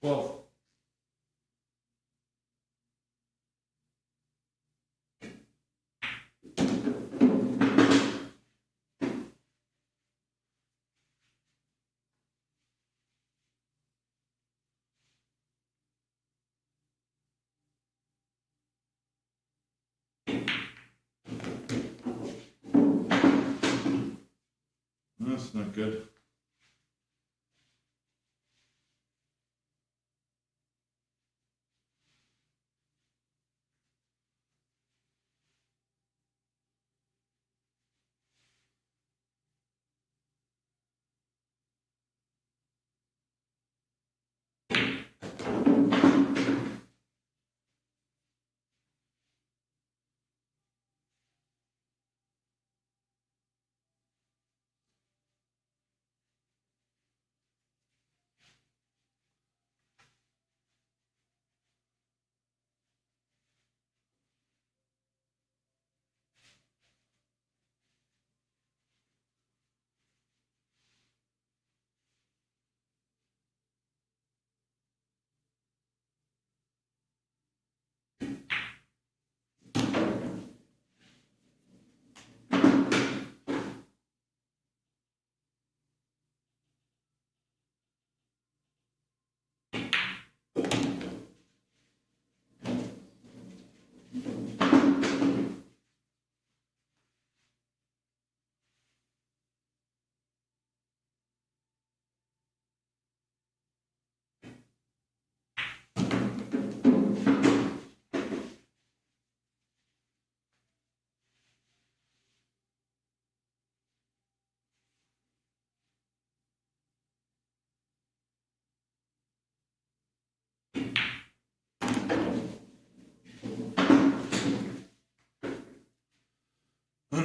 Well, that's not good. My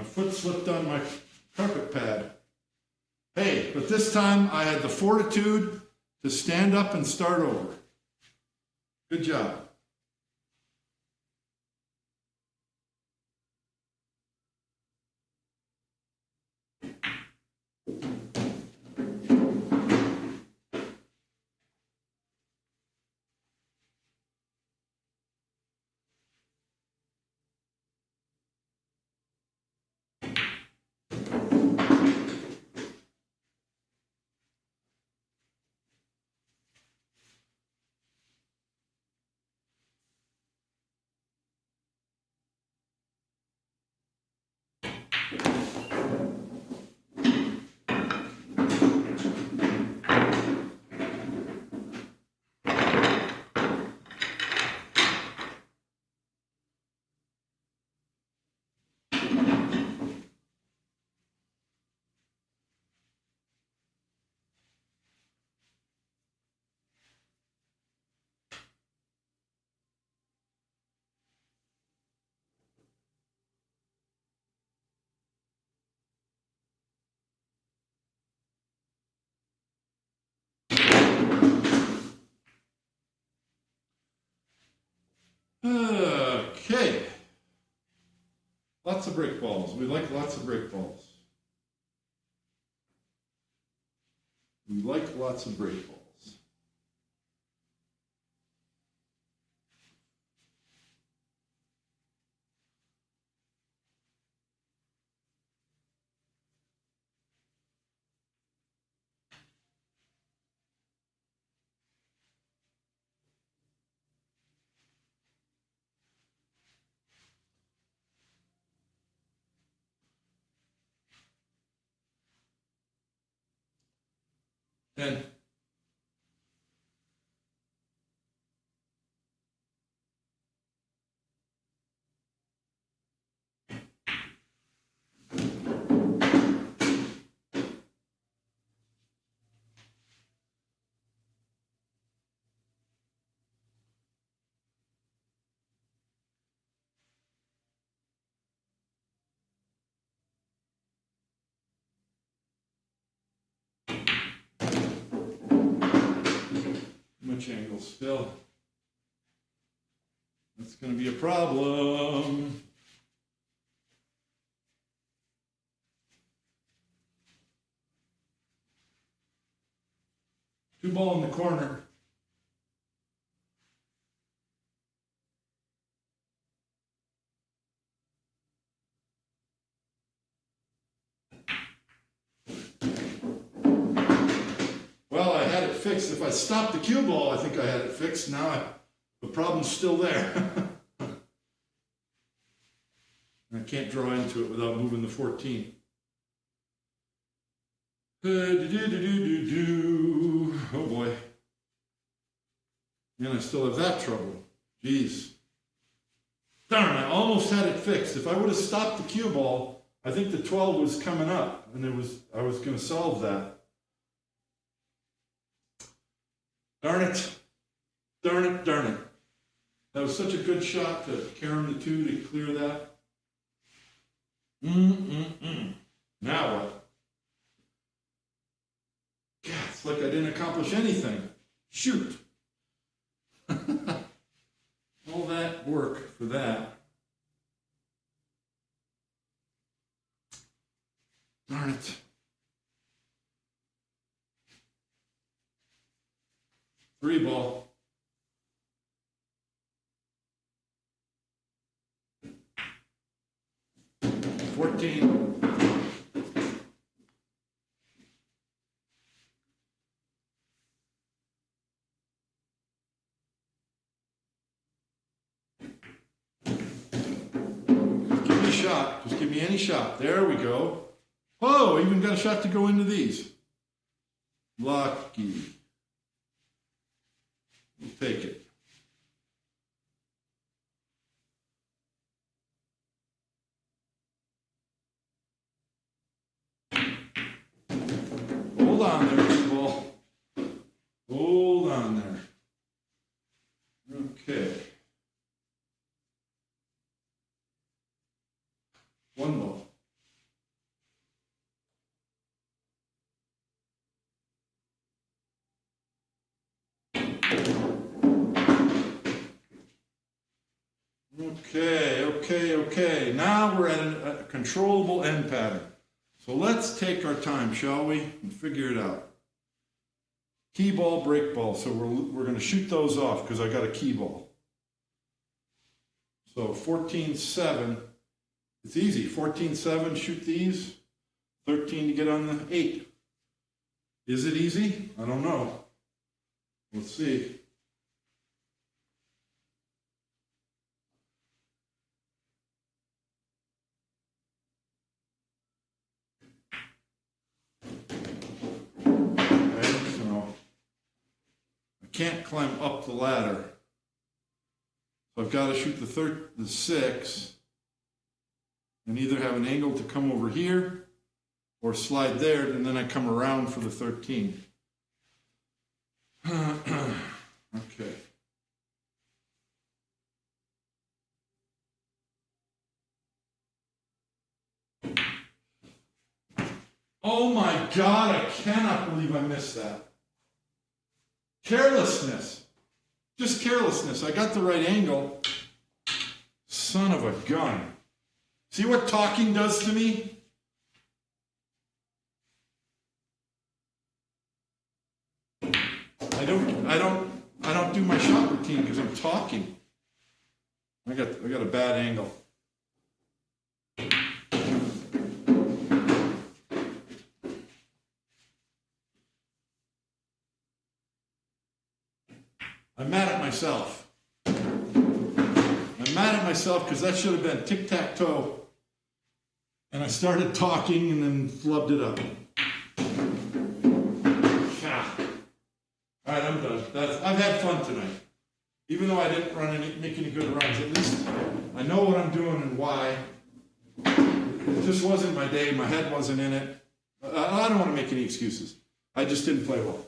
foot slipped on my carpet pad. Hey, but this time I had the fortitude to stand up and start over. Good job. Okay. Lots of break balls. We like lots of break balls. We like lots of break balls. And much angle still. That's going to be a problem. Two ball in the corner. Well, I had it fixed. If I stopped the cue ball, I think I had it fixed. Now the problem's still there. I can't draw into it without moving the 14. Oh boy. And I still have that trouble. Jeez. Darn, I almost had it fixed. If I would have stopped the cue ball, I think the 12 was coming up, and I was going to solve that. Darn it. Darn it, darn it. That was such a good shot to carom the 2 to clear that. Now what? God, it's like I didn't accomplish anything. Shoot. All that work for that. Darn it. Three ball. 14. Give me a shot. Just give me any shot. There we go. Oh, even got a shot to go into these. Lucky. We'll take it. Hold on there, ball. Hold on there. Okay. One ball. Okay. Now we're at a controllable end pattern. So let's take our time, shall we, and figure it out. Key ball, break ball. So we're going to shoot those off because I got a key ball. So 14-7. It's easy. 14-7, shoot these. 13 to get on the 8. Is it easy? I don't know. Let's see. Can't climb up the ladder. So I've got to shoot the 6 and either have an angle to come over here or slide there, and then I come around for the 13. Okay. Oh my God, I cannot believe I missed that. Carelessness. Just carelessness. I got the right angle. Son of a gun. See what talking does to me? I don't do my shot routine because I'm talking. I got a bad angle. I'm mad at myself. I'm mad at myself because that should have been tic-tac-toe. And I started talking and then flubbed it up. All right, I'm done. I've had fun tonight. Even though I didn't make any good runs, at least I know what I'm doing and why. It just wasn't my day. My head wasn't in it. I don't want to make any excuses. I just didn't play well.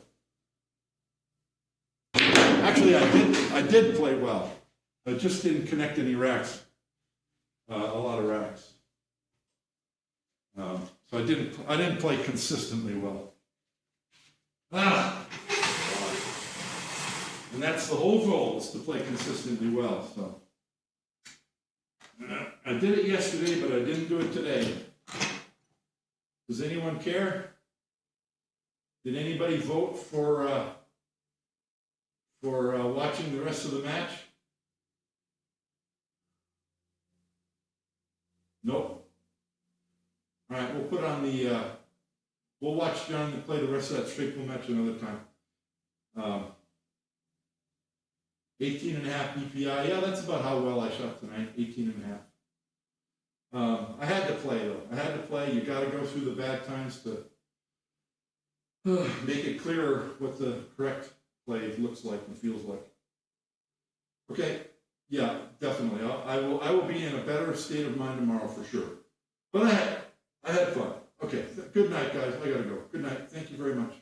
Actually, I did play well. I just didn't connect any racks. A lot of racks. So I didn't play consistently well. And that's the whole goal, is to play consistently well. So I did it yesterday, but I didn't do it today. Does anyone care? Did anybody vote for watching the rest of the match? Nope. All right, we'll put on the, we'll watch John play the rest of that straight pool match another time. 18.5 BPI. Yeah, that's about how well I shot tonight, 18.5. I had to play, though. I had to play. You got to go through the bad times to make it clearer what the correct play looks like and feels like. Okay, yeah, definitely. I will be in a better state of mind tomorrow for sure. But I had fun. Okay, good night, guys. I gotta go. Good night. Thank you very much.